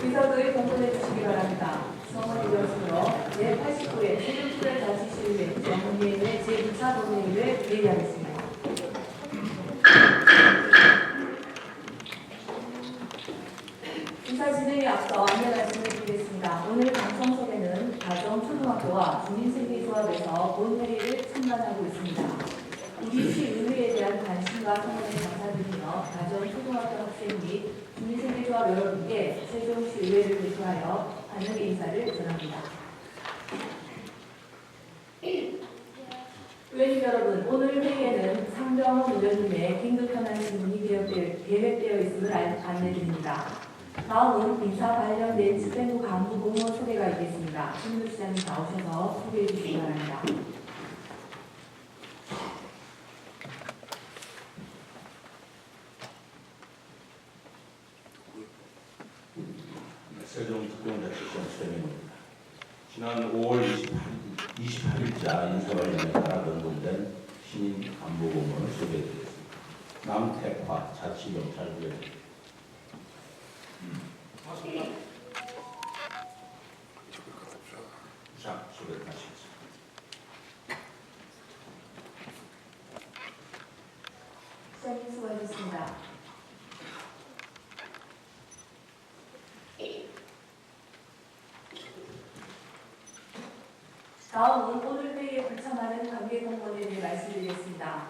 의석을 공론해 주시기 바랍니다. 성원 이것으로 제89회 세종특별자치시의회 전문위원회 제2차 본회의를 예의하겠습니다. 인사 진행에 앞서 안내 말씀을 드리겠습니다. 오늘 방송석에는 가정초등학교와 주민생계조합에서 본회의를 참관하고 있습니다. 우리 시의회에 대한 관심과 성원에 감사드리며 가정초등학교 학생 및 주민생계조합 여러분께 세종시의회를 대표하여 환영의 인사를 전합니다. 의원님 여러분, 오늘 회의에는 상정훈 의원님의 긴급현안 질문이 계획되어 있음을 안내드립니다. 다음은 인사 관련된 집행부 간부 공무원 소개가 있겠습니다. 신유 시장님 나오셔서 소개해 주시기 바랍니다. 세종특별자치시장 최민호입니다. 지난 5월 28일자 인사관련에 따라 변동된 신임 간부공무원을 소개해드리겠습니다. 남태화 자치경찰부의 자, 소개를 하시겠습니다. 시장님 수고하셨습니다. 다음은 오늘 회의에 불참하는 관계 공무원에 대해 말씀드리겠습니다.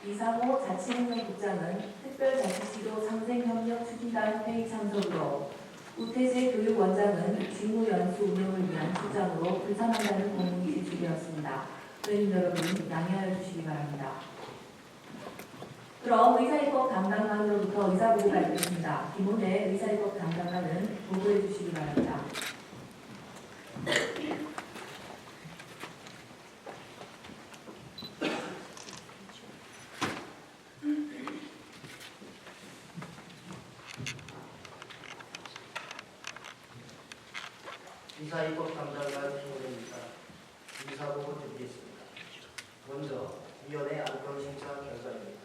이상호 자치행정국장은 특별자치시도 상생협력 추진단 회의 참석으로, 우태재 교육원장은 직무연수 운영을 위한 출장으로 불참한다는 공문이 제출되었습니다. 의원님 여러분 양해하여 주시기 바랍니다. 그럼 의사입법 담당관으로부터 의사보고가 있겠습니다. 김은혜 의사입법 담당관은 보고해 주시기 바랍니다. 이사입법 담당관 김은혜입니다. 이사보고 드리겠습니다. 먼저 위원회 안건 신청 결과입니다.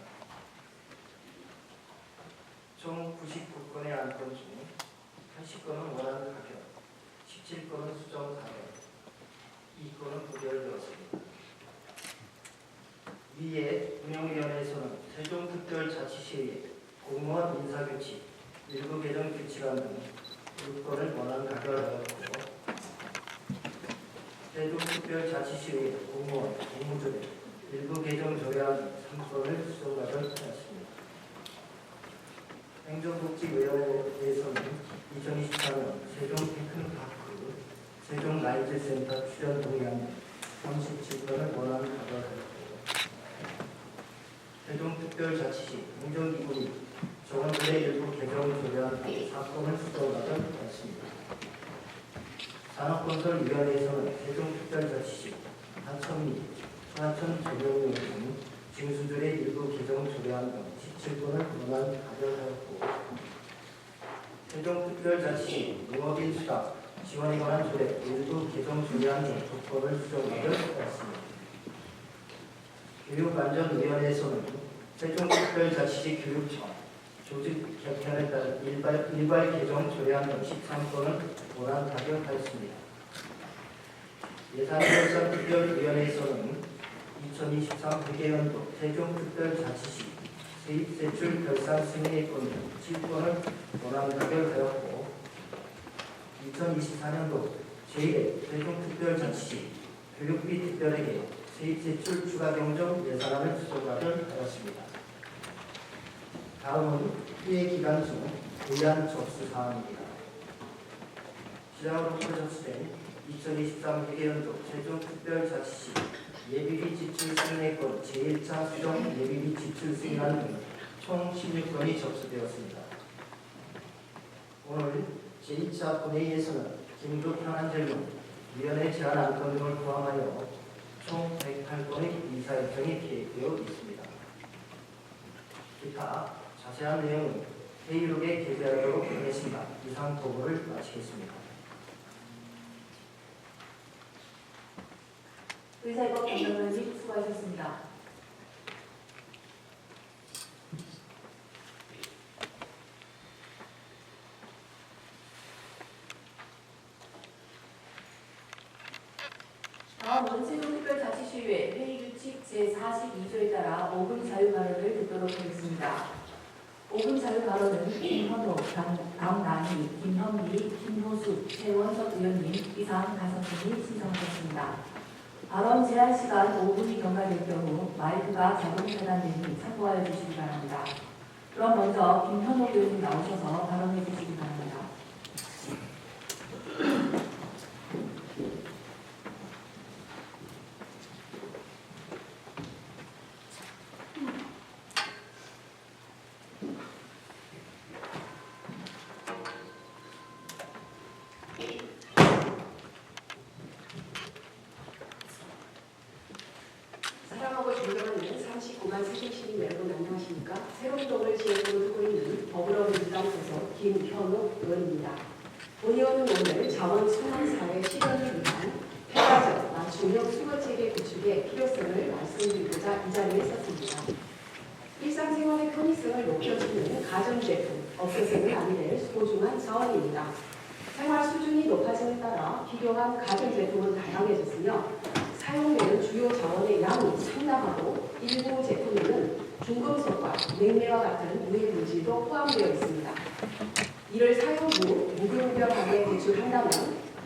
총 99건의 안건 중 80건은 원안 가결, 17건은 수정 가결, 2건은 부결되었습니다. 위에 운영위원회에서는 세종특별자치시의 공무원 인사규칙, 일부 개정 규칙안 등 6건을 원안 가결하였고, 세종특별자치시의 공무원 공무조례 일부 개정 조례안 3건을 수정가결하였습니다. 행정복지위원회에서는 2024년 세종테크노파크, 세종라이즈센터 출연 동의안 37건을 원안 가결하였고, 세종특별자치시 행정기구 및 정원조례 일부 개정 조례안 4건을 수정가결하였습니다. 산업건설위원회에서는 세종특별자치시 하천 및 하천 조명용 등 징수조례 일부 개정 조례안 등 17건을 원안 가결하였고, 세종특별자치시 농업인 수당 지원에 관한 조례 일부 개정 조례안 등 2건을 수정가결하였습니다. 교육안전위원회에서는 세종특별자치시 교육청 조직 개편에 따른 일괄 개정 조례안 등 13건을 원안 가결하였습니다. 예산결산특별위원회에서는 2023 회계연도 세종특별자치시 세입세출 결산 승인의 건 7건을 원안 가결하였고, 2024년도 제1회 세종특별자치시 교육비 특별회계 세입세출 추가 경정 예산안을 수정가결하였습니다. 다음은 피해 기간 중 의안 접수 사항입니다. 시장으로 접수된 2023 회계연도 세종특별자치시 예비비 지출 승인의건 제1차 수정 예비비 지출 승인안 등 총 16건이 접수되었습니다. 오늘 제2차 본회의에서는 긴급 현안 질문, 위원회 제안 안건 등을 포함하여 총 108건의 인사 일정이 계획되어 있습니다. 기타 자세한 내용은 회의록에 게재하도록 하겠습니다. 이상 보고를 마치겠습니다. 의사협업 담당자님 수고하셨습니다. 다음 원세훈 특별자치시의회 회의규칙 제42조에 따라 5분 자유발언을 듣도록 하겠습니다. 5분 자유발언은 김현호, 강남희, 김현미, 김호수, 최원석 의원님 이상 5분이 신청하셨습니다. 발언 제한 시간 5분이 경과될 경우 마이크가 자동 차단되니 참고하여 주시기 바랍니다. 그럼 먼저 김현호 의원님 나오셔서 발언해 주시기 바랍니다. 사랑하고 존경하는 39만 세종시민 여러분 안녕하십니까? 새로운동을 지역으로 두고 있는 더불어민주당 소속 김현욱 의원입니다. 본 의원은 오늘 자원순환사회 실현을 위한 폐가적 맞춤형 수거체계 구축의 필요성을 말씀드리고자 이 자리에 섰습니다. 일상생활의 편의성을 높여주는 가전제품, 없어서는 안 될 소중한 자원입니다. 생활 수준이 높아짐에 따라 필요한 가전제품은 다양해졌으며 사용되는 주요 자원의 양이 상당하고 일부 제품에는 중금속과 냉매와 같은 유해 물질도 포함되어 있습니다. 이를 사용 후 무분별하게 배출한다면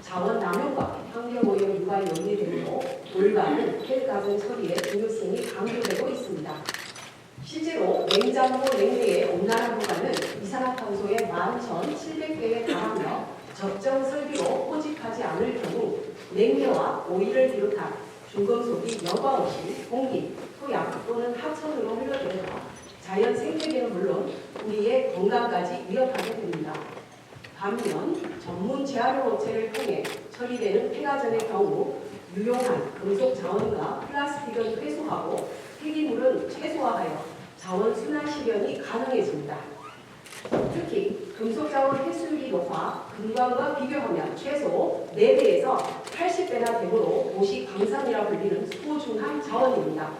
자원 남용과 환경오염 유발 요인이 되므로 올바른 폐가전 처리의 중요성이 강조되고 있습니다. 실제로 냉장고 냉매의 온난화 효과는 이산화탄소의 11,700배에 달하며 적정 설비로 포집하지 않을 경우 냉매와 오일을 비롯한 중금속이 여과 없이 공기, 토양 또는 하천으로 흘러들어 자연 생태계는 물론 우리의 건강까지 위협하게 됩니다. 반면 전문 재활용 업체를 통해 처리되는 폐가전의 경우 유용한 금속 자원과 플라스틱은 회수하고 폐기물은 최소화하여 자원 순환 실현이 가능해집니다. 특히 금속 자원 회수율이 높아 금광과 비교하면 최소 4배에서 80배나 되므로 도시 광산이라 불리는 소중한 자원입니다.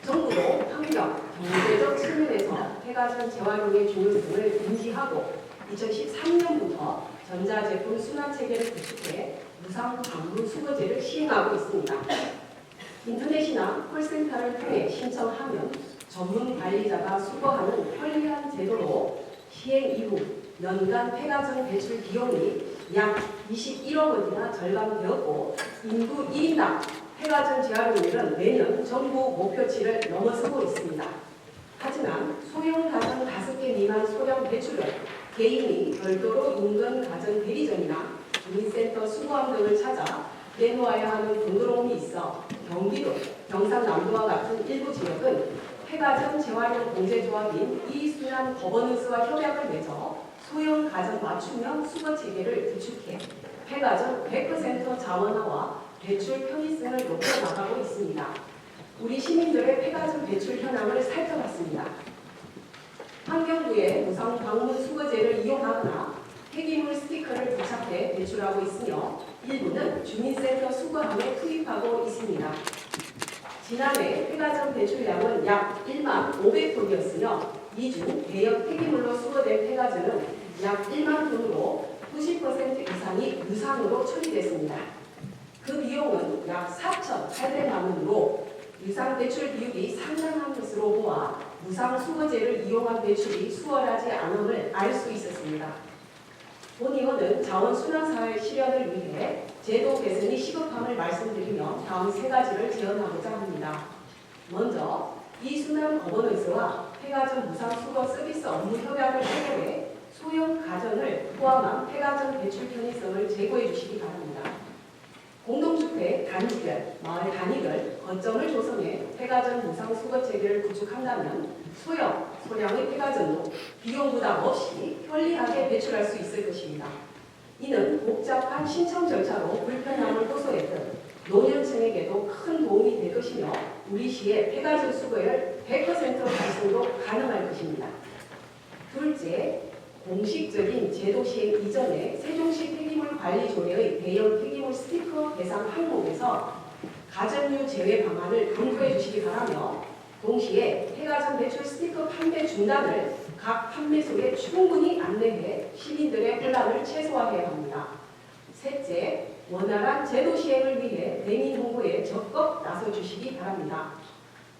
정부도 환경, 경제적 측면에서 폐가전 재활용의 중요성을 인지하고 2013년부터 전자제품 순환체계를 구축해 무상 방부 수거제를 시행하고 있습니다. 인터넷이나 콜센터를 통해 신청하면 전문 관리자가 수거하는 편리한 제도로 시행 이후 연간 폐가전 배출 비용이 약 21억 원이나 절감되었고 인구 1인당 폐가전 재활용률은 매년 정부 목표치를 넘어서고 있습니다. 하지만 소형 가전 5개 미만 소량 배출은 개인이 별도로 인근 가전 대리점이나 주민센터 수거함 등을 찾아 내놓아야 하는 번거로움이 있어 경기도, 경상남도와 같은 일부 지역은 폐가전 재활용 공제조합인 이순환 거버넌스와 협약을 맺어 소형 가전 맞춤형 수거 체계를 구축해 폐가전 100% 자원화와 배출 편의성을 높여 나가고 있습니다. 우리 시민들의 폐가전 배출 현황을 살펴봤습니다. 환경부의 무상 방문 수거제를 이용하거나 폐기물 스티커를 부착해 배출하고 있으며 일부는 주민센터 수거함에 투입하고 있습니다. 지난해 폐가전 배출량은 약 1만 500톤이었으며 이 중 대형 폐기물로 수거된 폐가전은 약 1만 톤으로 90% 이상이 유상으로 처리됐습니다. 그 비용은 약 4,800만 원으로 유상 배출 비율이 상당한 것으로 보아 무상 수거제를 이용한 배출이 수월하지 않음을 알 수 있었습니다. 본 의원은 자원순환사회 실현을 위해 제도 개선이 시급함을 말씀드리며 다음 3가지를 제언하고자 합니다. 먼저 이순환 거버넌스와 폐가전 무상 수거 서비스 업무 협약을 체결해 소형 가전을 포함한 폐가전 배출 편의성을 제고해 주시기 바랍니다. 공동주택 단지별, 마을 단위별 거점을 조성해 폐가전 무상 수거 체계를 구축한다면 소량의 폐가전도 비용 부담 없이 편리하게 배출할 수 있을 것입니다. 이는 복잡한 신청 절차로 불편함을 호소했던 노년층에게도 큰 도움이 될 것이며 우리 시의 폐가전 수거율 100% 달성도 가능할 것입니다. 둘째, 공식적인 제도 시행 이전에 세종시 폐기물 관리 조례의 대형 폐기물 스티커 대상 항목에서 가전류 제외 방안을 검토해 주시기 바라며 동시에 폐가전 배출 스티커 판매 중단을 각 판매소에 충분히 안내해 시민들의 혼란을 최소화해야 합니다. 셋째, 원활한 제도 시행을 위해 대민 홍보에 적극 나서 주시기 바랍니다.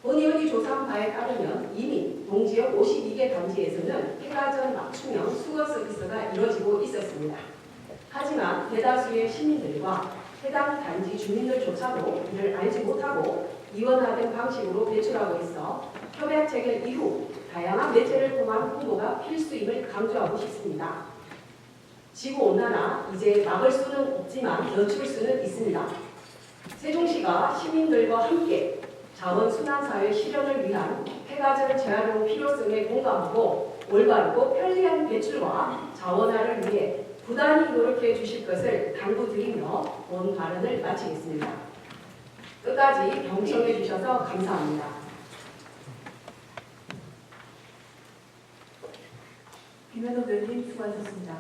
본의원이 조사한 바에 따르면 이미 동지역 52개 단지에서는 폐가전 맞춤형 수거 서비스가 이뤄지고 있었습니다. 하지만 대다수의 시민들과 해당 단지 주민들조차도 이를 알지 못하고 이원화된 방식으로 배출하고 있어 협약 체결 이후 다양한 매체를 통한 홍보가 필수임을 강조하고 싶습니다. 지구온난화 이제 막을 수는 없지만 늦출 수는 있습니다. 세종시가 시민들과 함께 자원순환사회 실현을 위한 폐가전 재활용 필요성에 공감하고 올바르고 편리한 배출과 자원화를 위해 부단히 노력해 주실 것을 당부드리며 본 발언을 마치겠습니다. 끝까지 경청해 주셔서 감사합니다. 김현우 의원님 수고하셨습니다.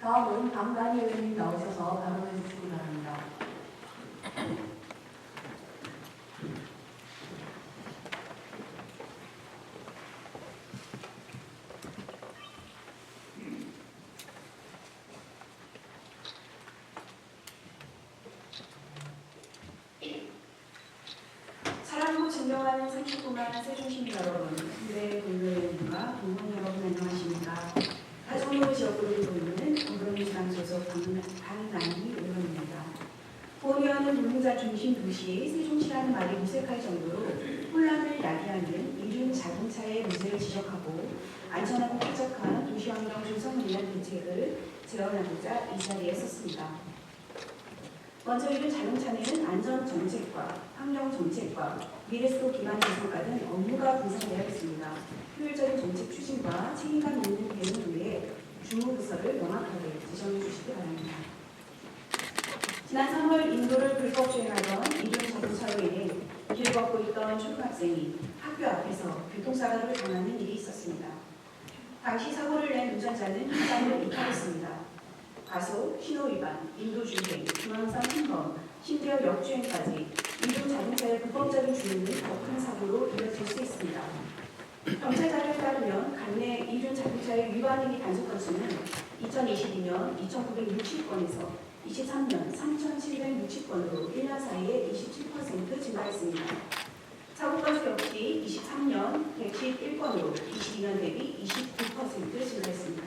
다음은 박만희 의원님 나오셔서 발언해 주시기 바랍니다. 사랑으로 증명하는 39만 세종시민 여러분, 네, 본의원님과 동문 여러분 안녕하십니까? 하정로 지역구를 보이는 더불어민주당 소속 박남희 의원입니다. 본의원은 노동자 중심 도시 세종시라는 말이 무색할 정도로 혼란을 야기하는 이륜 자동차의 문제를 지적하고 안전하고 쾌적한 도시환경 조성을 위한 대책을 제언하고자 이 자리에 섰습니다. 먼저 이른 자동차는 안전정책과 환경정책과 미래속 기반 조성과 등 업무가 분산되어 있습니다. 효율적인 정책 추진과 책임감 있는 대응을 위해 주무부서를 명확하게 지정해 주시기 바랍니다. 지난 3월 인도를 불법 주행하던 이륜 자동차로 인해 길 걷고 있던 초등학생이 학교 앞에서 교통사고를 당하는 일이 있었습니다. 당시 사고를 낸 운전자는 현장을 이탈했습니다. 과속, 신호위반, 인도주행, 중앙선 침범, 심지어 역주행까지 이륜 자동차의 불법적인 주행은 더 큰 사고로 이어질 수 있습니다. 경찰 자료에 따르면 관내 이륜 자동차의 위반행위 단속 건수는 2022년 2,960건에서 23년 3,760건으로 1년 사이에 27% 증가했습니다. 사고 건수 역시 23년 111건으로 22년 대비 29% 증가했습니다.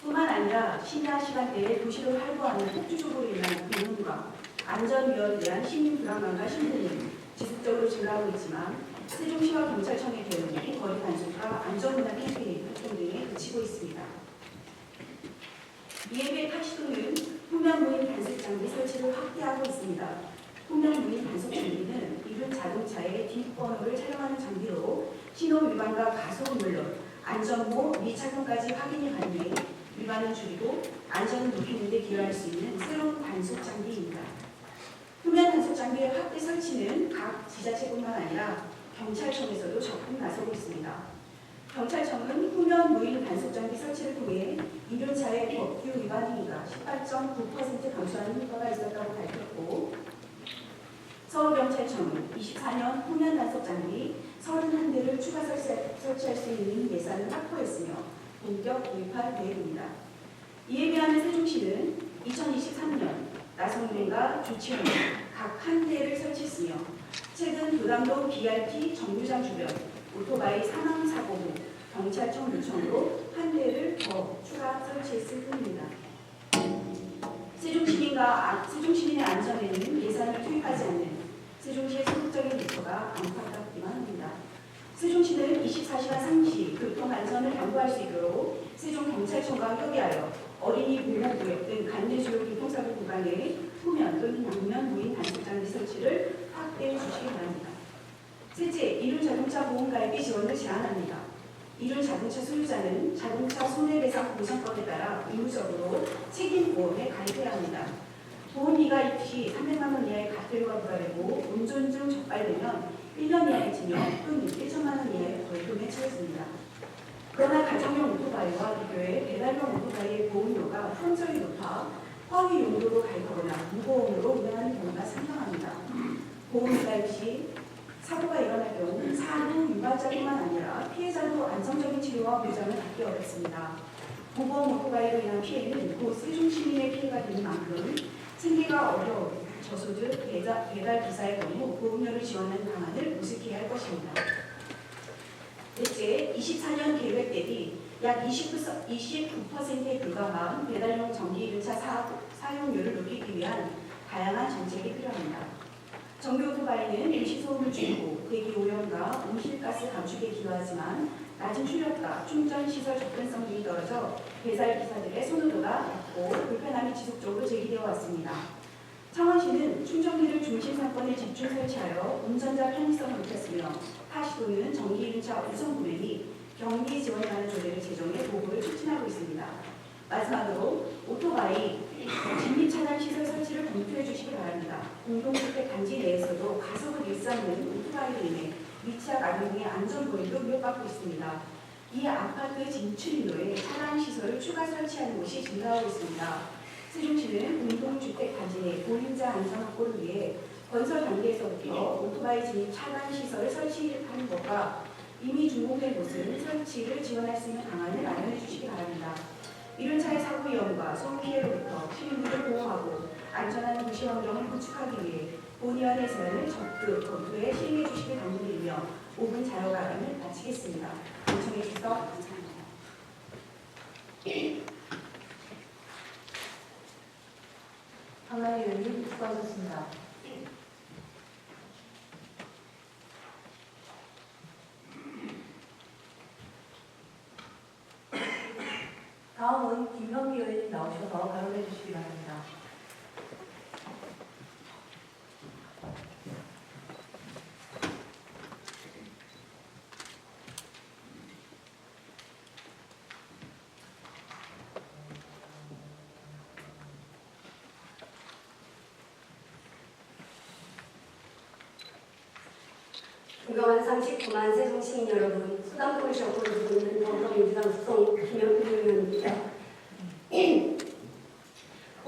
뿐만 아니라 심야 시간대에 도시를 활보하는 폭주족으로 인한 비용과 안전 위험에 대한 시민 불안감과 심리는 지속적으로 증가하고 있지만 세종시와 경찰청의 대응이 거리 단속과 안전문화 캠페인 활동 등에 그치고 있습니다. 이에 비해 타시도는 후면 무인 단속 장비 설치를 확대하고 있습니다. 후면 무인 단속 장비는 이륜 자동차의 뒷번호를 촬영하는 장비로 신호 위반과 가속은 물론 안전모 미착용까지 확인이 가능해 위반을 줄이고 안전을 높이는 데 기여할 수 있는 새로운 단속 장비입니다. 후면 단속 장비의 확대 설치는 각 지자체뿐만 아니라 경찰청에서도 적극 나서고 있습니다. 경찰청은 후면 무인 단속 장비 설치를 통해 이륜차의 법규 위반 행위가 18.9% 감소하는 효과가 있었다고 밝혔고, 서울경찰청은 24년 후면 단속 장비 31대를 추가 설치할 수 있는 예산을 확보했으며 본격 도입할 계획입니다. 이에 비하면 세종시는 2023년 나성동과 조치원 각 한 대를 설치했으며 최근 도담동 BRT 정류장 주변 오토바이 사망 사고 후 경찰청 요청으로 한 대를 더 추가 설치했을 뿐입니다. 세종시민의 안전에는 예산을 투입하지 않는 세종시의 소극적인 대처가 안타깝기만 합니다. 세종시는 24시간 상시 교통안전을 양보할 수 있도록 세종경찰청과 협의하여 어린이 보호구역 등 관내주요 교통사고 구간에 후면 또는 양면 무인 단속장비 설치를 확대해 주시기 바랍니다. 셋째, 이륜 자동차 보험가입비 지원을 제한합니다. 이런 자동차 소유자는 자동차 손해배상 보상법에 따라 의무적으로 책임보험에 가입해야 합니다. 보험비가 입시 300만 원 이하의 과태료가 부과되고 운전 중 적발되면 1년 이하의 징역 또는 1천만 원 이하의 벌금에 처해집니다. 그러나 가정용 오토바이와 비교해 배달용 오토바이의 보험료가 현저히 높아 허위 용도로 가입하거나 무보험으로 운행하는 경우가 상당합니다. 보험 가입 시 사고가 일어날 경우 사후 유발자뿐만 아니라 피해자도 안정적인 치료와 보장을 받기 어렵습니다. 무보험 오토바이로 인한 피해는 곧 세종시민의 피해가 되는 만큼 생계가 어려운 저소득 배달 기사의 경우 보험료를 지원하는 방안을 모색해야 할 것입니다. 넷째, 24년 계획 대비 약 29%에 불과한 배달용 전기 1차 사용률을 높이기 위한 다양한 정책이 필요합니다. 전기 오토바이는 일시소음을 줄이고 대기 오염과 온실가스 감축에 기여하지만 낮은 출력과 충전 시설 접근성 등이 떨어져 배달 기사들의 선호도가 낮고 불편함이 지속적으로 제기되어 왔습니다. 창원시는 충전기를 중심 상권에 집중 설치하여 운전자 편의성을 높였으며 타시도는 전기 1차 우선 구매 및 경비 지원하는 조례를 제정해 보급을 촉진하고 있습니다. 마지막으로 오토바이 진입 차단 시설 설치를 검토해 주시기 바랍니다. 공동주택 단지 내에서도 가속을 일삼는 오토바이로 인해 미취학 아동 등의 안전 보행도 위협받고 있습니다. 이 아파트 진출로에 차단 시설을 추가 설치하는 곳이 증가하고 있습니다. 세종시는 공동주택 단지 내 보행자 안전 확보를 위해 건설 단계에서부터 오토바이 진입 차단 시설을 설치하는 것과 이미 준공된 곳은 설치를 지원할 수 있는 방안을 마련해 주시기 바랍니다. 이런 차의 사고 위험과 소음 피해로부터 시민들을 보호하고 안전한 도시 환경을 구축하기 위해 본의원의 제안을 적극 검토해 시행해 주시길 당부드리며 5분 자유 발언을 마치겠습니다. 요청해 주셔서 감사합니다. 황하희 의원님 수고하셨습니다. 다음은 김현기 의원님 나오셔서 발언해 주시기 바랍니다. 존경하는 39만 세종시민 여러분, 수당동을 지역구로 두고 있는 더불어민주당 수성 김현기 의원입니다.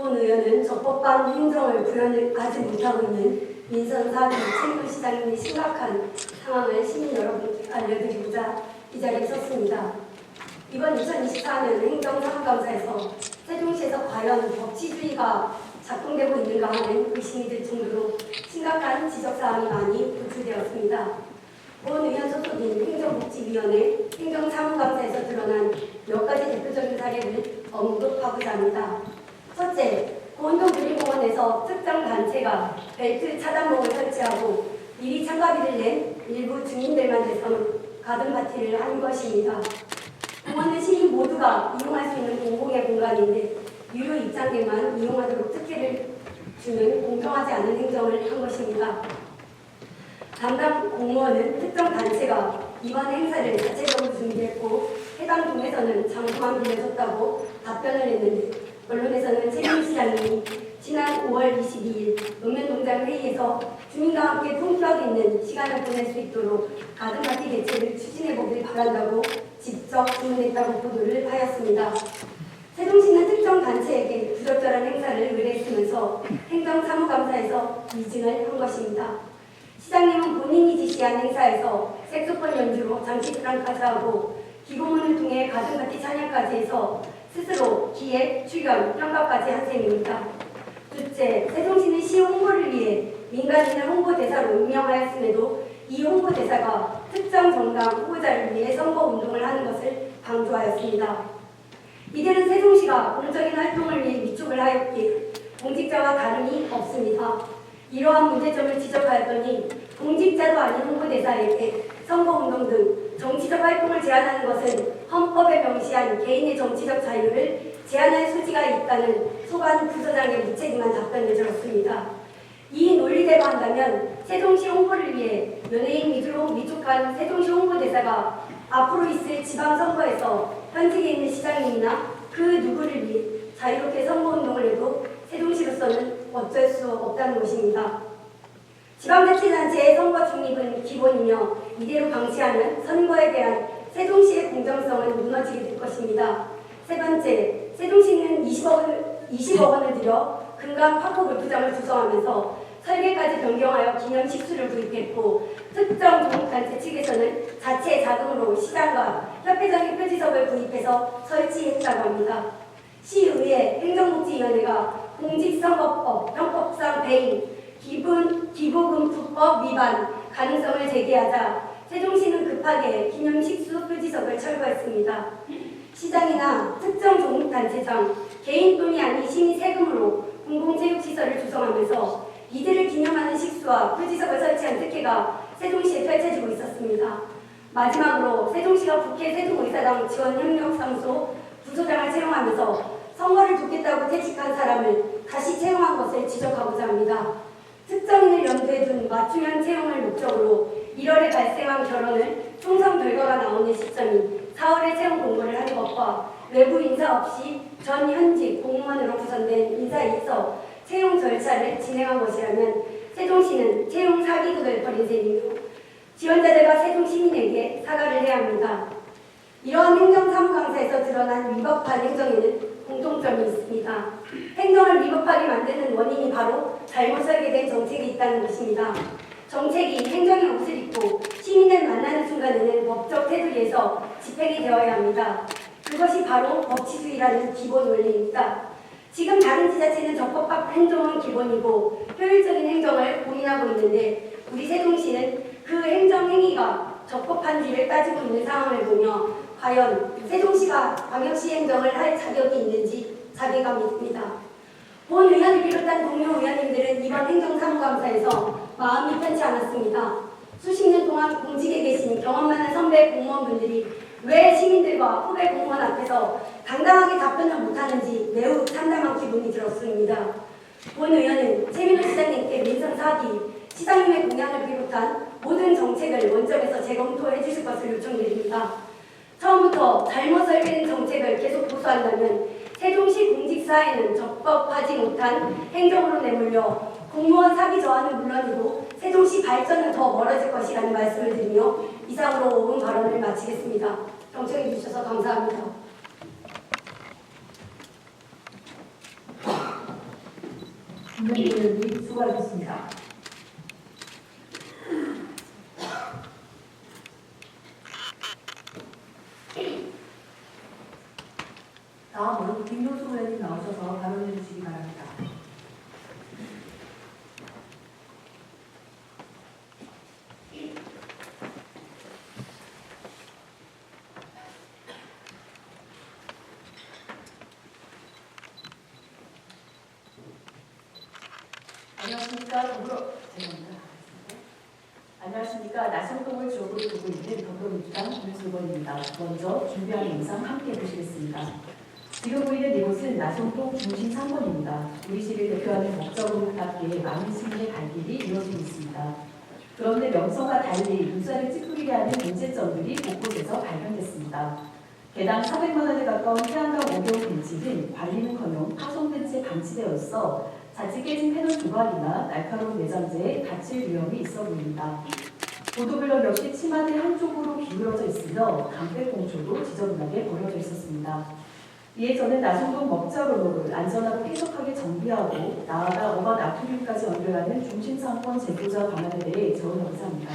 본 의원은 적법한 행정을 구현하지 못하고 있는 민선사업이 책임시장님의 심각한 상황을 시민 여러분께 알려드리고자 이 자리에 섰습니다. 이번 2024년 행정사무감사에서 세종시에서 과연 법치주의가 작동되고 있는가 하는 의심이 들 정도로 심각한 지적사항이 많이 도출되었습니다. 본 의원 소속인 행정복지위원회 행정사무감사에서 드러난 몇 가지 대표적인 사례를 언급하고자 합니다. 첫째, 고운동누리공원에서 특정 단체가 벨트 차단봉을 설치하고 미리 참가비를 낸 일부 주민들만 대상 가든파티를 한 것입니다. 공원은 시민 모두가 이용할 수 있는 공공의 공간인데 유료 입장객만 이용하도록 특혜를 주는 공정하지 않은 행정을 한 것입니다. 담당 공무원은 특정 단체가 이번 행사를 자체적으로 준비했고 해당 동에서는 장소만 빌려줬다고 답변을 했는데 언론에서는 세종시장님이 지난 5월 22일 읍면동장 회의에서 주민과 함께 통쾌하게 있는 시간을 보낼 수 있도록 가든파티 개최를 추진해보길 바란다고 직접 주문했다고 보도를 하였습니다. 세종시는 특정 단체에게 부적절한 행사를 의뢰했으면서 행정사무감사에서 위증을 한 것입니다. 시장님은 본인이 지시한 행사에서 색소폰 연주로 장치 프랑까지 하고 기고문을 통해 가든파티 찬양까지 해서 스스로 기획, 출연, 평가까지 한 셈입니다. 둘째, 세종시는 시 홍보를 위해 민간인을 홍보대사로 임명하였음에도 이 홍보대사가 특정 정당 후보자를 위해 선거운동을 하는 것을 강조하였습니다. 이들은 세종시가 공적인 활동을 위해 위촉을 하였기에 공직자와 다름이 없습니다. 이러한 문제점을 지적하였더니 공직자도 아닌 홍보대사에게 선거운동 등 정치적 활동을 제한하는 것은 헌법에 명시한 개인의 정치적 자유를 제한할 소지가 있다는 소관 부서장의 무책임한 답변을 들었습니다. 이 논리대로 한다면 세종시 홍보를 위해 연예인 위주로 위촉한 세종시 홍보대사가 앞으로 있을 지방선거에서 현직에 있는 시장님이나 그 누구를 위해 자유롭게 선거운동을 해도 세종시로서는 어쩔 수 없다는 것입니다. 지방자치단체의 선거 중립은 기본이며 이대로 방치하면 선거에 대한 세종시의 공정성은 무너지게 될 것입니다. 세 번째, 세종시는 20억 원을 들여 금강 파크 골프장을 조성하면서 설계까지 변경하여 기념식 수를 구입했고 특정 동업단체 측에서는 자체 자금으로 시장과 협회장의 표지석을 구입해서 설치했다고 합니다. 시의회 행정복지위원회가 공직선거법, 형법상 배임, 기부금투법 위반 가능성을 제기하자 세종시는 급하게 기념식수 표지석을 철거했습니다. 시장이나 특정 종목단체장, 개인 돈이 아닌 시민 세금으로 공공체육시설을 조성하면서 이들을 기념하는 식수와 표지석을 설치한 특혜가 세종시에 펼쳐지고 있었습니다. 마지막으로 세종시가 국회 세종의사당 지원협력사무소 부소장을 채용하면서 선거를 돕겠다고 퇴직한 사람을 다시 채용한 것을 지적하고자 합니다. 특정인을 염두에 둔 맞춤형 채용을 목적으로 1월에 발생한 결혼을 총선 결과가 나오는 시점인 4월에 채용 공고를 하는 것과 외부 인사 없이 전 현직 공무원으로 구성된 인사이서 채용 절차를 진행한 것이라면 세종시는 채용 사기극을 벌인 셈이며 지원자들과 세종 시민에게 사과를 해야 합니다. 이러한 행정사무강사에서 드러난 위법한 행정에는 공통점이 있습니다. 행정을 위법하게 만드는 원인이 바로 잘못 설계된 정책이 있다는 것입니다. 정책이 행정의 옷을 입고 시민을 만나는 순간에는 법적 테두리에서 집행이 되어야 합니다. 그것이 바로 법치주의라는 기본 원리입니다. 지금 다른 지자체는 적법한 행정은 기본이고 효율적인 행정을 고민하고 있는데 우리 세종시는 그 행정 행위가 적법한지를 따지고 있는 상황을 보며 과연 세종시가 광역시 행정을 할 자격이 있는지 자괴감이 듭니다. 본 의원을 비롯한 동료 의원님들은 이번 행정사무감사에서 마음이 편치 않았습니다. 수십 년 동안 공직에 계신 경험 많은 선배 공무원분들이 왜 시민들과 후배 공무원 앞에서 당당하게 답변을 못하는지 매우 참담한 기분이 들었습니다. 본 의원은 최민호 시장님께 민선 사기, 시장님의 공약을 비롯한 모든 정책을 원점에서 재검토해 주실 것을 요청드립니다. 처음부터 잘못 설계된 정책을 계속 고수한다면 세종시 공직사회는 적법하지 못한 행정으로 내몰려 공무원 사기 저하는 물론이고 세종시 발전은 더 멀어질 것이라는 말씀을 드리며 이상으로 5분 발언을 마치겠습니다. 경청해 주셔서 감사합니다. 국민의원님 수고하셨습니다. 다음으로 김효수 의원님 나오셔서 발언해 주시기 바랍니다. 안녕하십니까. 나성동을 지역으로 두고 있는 더불어민주당 김효수 의원입니다. 먼저 준비한 영상 함께 보시겠습니다. 지금 보이는 이곳은 나성동 중심 상권입니다. 우리 시를 대표하는 먹자국답게 많은 시민의 갈 길이 이루어지고 있습니다. 그런데 명성과 달리 눈살을 찌푸리게 하는 문제점들이 곳곳에서 발견됐습니다. 개당 400만 원에 가까운 태양광 5개월 벤치는 관리는커녕 파손된 채 방치되어 있어 자칫 깨진 패널 조각이나 날카로운 내장재에 다칠 위험이 있어 보입니다. 보도블럭 역시 치마대 한쪽으로 기울어져 있으며 강백공초도 지저분하게 버려져 있었습니다. 이에 저는 나성동 먹자로를 안전하고 쾌적하게 정비하고 나아가 오바 나트륨까지 연결하는 중심상권 제도자 방안에 대해 제언하고자 합니다.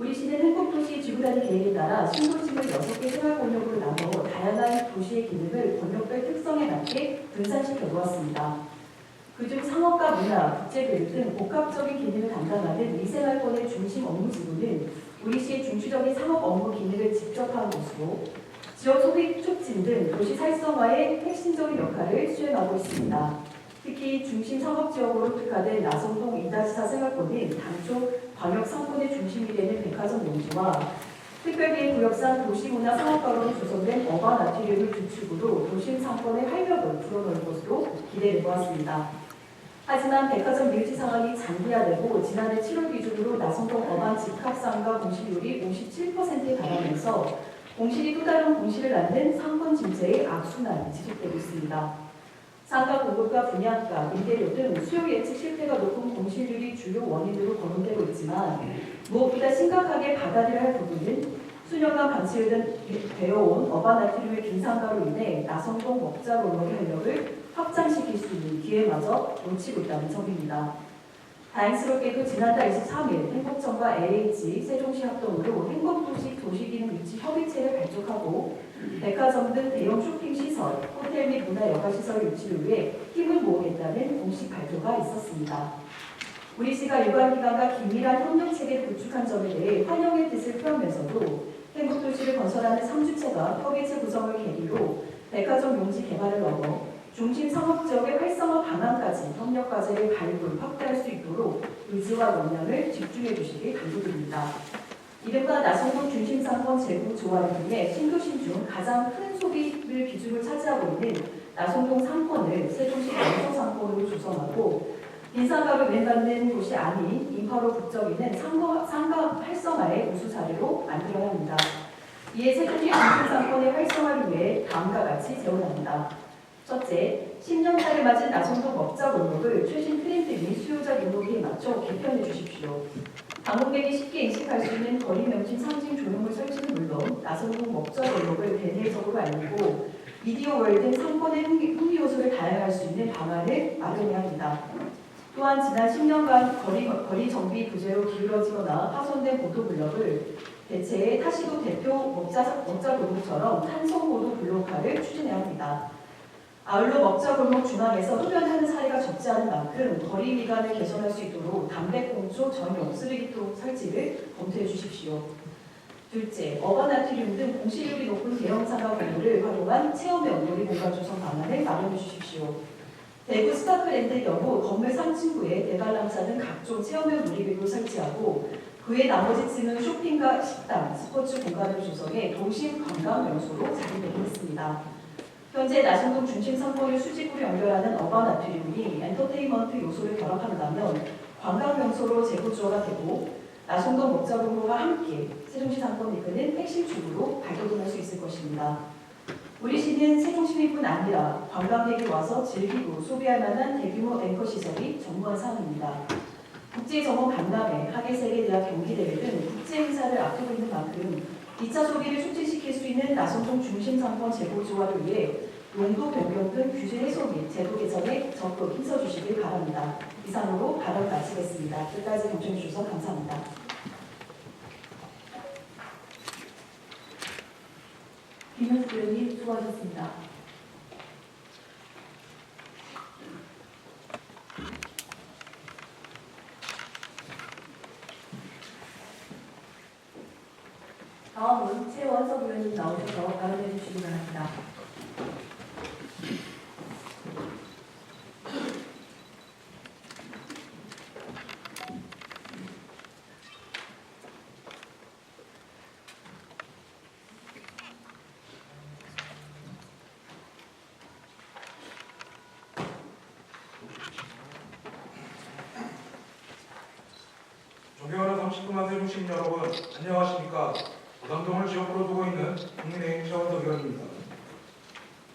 우리 시는 행복도시 지구단위 계획에 따라 신도심을 6개 생활권역으로 나눠 다양한 도시의 기능을 권역별 특성에 맞게 분산시켜 놓았습니다. 그중 상업과 문화, 국제교육 등 복합적인 기능을 담당하는 이 생활권의 중심 업무지구는 우리 시의 중추적인 상업 업무 기능을 직접 하는 것으로 지역 소비 촉진 등 도시 활성화의 핵심적인 역할을 수행하고 있습니다. 특히 중심 상업지역으로 특화된 나성동 2-4 생활권은 당초 광역 상권의 중심이 되는 백화점 용지와 특별기획 구역상 도시문화 상업가로 조성된 어반 아트리움을 주축으로 도심 상권의 활력을 불어넣을 것으로 기대해 보았습니다. 하지만 백화점 밀집 상황이 장기화되고 지난해 7월 기준으로 나성동 어반 집합상가 공실률이 57%에 달하면서 공실이 또 다른 공실을 낳는 상권 침체의 악순환이 지속되고 있습니다. 상가 공급과 분양가, 임대료 등 수요 예측 실패가 높은 공실률이 주요 원인으로 거론되고 있지만 무엇보다 심각하게 받아들여야 할 부분은 수년간 방치되어 온 어반나트륨의 빈상가로 인해 나성동 먹자 골목의 활력을 확장시킬 수 있는 기회마저 놓치고 있다는 점입니다. 다행스럽게도 지난달 23일 행복청과 LH, 세종시 합동으로 행복도시 도시기능 유치 협의체를 발족하고 백화점 등 대형 쇼핑시설, 호텔 및 문화여가시설 유치를 위해 힘을 모으겠다는 공식 발표가 있었습니다. 우리시가 유관기관과 긴밀한 협력체계를 구축한 점에 대해 환영의 뜻을 표하면서도 행복도시를 건설하는 3주체가 협의체 구성을 계기로 백화점 용지 개발을 넘어 중심 상업지역의 활성화 방안까지 협력 과제를 발굴, 확대할 수 있도록 의지와 역량을 집중해 주시길 당부드립니다. 이른바 나성동 중심상권 재구 조화를 통해 신도심 중 가장 큰 소비를 비중을 차지하고 있는 나성동 상권을 세종시 영서상권으로 조성하고 빈상가로 운행받는 곳이 아닌 인파로 북적이는 상가 활성화의 우수 사례로 만들어야 합니다. 이에 세종시 중심상권의 활성화를 위해 다음과 같이 제언합니다. 첫째, 10년차를 맞은 나성동 먹자 골목을 최신 트렌드 및 수요자 요구에 맞춰 개편해 주십시오. 방문객이 쉽게 인식할 수 있는 거리 명칭 상징 조형물 설치는 물론 나성동 먹자 골목을 대내적으로 알리고 미디어 월 등 상권의 흥미 요소를 다양할 수 있는 방안을 마련해야 합니다. 또한 지난 10년간 거리 정비 부재로 기울어지거나 파손된 보도블럭을 대체해 타시도 대표 먹자 골목처럼 탄성보도 블록화를 추진해야 합니다. 아울러 먹자 골목 중앙에서 흡연하는 사례가 적지 않은 만큼 거리 미관을 개선할 수 있도록 담배꽁초 전용 쓰레기통 설치를 검토해 주십시오. 둘째, 어반나트륨 등 공실률이 높은 대형 상가 건물을 활용한 체험형 놀이 공간 조성 방안을 마련해 주십시오. 대구 스파크랜드의 경우 건물 3층부에 대관람차 등 각종 체험형 놀이기구를 설치하고 그의 나머지 층은 쇼핑과 식당, 스포츠 공간을 조성해 도심 관광 명소로 자리매김했습니다. 현재 나성동 중심 상권을 수직으로 연결하는 어반나트륨이 엔터테인먼트 요소를 결합한다면 관광 명소로 재구조가 되고 나성동 먹자 골목과 함께 세종시 상권을 이끄는 핵심 축으로 발돋움할 수 있을 것입니다. 우리 시는 세종시민뿐 아니라 관광객이 와서 즐기고 소비할 만한 대규모 앵커 시설이 전무한 상황입니다. 국제정원 박람회, 하계세계대학 경기대회 등 국제 행사를 앞두고 있는 만큼 2차 소비를 촉진시킬 수 있는 나성동 중심 상권 재구조화를 위해 용도 변경 등 규제 해소 및 제도 개선에 적극 힘써주시길 바랍니다. 이상으로 발언 마치겠습니다. 끝까지 경청해 주셔서 감사합니다. 김현수 의원님 수고하셨습니다. 다음은 최원석 의원님 나오셔서 발언해 주시기 바랍니다. 존경하는 39만 세종시민 여러분, 안녕하십니까. 부담동을 지역으로 두고 있는 국민의힘 최원석 의원입니다.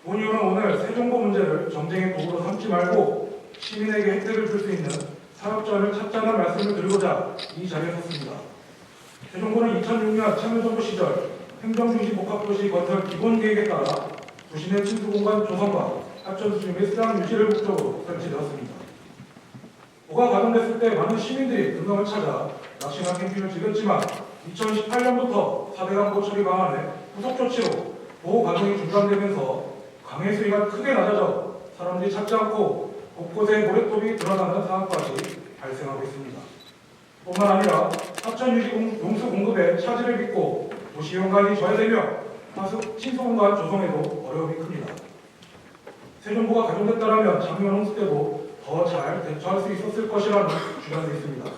본의원은 오늘 세종고 문제를 정쟁의 도구로 삼지 말고 시민에게 혜택을 줄 수 있는 사업자를 찾자는 말씀을 드리고자 이 자리에 섰습니다. 세종고는 2006년 참여정부 시절 행정중심복합도시 건설 기본계획에 따라 도시내 침수공간 조성과 하천수질 및 수량 유지를 목적으로 설치되었습니다. 고가 가동됐을 때 많은 시민들이 근검을 찾아 낚시나 캠핑을 즐겼지만 2018년부터 4대강 고처리 방안에 후속 조치로 보호 과정이 중단되면서 강의 수위가 크게 낮아져 사람들이 찾지 않고 곳곳에 모래톱이 드러나는 상황까지 발생하고 있습니다. 뿐만 아니라 하천 유지 용수 공급에 차질을 빚고 도시 연관이 저해되며 하수 침수 공간 조성에도 어려움이 큽니다. 세종고가 가동됐다면 작년 홍수 때도 더 잘 대처할 수 있었을 것이라는 주장도 있습니다.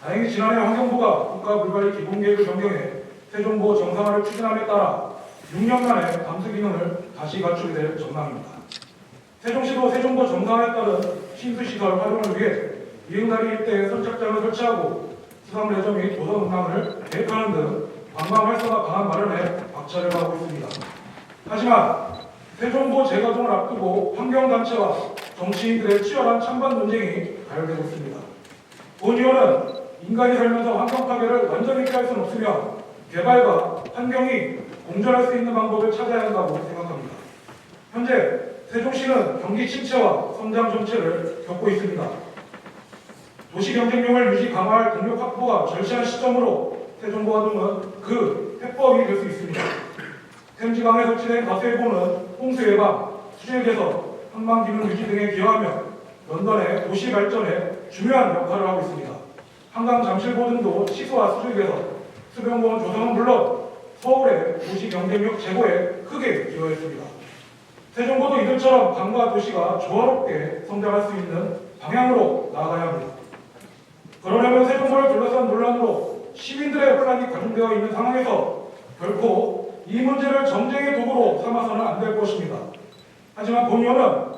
다행히 지난해 환경부가 국가물관리 기본계획을 변경해 세종고 정상화를 추진함에 따라 6년 만에 감수 기능을 다시 갖추게 될 전망입니다. 세종시도 세종보 정상에 따른 신수시설 활용을 위해 이응다리 일대에 선착장을 설치하고 수상레저 및 도서관을 계획하는 등 관광 활성화 방안 마련에 박차를 가하고 있습니다. 하지만 세종보 재가동을 앞두고 환경단체와 정치인들의 치열한 찬반 논쟁이 가열되고 있습니다. 본 의원은 인간이 살면서 환경 파괴를 완전히 피할 수는 없으며 개발과 환경이 공존할 수 있는 방법을 찾아야 한다고 생각합니다. 현재 세종시는 경기 침체와 성장 정체를 겪고 있습니다. 도시 경쟁력을 유지 강화할 동력 확보가 절실한 시점으로 세종보가동은 그 해법이 될 수 있습니다. 템지강에 설치된 가스일보는 홍수 예방, 수질 개선, 한강 기능 유지 등에 기여하며 런던의 도시 발전에 중요한 역할을 하고 있습니다. 한강 잠실보 등도 치수와 수질 개선, 수변공원 조성은 물론 서울의 도시 경쟁력 제고에 크게 기여했습니다. 세종보도 이들처럼 강과 도시가 조화롭게 성장할 수 있는 방향으로 나아가야 합니다. 그러려면 세종보를 둘러싼 논란으로 시민들의 혼란이 가중되어 있는 상황에서 결코 이 문제를 정쟁의 도구로 삼아서는 안 될 것입니다. 하지만 본 의원은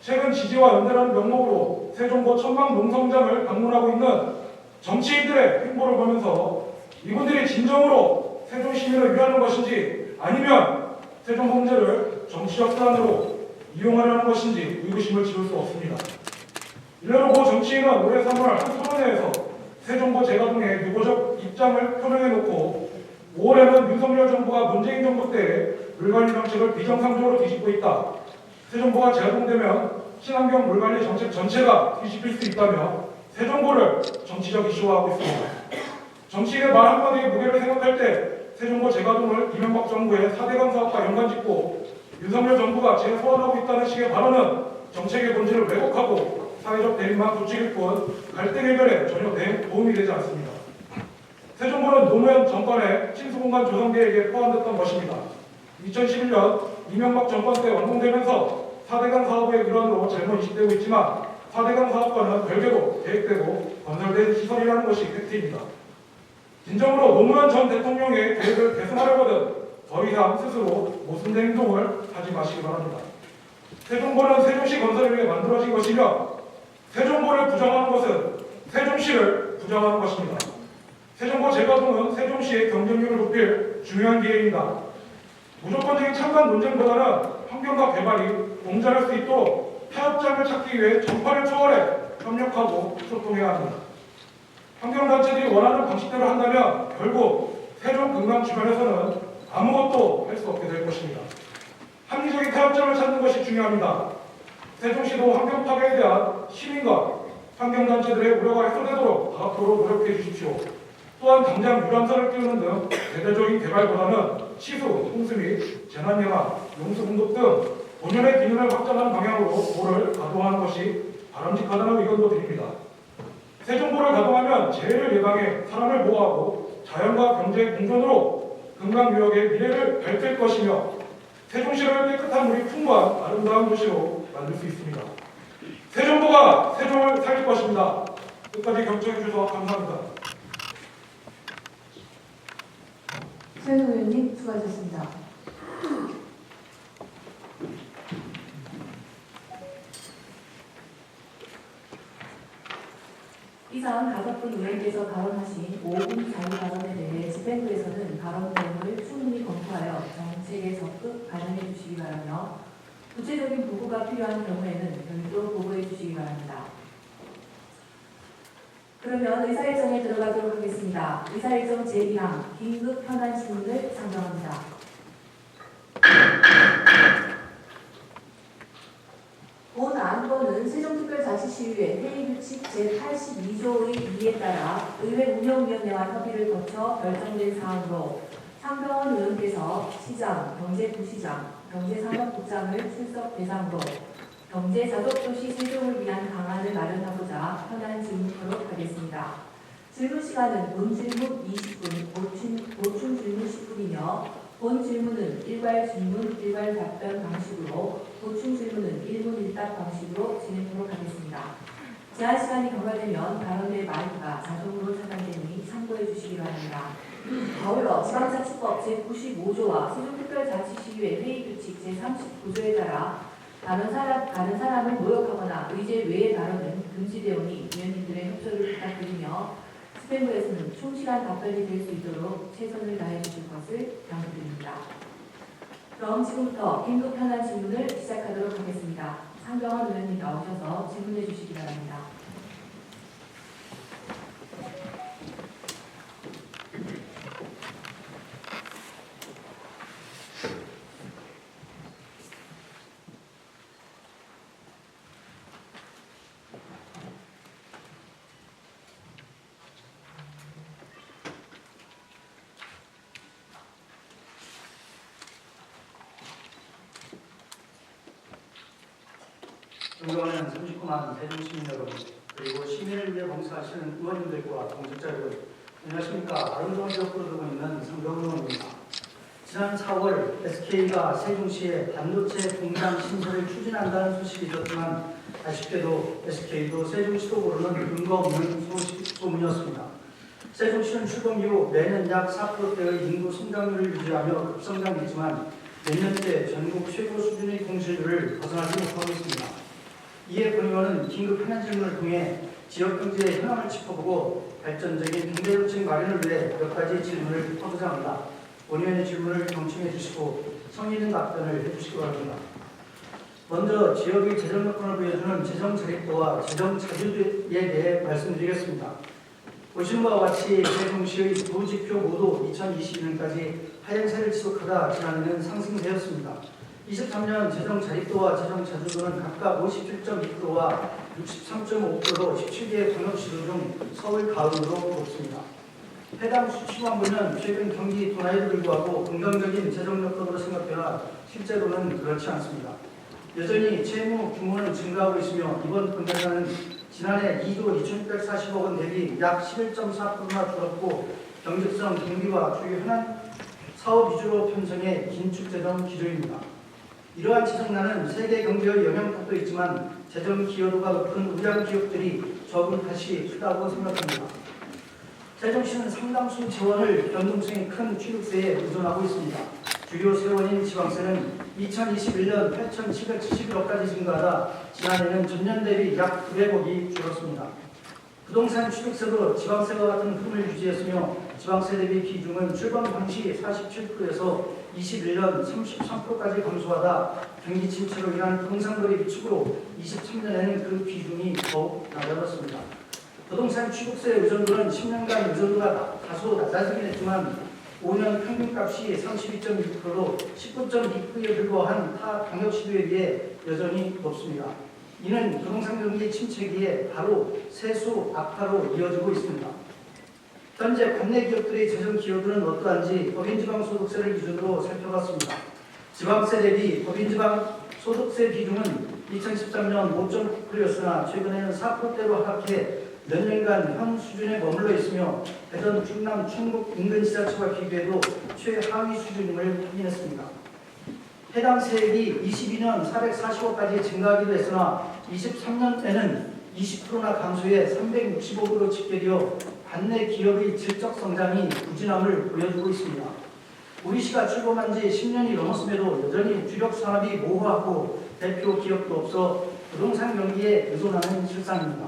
최근 지지와 연대라는 명목으로 세종보 천막 농성장을 방문하고 있는 정치인들의 행보를 보면서 이분들이 진정으로 세종 시민을 위하는 것인지 아니면 세종보 문제를 정치적 수단으로 이용하려는 것인지 의구심을 지울 수 없습니다. 일례로 고 정치인은 올해 3월 한 토론회에서 세종보 재가동에 유보적 입장을 표명해놓고 5월에는 윤석열 정부가 문재인 정부 때의 물관리 정책을 비정상적으로 뒤집고 있다. 세종보가 재가동되면 친환경 물관리 정책 전체가 뒤집힐 수 있다며 세종보를 정치적 이슈화하고 있습니다. 정치인의 말 한마디의 무게를 생각할 때 세종보 재가동을 이명박 정부의 4대강 사업과 연관짓고 윤석열 정부가 재소환하고 있다는 식의 발언은 정책의 본질을 왜곡하고 사회적 대립만 부추길 뿐 갈등 해결에 전혀 도움이 되지 않습니다. 세종보는 노무현 정권의 침수공간 조성 계획에 포함됐던 것입니다. 2011년 이명박 정권 때 완공되면서 4대강 사업의 일환으로 잘못 인식되고 있지만 4대강 사업과는 별개로 계획되고 건설된 시설이라는 것이 팩트입니다. 진정으로 노무현 전 대통령의 계획을 계승하려거든 더 이상 스스로 모순된 행동을 하지 마시기 바랍니다. 세종보는 세종시 건설을 위해 만들어진 것이며 세종보를 부정하는 것은 세종시를 부정하는 것입니다. 세종보 재가동은 세종시의 경쟁력을 높일 중요한 기회입니다. 무조건적인 찬반 논쟁보다는 환경과 개발이 공존할 수 있도록 타협점을 찾기 위해 정파를 초월해 협력하고 소통해야 합니다. 환경단체들이 원하는 방식대로 한다면 결국 세종 금강 주변에서는 아무것도 할 수 없게 될 것입니다. 합리적인 타협점을 찾는 것이 중요합니다. 세종시도 환경 파괴에 대한 시민과 환경단체들의 우려가 해소되도록 앞으로 노력해 주십시오. 또한 당장 유람선을 띄우는 등 대대적인 개발보다는 치수, 홍수 및 재난 예방, 용수 공급 등 본연의 기능을 확장하는 방향으로 보를 가동하는 것이 바람직하다는 의견도 드립니다. 세종보를 가동하면 재해를 예방해 사람을 보호하고 자연과 경제의 공존으로 금강유역의 미래를 밝힐 것이며 세종시를 깨끗한 물이 풍부한 아름다운 도시로 만들 수 있습니다. 세종보가 세종을 살릴 것입니다. 끝까지 경청해 주셔서 감사합니다. 최현우 의원님 수고하셨습니다. 이상 5분 의원께서 발언하신 5분 자유 발언에 대해 집행부에서는 발언 내용을 충분히 검토하여 정책에 적극 반영해 주시기 바라며 구체적인 보고가 필요한 경우에는 별도 보고해 주시기 바랍니다. 그러면 의사일정에 들어가도록 하겠습니다. 의사일정 제1항 긴급 현안 질문을 상정합니다. 본 안건은 세종특별자치시의회 회의규칙 제82조의 2에 따라 의회운영위원회와 협의를 거쳐 결정된 사항으로 상병원 의원께서 시장, 경제부시장, 경제산업국장을 출석 대상으로 경제자족도시 세종을 위한 방안을 마련하고자 현안 질문하도록 하겠습니다. 질문 시간은 본 질문 20분, 보충 질문 10분이며 본 질문은 일괄 질문, 일괄 답변 방식으로 보충 질문은 1문 1답 방식으로 진행하도록 하겠습니다. 제한 시간이 경과되면 발언의 마이크가 자동으로 차단되니 참고해 주시기 바랍니다. 아울러 지방자치법 제95조와 세종특별자치시의회 회의규칙 제39조에 따라 다른 사람을 모욕하거나 의제 외의 발언은 금지되오니 위원님들의 협조를 부탁드리며 스팸부에서는 충실한 답변이 될 수 있도록 최선을 다해 주실 것을 당부드립니다. 그럼 지금부터 긴급 현안 질문을 시작하도록 하겠습니다. 상정원 의원님 나오셔서 질문해 주시기 바랍니다. 존경하는 39만 세종시민 여러분, 그리고 시민을 위해 봉사하시는 의원님들과 공직자 여러분, 안녕하십니까. 아름다운 지역구로 두고 있는 상병 의원입니다. 지난 4월 SK가 세종시에 반도체 공장 신설을 추진한다는 소식이 있었지만 아쉽게도 SK도 세종시도 모르는 근거 없는 소문이었습니다. 세종시는 출범 이후 매년 약 4%대의 인구 성장률을 유지하며 급성장했지만 몇 년째 전국 최고 수준의 공실률을 벗어나지 못하고 있습니다. 이에 본 의원은 긴급 현안 질문을 통해 지역경제의 현황을 짚어보고 발전적인 경제정책 마련을 위해 몇 가지 질문을 하고자 합니다. 본 의원의 질문을 경청해 주시고 성의 있는 답변을 해주시기 바랍니다. 먼저 지역의 재정 여건을 보여주는 재정 자립도와 재정 자주도에 대해 말씀드리겠습니다. 보시는 바와 같이 세종시의 두 지표 모두 2022년까지 하향세를 지속하다 지난해는 상승세였습니다. 23년 재정 자립도와 재정 자주도는 각각 57.2%와 63.5%로 17개 광역시도 중 서울 다음으로 높습니다. 해당 수치만 보면 최근 경기 둔화에도 불구하고 긍정적인 재정 여건으로 생각되나 실제로는 그렇지 않습니다. 여전히 채무 규모는 증가하고 있으며 이번 분기에는 지난해 2조 2,640억 원 대비 약 11.4%나 줄었고 경직성 경비와 주요 현안 사업 위주로 편성해 긴축 재정 기조입니다. 이러한 재정난은 세계 경제의 영향력도 있지만 재정 기여도가 높은 우량 기업들이 적은 탓이 크다고 생각합니다. 세종시는 상당수 재원을 변동성이 큰 취득세에 의존하고 있습니다. 주요 세원인 지방세는 2021년 8,771억까지 증가하다 지난해는 전년 대비 약 900억이 줄었습니다. 부동산 취득세도 지방세와 같은 흐름을 유지했으며 지방세 대비 비중은 출범 당시 47%에서 21년 33%까지 감소하다 경기 침체로 인한 부동산 거래 위축으로 23년에는 그 비중이 더욱 낮아졌습니다. 부동산 취득세 의존도는 10년간 의존도가 다소 낮아지긴 했지만 5년 평균값이 32.2%로 19.2%에 불과한 타 광역시도에 비해 여전히 높습니다. 이는 부동산 경기 침체기에 바로 세수 악화로 이어지고 있습니다. 현재 관내 기업들의 재정 기여도는 어떠한지 법인지방소득세를 기준으로 살펴봤습니다. 지방세 대비 법인지방소득세 비중은 2013년 5.9%였으나 최근에는 4%대로 하락해 몇 년간 현 수준에 머물러 있으며 대전, 충남, 충북 인근 지자체와 비교해도 최하위 수준임을 확인했습니다. 해당 세액이 22년 440억까지 증가하기도 했으나 23년에는 20%나 감소해 360억으로 집계되어 관내 기업의 질적 성장이 부진함을 보여주고 있습니다. 우리 시가 출범한 지 10년이 넘었음에도 여전히 주력 산업이 모호하고 대표 기업도 없어 부동산 경기에 의존하는 실상입니다.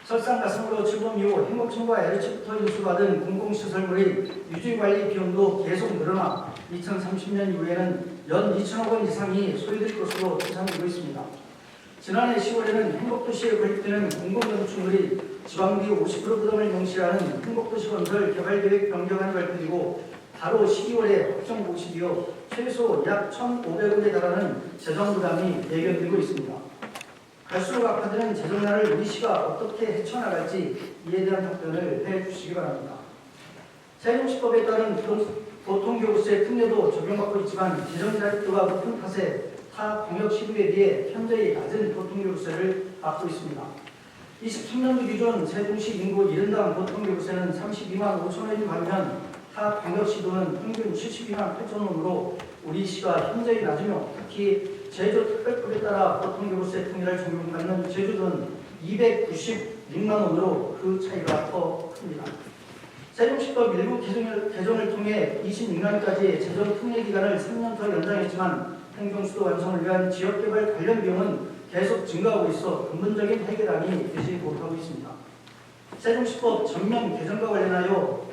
설상가상으로 출범 이후 행복청과 LH부터 인수받은 공공시설물의 유지관리 비용도 계속 늘어나 2030년 이후에는 연 2천억 원 이상이 소요될 것으로 추산되고 있습니다. 지난해 10월에는 행복도시에 건립되는 공공건축물이 지방비 50% 부담을 명시하는 행복도시 건설 개발계획 변경안이 발표되고 바로 12월에 확정 모시되어 최소 약 1,500억에 달하는 재정 부담이 예견되고 있습니다. 갈수록 악화되는 재정난을 우리 시가 어떻게 헤쳐나갈지 이에 대한 답변을 해주시기 바랍니다. 세종시법에 따른 보통교부세 특례도 적용받고 있지만 재정자립도가 높은 탓에 타 광역시도에 비해 현저히 낮은 보통교부세를 받고 있습니다. 23년도 기준 세종시 인구 1인당 보통교부세는 32만 5천 원인 반면 타 광역시도는 평균 72만 8천 원으로 우리 시가 현저히 낮으며 특히 제주특별법에 따라 보통교부세 특례를 적용받는 제주도는 296만 원으로 그 차이가 더 큽니다. 세종시법 일부 개정을 통해 26년까지 재정 특례 기간을 3년 더 연장했지만 행정수도 완성을 위한 지역개발 관련 비용은 계속 증가하고 있어 근본적인 해결안이 되지 못하고 있습니다. 세종시법 전면 개정과 관련하여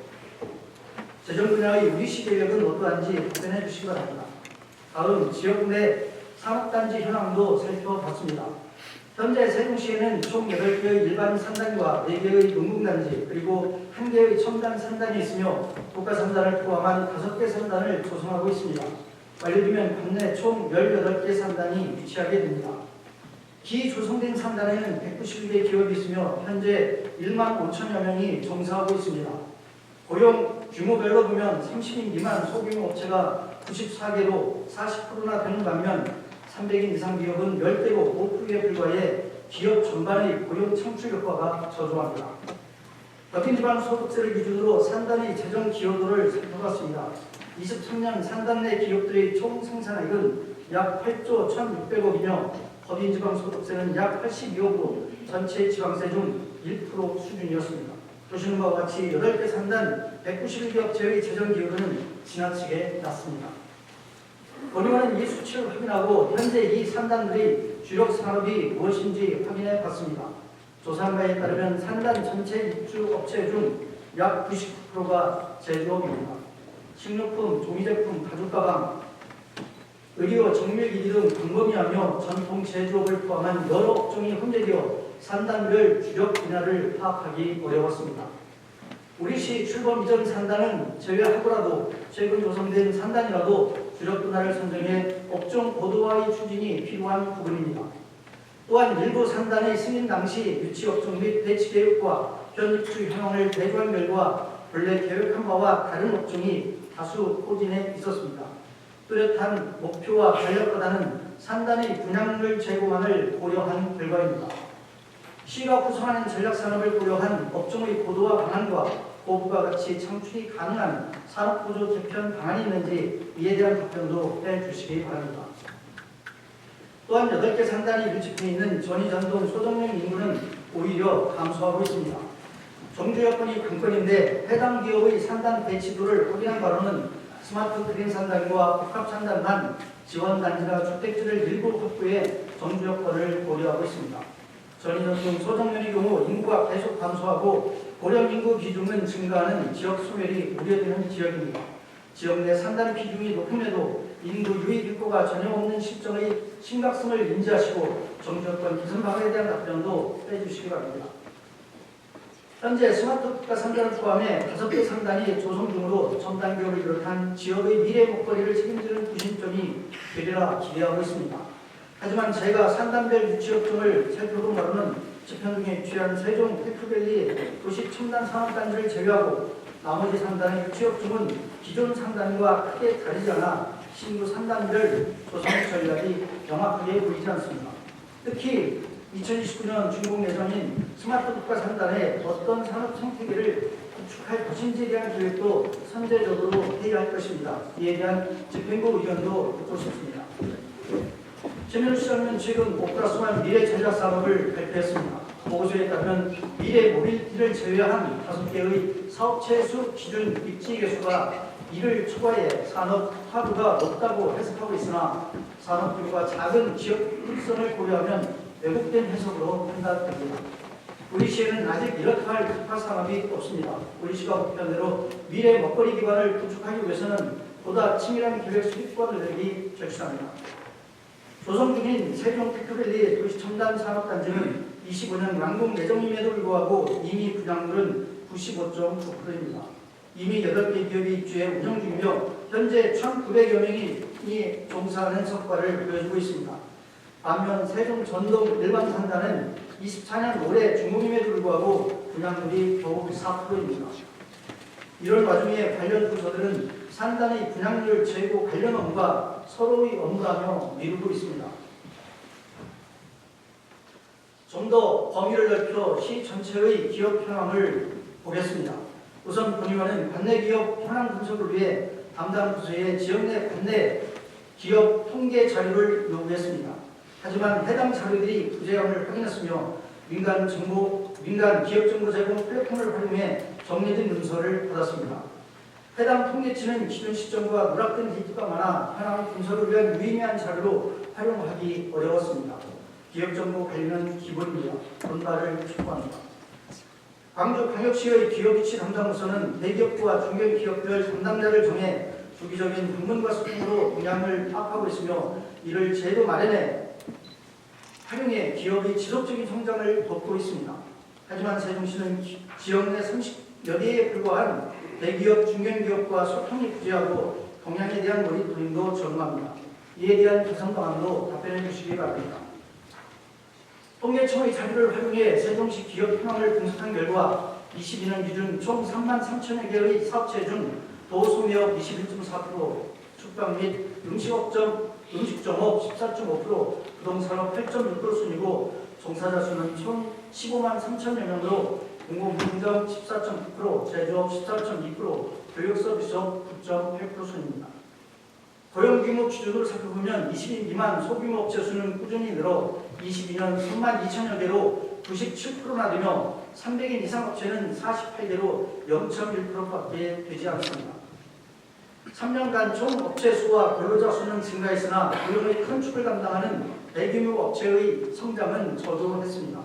재정 분야의 위시 계획은 어떠한지 답변해 주시기 바랍니다. 다음 지역 내 산업단지 현황도 살펴봤습니다. 현재 세종시에는 총 8개의 일반 산단과 4개의 응급단지 그리고 1개의 첨단 산단이 있으며 국가산단을 포함한 5개 산단을 조성하고 있습니다. 완료되면 국내 총 18개 산단이 위치하게 됩니다. 기조성된 산단에는 191개 기업이 있으며 현재 1만 5천여 명이 종사하고 있습니다. 고용 규모별로 보면 30인 미만 소규모 업체가 94개로 40%나 되는 반면 300인 이상 기업은 10개로 5%에 불과해 기업 전반의 고용 창출 효과가 저조합니다. 법인지방소득세를 기준으로 산단의 재정 기여도를 살펴봤습니다. 23년 산단 내 기업들의 총 생산액은 약 8조 1,600억이며 법인지방소득세는 약 82억으로 전체 지방세 중 1% 수준이었습니다. 보시는 바와 같이 8개 산단 191개 업체의 재정 기여도는 지나치게 낮습니다. 본의원은 이 수치를 확인하고 현재 이 산단들의 주력 산업이 무엇인지 확인해 봤습니다. 조사한 바에 따르면 산단 전체 입주 업체 중 약 90%가 제조업입니다. 식료품, 종이제품, 가죽가방, 의료, 정밀기기 등 광범위하며 전통 제조업을 포함한 여러 업종이 혼재되어 산단별 주력 분야를 파악하기 어려웠습니다. 우리시 출범 이전 산단은 제외하고라도 최근 조성된 산단이라도 주력 분야를 선정해 업종 고도화의 추진이 필요한 부분입니다. 또한 일부 산단의 승인 당시 유치업종 및 배치 계획과 현 입주 현황을 대조한 결과 본래 계획한 바와 다른 업종이 다수 포진해 있었습니다. 뚜렷한 목표와 전략보다는 산단의 분양률 제고만을 고려한 결과입니다. 시가 구성하는 전략산업을 고려한 업종의 고도화 방안과 고부가 가치 창출이 가능한 산업구조 개편 방안이 있는지 이에 대한 답변도 해주시기 바랍니다. 또한 8개 산단이 밀집해 있는 전이전동 소정령 인구는 오히려 감소하고 있습니다. 정주 여건이 관건인데 해당 기업의 산단 배치도를 확인한 바로는 스마트 그린 산단과 복합 산단만 지원 단지나 주택지를 일부 확보해 정주 여건을 고려하고 있습니다. 전이전동 소정면의 경우 인구가 계속 감소하고 고령 인구 비중은 증가하는 지역 소멸이 우려되는 지역입니다. 지역 내 산단 비중이 높음에도 인구 유입 인구가 전혀 없는 실정의 심각성을 인지하시고 정주 여건 개선 방안에 대한 답변도 해주시기 바랍니다. 현재 스마트 국가 산단을 포함해 5개 산단이 조성 중으로 첨단 기업을 비롯한 지역의 미래 먹거리를 책임지는 구심점이 되리라 기대하고 있습니다. 하지만 제가 산단별 유치업종을 살펴본 바로는 집현 중에 유치한 세종 테크밸리 도시 첨단 산업단지를 제외하고 나머지 산단의 유치업종은 기존 산단과 크게 다르지 않아 신규 산단별 조성 전략이 명확하게 보이지 않습니다. 특히 2029년 준공 예정인 스마트 국가 산단에 어떤 산업 생태계를 구축할 것인지에 대한 계획도 선제적으로 회의할 것입니다. 이에 대한 집행부 의견도 듣고 싶습니다. 최민호 시장은 최근 5+1 미래 전략 산업을 발표했습니다. 보고서에 따르면 미래 모빌리티를 제외한 5개의 사업체 수 기준 입지 개수가 이를 초과해 산업 하부가 높다고 해석하고 있으나 산업 규모가 작은 지역 특성을 고려하면 왜곡된 해석으로 판단됩니다. 우리 시에는 아직 이렇다 할 특화 산업이 없습니다. 우리 시가 목표대로 미래 먹거리 기반을 구축하기 위해서는 보다 치밀한 계획 수립권을 내기 절실합니다. 조성 중인 세종 테크밸리 도시 첨단 산업단지는 25년 완공 예정임에도 불구하고 이미 분양률은 95.9%입니다. 이미 8개 기업이 입주해 운영 중이며 현재 1,900여 명이 종사하는 성과를 보여주고 있습니다. 반면 세종 전동 일반 산단은 24년 올해 준공임에도 불구하고 분양률이 겨우 4%입니다. 이런 와중에 관련 부서들은 산단의 분양률 제고 관련 업무가 서로의 업무라며 미루고 있습니다. 좀 더 범위를 넓혀 시 전체의 기업 현황을 보겠습니다. 우선 본의원은 관내 기업 현황 분석을 위해 담당 부서에 지역 내 관내 기업 통계 자료를 요구했습니다. 하지만 해당 자료들이 부재함을 확인했으며 민간 기업 정보 제공 플랫폼을 활용해 정리된 문서를 받았습니다. 해당 통계치는 기존 시점과 누락된 데이터가 많아 현황 분석을 위한 유의미한 자료로 활용하기 어려웠습니다. 기업 정보 관리는 기본입니다. 본발을 촉구합니다. 광주광역시의 기업위치 담당부서는 대기업부와 중견기업별 담당자를 정해 주기적인 방문과 소통으로 동향을 파악하고 있으며 이를 제도 마련해 활용해 기업의 지속적인 성장을 돕고 있습니다. 하지만 세종시는 지역 내 30여 개에 불과한 대기업, 중견기업과 소통이 부재하고 동향에 대한 모니터링도 전무합니다. 이에 대한 개선 방안도 답변해 주시기 바랍니다. 통계청의 자료를 활용해 세종시 기업 현황을 분석한 결과 22년 기준 총 3만 3천여 개의 사업체 중 도소매업 21.4%, 숙박 및 음식점업 14.5%, 부동산업 8.6% 순이고 종사자 수는 총 15만 3천여 명으로 공공운영 14.9%, 제조업 14.2%, 교육서비스업 9.8% 순입니다. 고용규모 기준으로 살펴보면 20인 미만 소규모 업체 수는 꾸준히 늘어 22년 3만 2천여 개로 97%나 되며 300인 이상 업체는 48개로 0.1%밖에 되지 않습니다. 3년간 총 업체 수와 근로자 수는 증가했으나 고용의 큰 축을 담당하는 대규모 업체의 성장은 저조했습니다.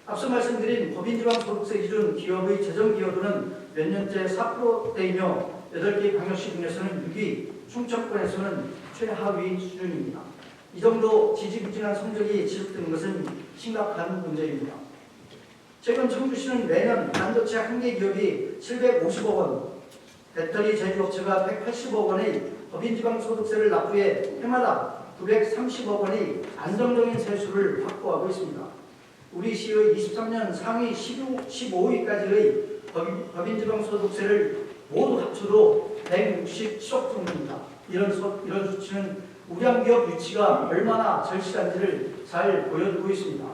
앞서 말씀드린 법인지방소득세 기준 기업의 재정기여도는 몇 년째 4%대이며 8개 광역시 중에서는 6위, 충청권에서는 최하위 수준입니다. 이 정도 지지부진한 성적이 지속되는 것은 심각한 문제입니다. 최근 청주시는 매년 반도체 한 개 기업이 750억 원, 배터리 제조업체가 180억 원의 법인지방소득세를 납부해 해마다 930억 원의 안정적인 세수를 확보하고 있습니다. 우리 시의 23년 상위 15위까지의 법인지방소득세를 모두 합쳐도 167억 정도입니다. 이런 수치는 우량기업 유치가 얼마나 절실한지를 잘 보여주고 있습니다.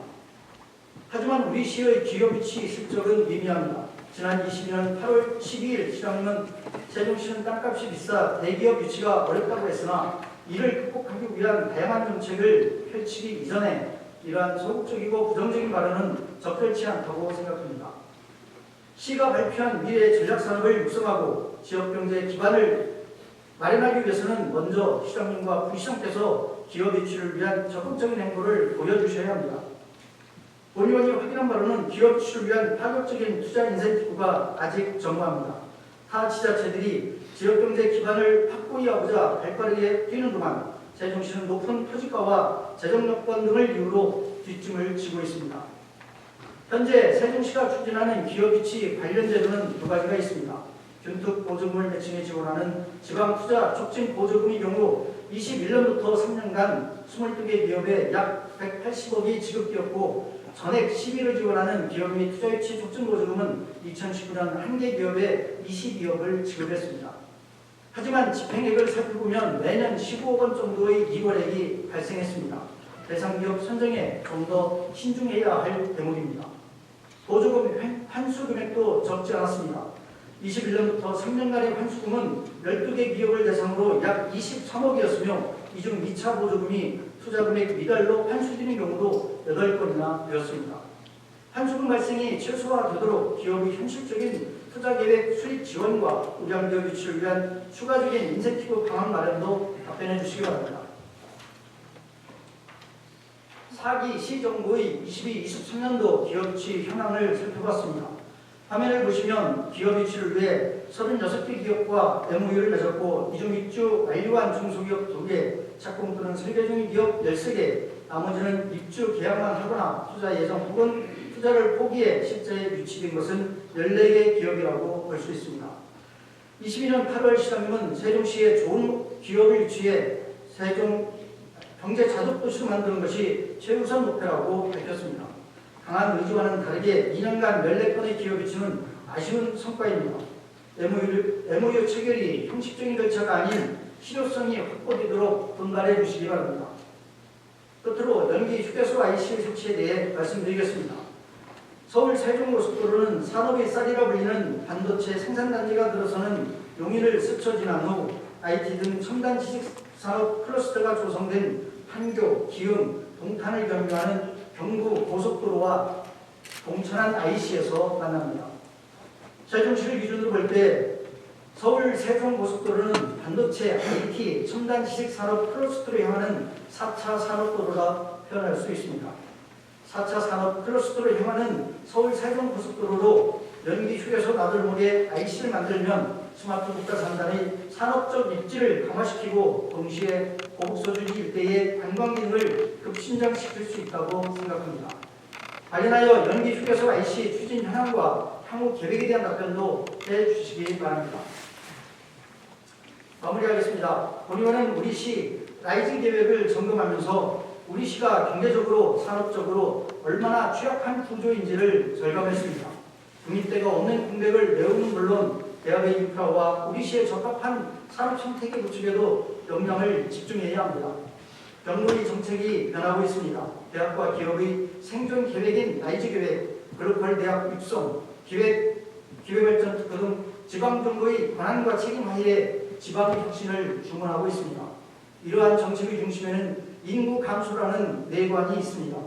하지만 우리 시의 기업 유치 실적은 미미합니다. 지난 22년 8월 12일 시장님은 세종시는 땅값이 비싸 대기업 유치가 어렵다고 했으나 이를 극복하기 위한 다양한 정책을 펼치기 이전에 이러한 소극적이고 부정적인 발언은 적절치 않다고 생각합니다. 시가 발표한 미래 전략산업을 육성하고 지역경제 기반을 마련하기 위해서는 먼저 시장님과 부시장께서 기업 유치를 위한 적극적인 행보를 보여주셔야 합니다. 본 의원이 확인한 바로는 기업 유치를 위한 파격적인 투자 인센티브가 아직 전무합니다. 타 지자체들이 지역경제 기반을 확고히 하고자 발빠르게 뛰는 동안 세종시는 높은 토지가와 재정여건 등을 이유로 뒷짐을 지고 있습니다. 현재 세종시가 추진하는 기업 유치 관련 제도는 두 가지가 있습니다. 균특 보조금을 매칭해 지원하는 지방투자 촉진 보조금의 경우 21년부터 3년간 22개 기업에 약 180억이 지급되었고 전액 시비를 지원하는 기업 및 투자유치 촉진 보조금은 2019년 한 개 기업에 22억을 지급했습니다. 하지만 집행액을 살펴보면 매년 15억 원 정도의 미거래액이 발생했습니다. 대상 기업 선정에 좀 더 신중해야 할 대목입니다. 보조금 환수 금액도 적지 않았습니다. 21년부터 3년간의 환수금은 12개 기업을 대상으로 약 23억이었으며 이 중 2차 보조금이 투자금액 미달로 환수되는 경우도 8건이나 되었습니다. 환수금 발생이 최소화되도록 기업의 현실적인 투자계획 수립 지원과 우량기업 유치를 위한 추가적인 인센티브 방안 마련도 답변해 주시기 바랍니다. 4기 시정부의 22-23년도 기업 유치 현황을 살펴봤습니다. 화면을 보시면 기업 유치를 위해 36개 기업과 MOU를 맺었고 이 중 입주 완료한 중소기업 2개, 착공 또는 설계 중인 기업 13개, 나머지는 입주 계약만 하거나 투자 예정 혹은 투자를 포기해 실제 유치된 것은 14개 기업이라고 볼 수 있습니다. 22년 8월 시장님은 세종시에 좋은 기업을 유치해 세종 경제 자족도시로 만드는 것이 최우선 목표라고 밝혔습니다. 강한 의지와는 다르게 2년간 14건의 기업 유치는 아쉬운 성과입니다. MOU 체결이 형식적인 절차가 아닌 실효성이 확보되도록 분발해 주시기 바랍니다. 끝으로 연기 휴게소 IC 설치에 대해 말씀드리겠습니다. 서울 세종고속도로는 산업의 쌀이라 불리는 반도체 생산단지가 들어서는 용인을 스쳐 지난 후 IT 등 첨단 지식산업 클러스터가 조성된 판교, 기흥, 동탄을 경유하는 경부 고속도로와 동천안 IC에서 만납니다. 세종시를 기준으로 볼 때 서울 세종고속도로는 반도체, IT, 첨단 지식 산업 클러스터로 향하는 4차 산업도로라 표현할 수 있습니다. 4차 산업 클러스터로 향하는 서울 세종고속도로로 연기 휴게소 나들목에 IC를 만들면 스마트 국가 3단의 산업적 입지를 강화시키고 동시에 고북서주지 일대의 관광 기능을 급신장시킬 수 있다고 생각합니다. 관련하여 연기 휴게소 IC 추진 현황과 향후 계획에 대한 답변도 해주시기 바랍니다. 마무리하겠습니다. 본의원은 우리시 라이징 계획을 점검하면서 우리시가 경제적으로 산업적으로 얼마나 취약한 구조인지를 절감했습니다. 국립대가 없는 공백을 메우는 물론 대학의 인프라와 우리시에 적합한 산업 생태계 구축에도 역량을 집중해야 합니다. 병무리 정책이 변하고 있습니다. 대학과 기업의 생존 계획인 라이즈 계획, 글로벌 대학 육성, 기회발전 특허 등 지방정부의 권한과 책임 하에 지방의 혁신을 주문하고 있습니다. 이러한 정책의 중심에는 인구 감소라는 내관이 있습니다.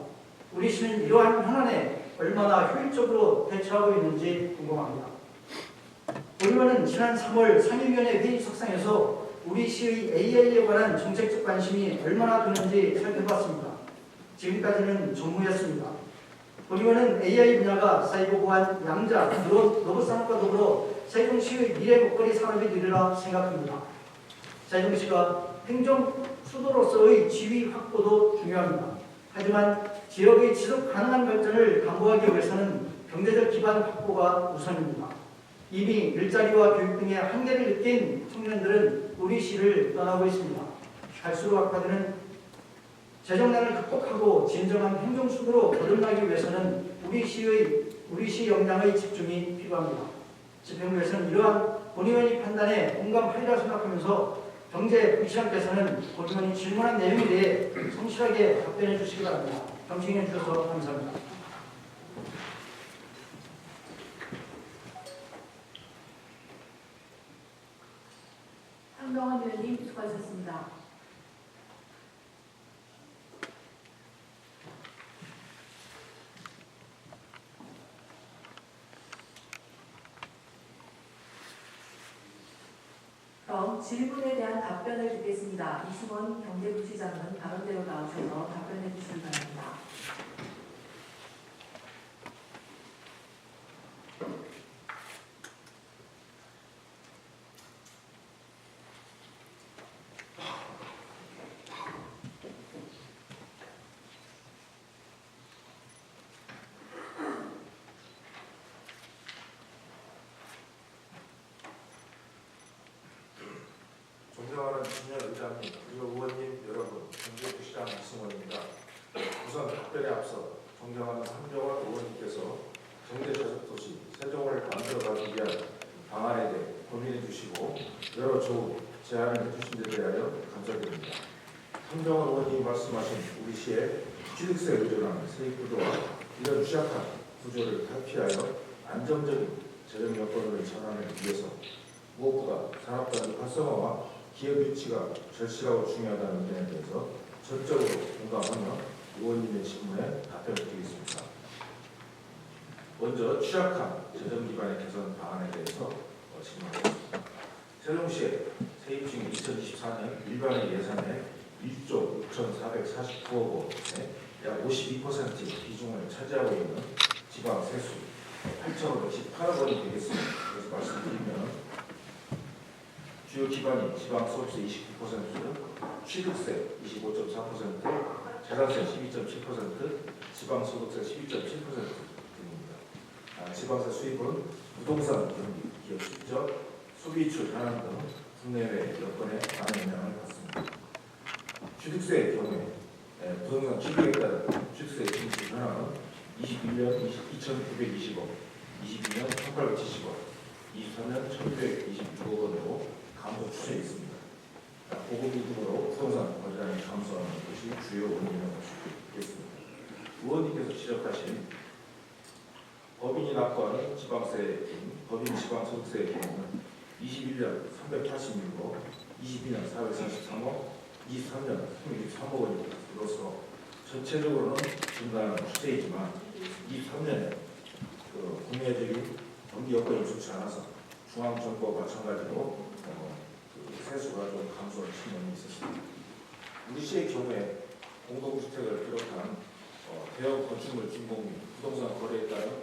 우리시는 이러한 현안에 얼마나 효율적으로 대처하고 있는지 궁금합니다. 본의원은 지난 3월 상임위원회 회의 석상에서 우리시의 AI에 관한 정책적 관심이 얼마나 되는지 살펴봤습니다. 지금까지는 전무였습니다. 본의원은 AI 분야가 사이버 보안, 양자, 로봇 산업과 더불어 세종시의 미래 먹거리 산업이 되리라 생각합니다. 세종시가 행정 수도로서의 지위 확보도 중요합니다. 하지만 지역의 지속 가능한 발전을 담보하기 위해서는 경제적 기반 확보가 우선입니다. 이미 일자리와 교육 등의 한계를 느낀 청년들은 우리 시를 떠나고 있습니다. 갈수록 악화되는 재정난을 극복하고 진정한 행정수도로 거듭나기 위해서는 우리 시 역량의 집중이 필요합니다. 집행부에서는 이러한 본의원의 판단에 공감하리라 생각하면서 경제부시장께서는 본의원이 질문한 내용에 대해 성실하게 답변해 주시기 바랍니다. 경청해 주셔서 감사합니다. 황병환 의원님 수고하셨습니다. 그럼 질문에 대한 답변을 듣겠습니다. 이승원 경제부시장은 발언대로 나오셔서 답변해 주시기 바랍니다. 존경하는 진열 의장님, 그리고 의원님 여러분, 경제부시장 이승원입니다. 우선 답변에 앞서 존경하는 황병환 의원님께서 경제저속도시 세종을 만들어가기 위한 방안에 대해 고민해 주시고 여러 좋은 제안을 해주신 데 대하여 감사드립니다. 황병환 의원님이 말씀하신 우리 시의 취득세 의존하는 세입구조와 이런 취약한 구조를 탈피하여 안정적인 재정 여건을 전환하기 위해서 무엇보다 산업단지 활성화와 기업 유치가 절실하고 중요하다는 점에 대해서 전적으로 공감하며 의원님의 질문에 답변을 드리겠습니다. 먼저 취약한 재정 기반의 개선 방안에 대해서 질문하겠습니다. 세종시의 세입 중에 2024년 일반의 예산의 1조 6,449억 원의 약 52%의 비중을 차지하고 있는 지방 세수 8,518억 원이 되겠습니다. 그래서 말씀드리면 주요 기반이 지방소득세 29%, 취득세 25.4%, 재산세 12.7%, 지방소득세 12.7% 등입니다. 지방세 수입은 부동산 경기, 기업 실적, 소비출 현황 등 국내외 여건에 많은 영향을 받습니다. 취득세의 경우에 부동산 취득에 따른 취득세 증시 현황은 21년 2,920억, 22년 1,870억, 23년 1,226억 원으로 감소 추세에 있습니다. 고금리 등으로 부동산 거래량이 감소하는 것이 주요 원인이라고 볼 수 있겠습니다. 의원님께서 지적하신 법인이 납부하는 지방세인 법인 지방소득세의 경우는 21년 386억, 22년 443억, 23년 323억 원으로서 전체적으로는 증가하는 추세이지만 2023년에 국내적인 경기 여건이 좋지 않아서 중앙정부와 마찬가지로 세수가 좀 감소한 측면이 있었습니다. 우리 시의 경우에 공동주택을 비롯한 대형 건축물 준공 및 부동산 거래에 따른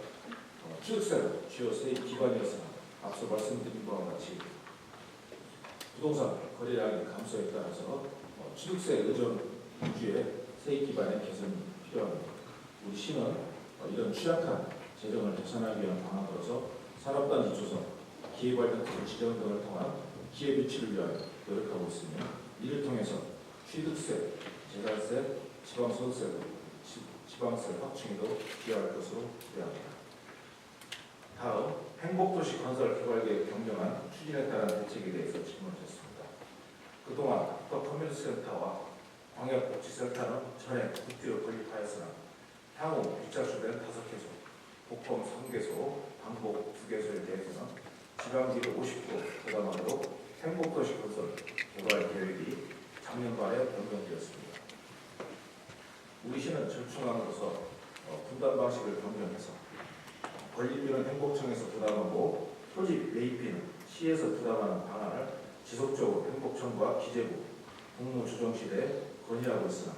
취득세가 주요 세입 기반이어서 앞서 말씀드린 바와 같이 부동산 거래량의 감소에 따라서 취득세 의존 위주의 세입 기반의 개선이 필요합니다. 우리 시는 이런 취약한 재정을 개선하기 위한 방안으로서 산업단지 조성, 기회발전투 지정 등을 통한 기회 유치를 위하여 노력하고 있으며 이를 통해서 취득세, 재산세, 지방소득세 등 지방세 확충에도 기여할 것으로 기대합니다. 다음, 행복도시 건설 개발계획 변경안 추진에 따른 대책에 대해서 질문드렸습니다. 그동안 더 커뮤니티센터와 광역복지센터는 전액 국비로 건립하였으나 향후 입자수된 5개소, 복범 3개소, 방복 2개소에 대해서는 지방비를 50% 부담하도록 행복도시 건설 개발 계획이 작년 말에 변경되었습니다. 우리 시는 절충안으로서 분담 방식을 변경해서 건립비는 행복청에서 부담하고 토지 매입비는 시에서 부담하는 방안을 지속적으로 행복청과 기재부, 국무조정실에 건의하고 있으나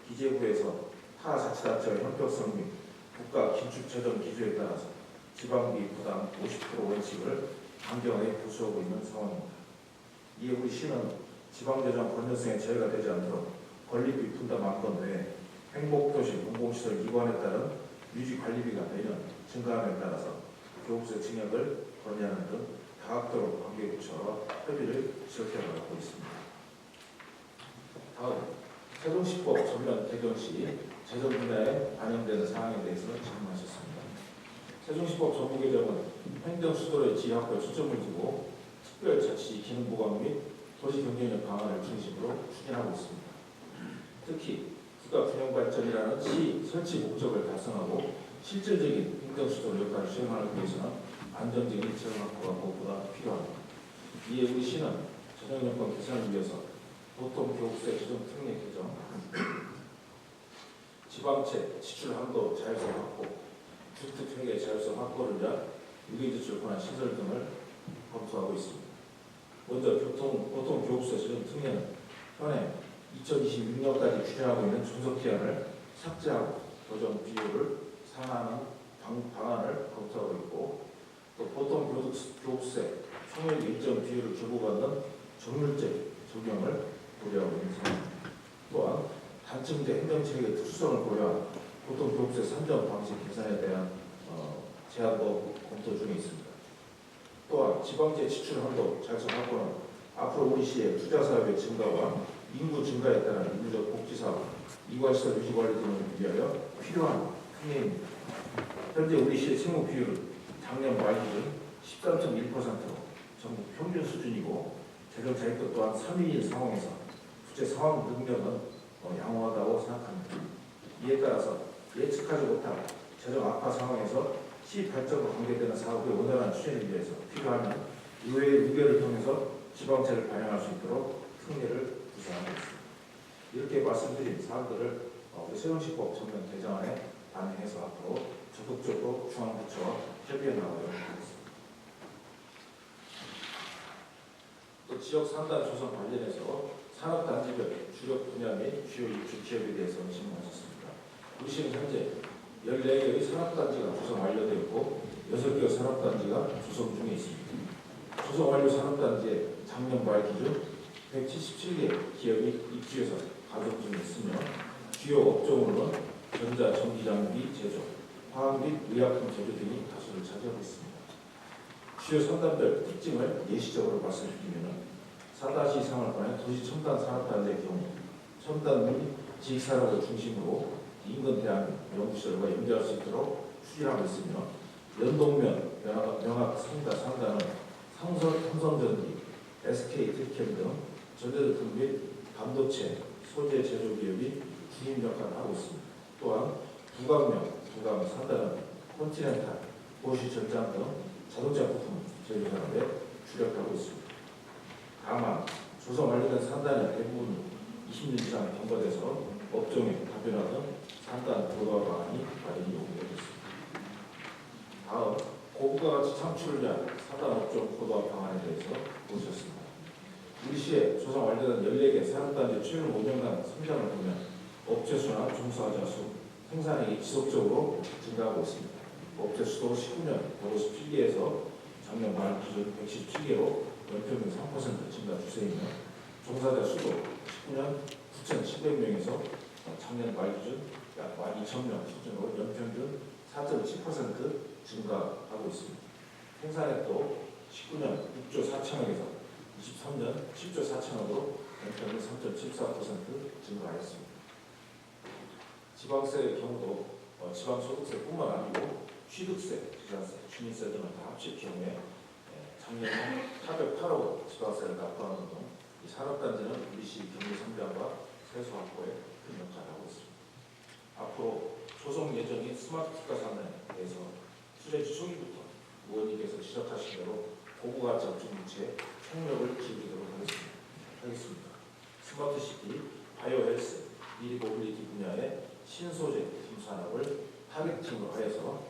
기재부에서 타 자치단체의 형평성 및 국가 긴축재정 기조에 따라서 지방비 부담 50% 원칙을 강경하게 보수하고 있는 상황입니다. 이에 우리 시는 지방재정 건전성에 제외가 되지 않도록 건립비 분담 안건 외에 행복도시 공공시설 이관에 따른 유지관리비가 매년 증가함에 따라서 교부세 증액을 건의하는 등 다각도로 관계부처와 협의를 지속해나가고 있습니다. 다음, 세종시법 전면 개정 시 재정 분야에 반영되는 사항에 대해서 질문하셨습니다. 세종시법 전부 개정은 행정수도의 지휘 확보에 초점을 두고 특별자치 기능 보강 및 도시 경쟁력 강화를 중심으로 추진하고 있습니다. 특히 국가 균형 발전이라는 시 설치 목적을 달성하고 실질적인 행정수도 역할을 수행하기 위해서는 안정적인 재정 확보가 무엇보다 필요합니다. 이에 우리 시는 재정 여건 개선을 위해서 보통교부세 재정 특례 개정, 지방채 지출 한도 자율성 확보, 주택회계 자율성 확보를 위한 유기지출 권한 시설 등을 검토하고 있습니다. 먼저 보통교부세 재정 특례는 현행 2026년까지 추진하고 있는 존속기한을 삭제하고 조정 비율을 상한하는 방안을 검토하고 있고, 또 보통교부세 총액 일정 비율을 교부받는 정률제 적용을 고려하고 있는 상황입니다. 또한 단층제 행정체계 특수성을 고려한 보통교부세 산정 방식 개선에 대한 제안도 검토 중에 있습니다. 또한 지방채 지출 한도 자율성 확보는 앞으로 우리 시의 투자 사업의 증가와 인구 증가에 따른 인구적 복지사업, 이관시설 유지관리 등을 위하여 필요한 특례입니다. 현재 우리 시의 채무 비율은 작년 말 기준 13.1%로 전국 평균 수준이고 재정 자립도 또한 3위인 상황에서 부채 상황 능력은 양호하다고 생각합니다. 이에 따라서 예측하지 못한 재정 악화 상황에서 시 발전과 관계되는 사업의 원활한 추진을 위해서 필요하면 의회의 의결을 통해서 지방채를 반영할 수 있도록 특례를 구상하고 있습니다. 이렇게 말씀드린 사항들을 세종시법 전면 개정안에 반영해서 앞으로 적극적으로 중앙부처와 협의해 나가도록 하겠습니다. 또 지역 상단 조성 관련해서 산업단지별 주력 분야 및 주요 입주 기업에 대해서 질문하셨습니다. 우리 시는 현재 14개의 산업단지가 조성 완료되었고 6개의 산업단지가 조성 중에 있습니다. 조성 완료 산업단지의 작년 말 기준 177개 기업이 입주해서 가동 중에 있으며 주요 업종으로는 전자, 전기 장비 제조, 화학 및 의약품 제조 등이 다수를 차지하고 있습니다. 주요 산단별 특징을 예시적으로 말씀드리면 4다시 이상을 보내 도시 첨단 산업단지의 경우 첨단 및 지식산업을 중심으로 인근 대학 연구시설과 연계할 수 있도록 추진하고 있으며 연동면, 명학 상단은 삼성전기, SK텔캠 등 전자제품 및 반도체, 소재 제조 기업이 중심 역할을 하고 있습니다. 또한 부강명, 부강 상단은 컨티넨탈, 보쉬 전장 등 자동차 부품 제조 산업에 주력하고 있습니다. 다만 조성 완료된 산단의 대부분 20년 이상 경과돼서 업종의 다변화 등 산단 부가 방안이 마련이 요구되고 있습니다. 다음 고부가가치 창출을 위한 사단 업종 고도화 방안에 대해서 보셨습니다. 우리 시에 조성 완료된 14개 산업단지 최근 5년간 성장을 보면 업체 수나 종사자 수, 생산액이 지속적으로 증가하고 있습니다. 업체 수도 19년 157개에서 작년 말 기준 117개로 연평균 3% 증가 추세이며 종사자 수도 19년 9,700명에서 작년 말 기준 약 12,000명 수준으로 연평균 4.7% 증가하고 있습니다. 생산액도 19년 6조 4천억에서 23년 10조 4천억으로 연평균 3.74% 증가하였습니다. 지방세의 경우도 지방소득세뿐만 아니고 취득세, 지자세, 주민세 등을 다 합칠 경우에 작년에 808억 원 지방세를 납부하는 등 이 산업단지는 우리 시 경기 성장과 세수 확보에 큰 역할을 하고 있습니다. 앞으로 조성 예정인 스마트 특가산업에 대해서 수제주 초기부터 의원님께서 지적하신 대로 고부가치 업종부채에 총력을 기울이도록 하겠습니다. 스마트시티, 바이오헬스, 미리 모빌리티 분야의 신소재 산업을 타겟팅으로 하여서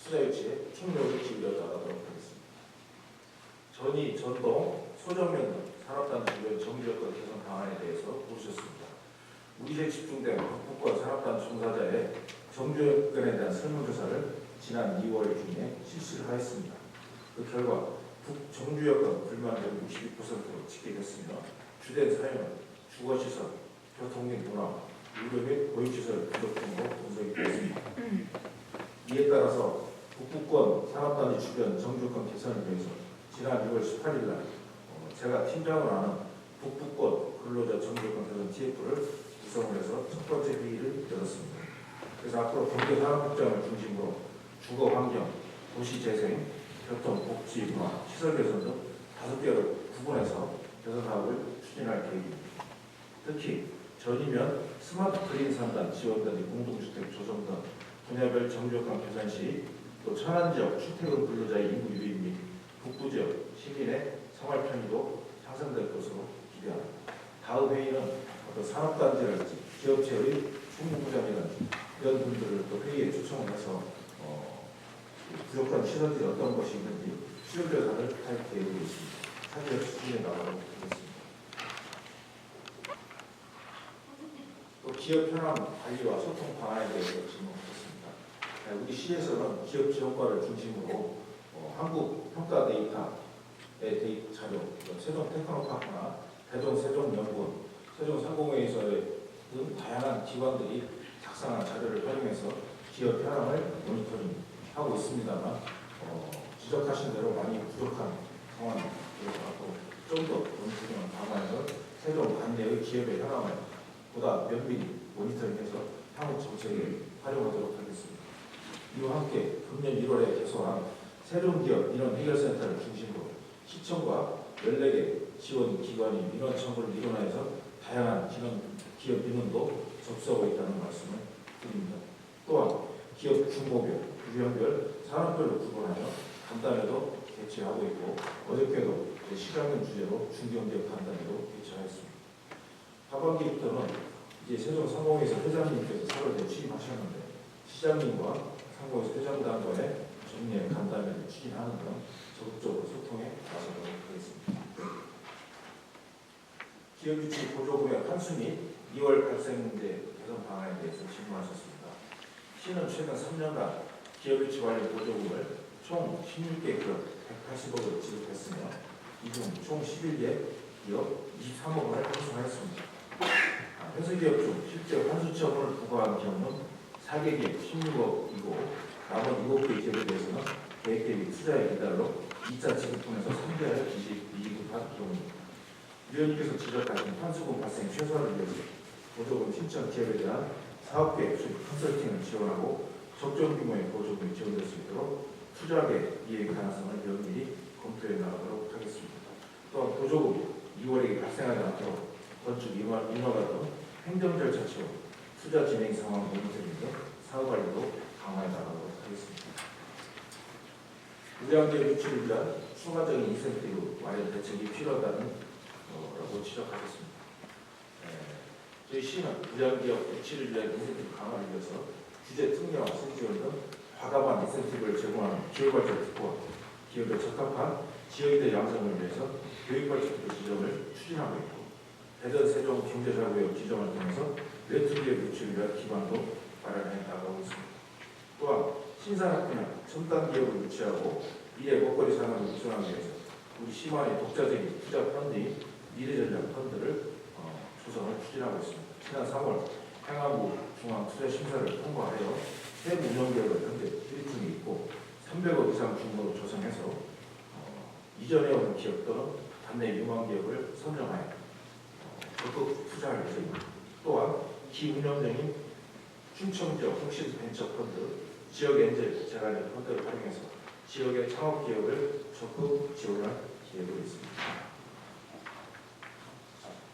투자 유치에 총력을 기울여 나가도록 하겠습니다. 전이, 전동, 소정면 등 산업단지 주변 정비여건 개선 방안에 대해서 보셨습니다. 우리시에 집중된 북부권 산업단지 종사자의 정주여건에 대한 설문조사를 지난 2월 중에 실시를 하였습니다. 그 결과 정주여건 불만율 62%로 집계됐으며 주된 사유는 주거시설, 교통 및 문화, 의료 및 보육시설 부족 등으로 분석이 되었습니다. 이에 따라서 북부권 산업단지 주변 정주여건 개선을 위해서 지난 6월 18일 날 제가 팀장을 하는 북부권 근로자 정주여건 개선 TF를 구성을 해서 첫 번째 회의를 열었습니다. 그래서 앞으로 경제산업국장을 중심으로 주거환경, 도시재생, 교통, 복지, 문화, 시설 개선 등 5개를 구분해서 개선 사업을 추진할 계획입니다. 특히 전이면 스마트 그린 산단 지원단지 공동주택 조성 등 분야별 정주여건 개선 시 또 천안지역 출퇴근 근로자의 인구 유입 및 북부지역 시민의 생활 편의도 향상될 것으로 기대합니다. 다음 회의는 어떤 산업단지랄지 기업체의 총무부장이라든지 이런 분들을 또 회의에 초청을 해서 부족한 시설들이 어떤 것이 있는지 시설조사를 할 계획이 있습니다. 사실 추진해 나가도록 하겠습니다. 또 기업 현황 관리와 소통 방안에 대해서 질문하셨습니다. 우리 시에서는 기업 지원과를 중심으로 한국 평가 데이터의 데이터 자료, 세종 테크노파크나 대전 세종연구원, 세종상공회의소 등 다양한 기관들이 작성한 자료를 활용해서 기업 현황을 모니터링하고 있습니다만 지적하신 대로 많이 부족한 상황이고 좀 더 모니터링을 강화해서 세종 관내의 기업의 현황을 보다 면밀히 모니터링해서 향후 정책에 활용하도록 하겠습니다. 이와 함께 금년 1월에 개소한 세종기업 민원 해결센터를 중심으로 시청과 14개 지원기관이 민원 청구를 일원화해서 다양한 기업 민원도 접수하고 있다는 말씀을 드립니다. 또한 기업 규모별, 유형별, 산업별로 구분하여 간담회도 개최하고 있고 어저께도 시장님 주제로 중견기업 간담회도 개최하였습니다. 하반기부터는 이제 세종상공회의소 회장님께서 4월에 취임하셨는데 시장님과 상공회의소 회장단 간의 정례 간담회를 추진하는 등 적극적으로 소통에 나서도록 하겠습니다. 기업유치 보조금액 환수 및 2월 발생문제 개선 방안에 대해서 질문하셨습니다. 시는 최근 3년간 기업유치 관련 보조금을 총 16개 기업 180억을 지급했으며 이 중 총 11개 기업 23억 원을 환수하였습니다. 회수기업 중 실제 환수 처분을 부과한 경우는 4개 기업 16억이고 남은 7개 기업에 대해서는 계획 대비 투자의 기달로 2차 지급분에서 3개월 미지급한 경우입니다. 위원님께서 지적하신 환수금 발생 최소화를 위해서 보조금 신청 기업에 대한 사업계획 수립 컨설팅을 지원하고 적정 규모의 보조금이 지원될 수 있도록 투자계 이해 가능성을 면밀히 검토해 나가도록 하겠습니다. 또한 보조금 2월에 발생하지 않도록 건축 인허가 등 행정 절차 지원, 투자 진행 상황 모니터링 등 사업 관리도 강화해 나가도록 하겠습니다. 우량기업 유치를 위한 추가적인 인센티브 마련 대책이 필요하다는 라고 지적하겠습니다. 저희 시는 우량기업 유치를 위한 인센티브 강화를 위해서 규제 특례와 세지원 등 과감한 인센티브를 제공하는 교육발전 특구와 기업에 적합한 지역인대 양성을 위해서 교육발전 특구 지정을 추진하고 있고, 대전 세종 경제자구역 지정을 통해서 렌트기업 유치를 위한 기반도 마련해 나가고 있습니다. 또한 신산업 분야 첨단 기업을 유치하고 미래 먹거리 산업을 육성하기 위해서 우리 시만의 독자적인 투자 펀드인 미래전략 펀드를 조성을 추진하고 있습니다. 지난 3월 행안부 중앙투자심사를 통과하여 세 운영계획을 현재 수립 중에 있고 300억 이상 규모로 조성해서 이전에 온 기업 또는 단내 유망 기업을 선정하여 적극 투자할 예정입니다. 또한 기운영적인 충청지역 혁신 벤처 펀드, 지역 엔젤 재가전 펀드를 활용해서 지역의 창업 기업을 적극 지원할 계획으로 있습니다.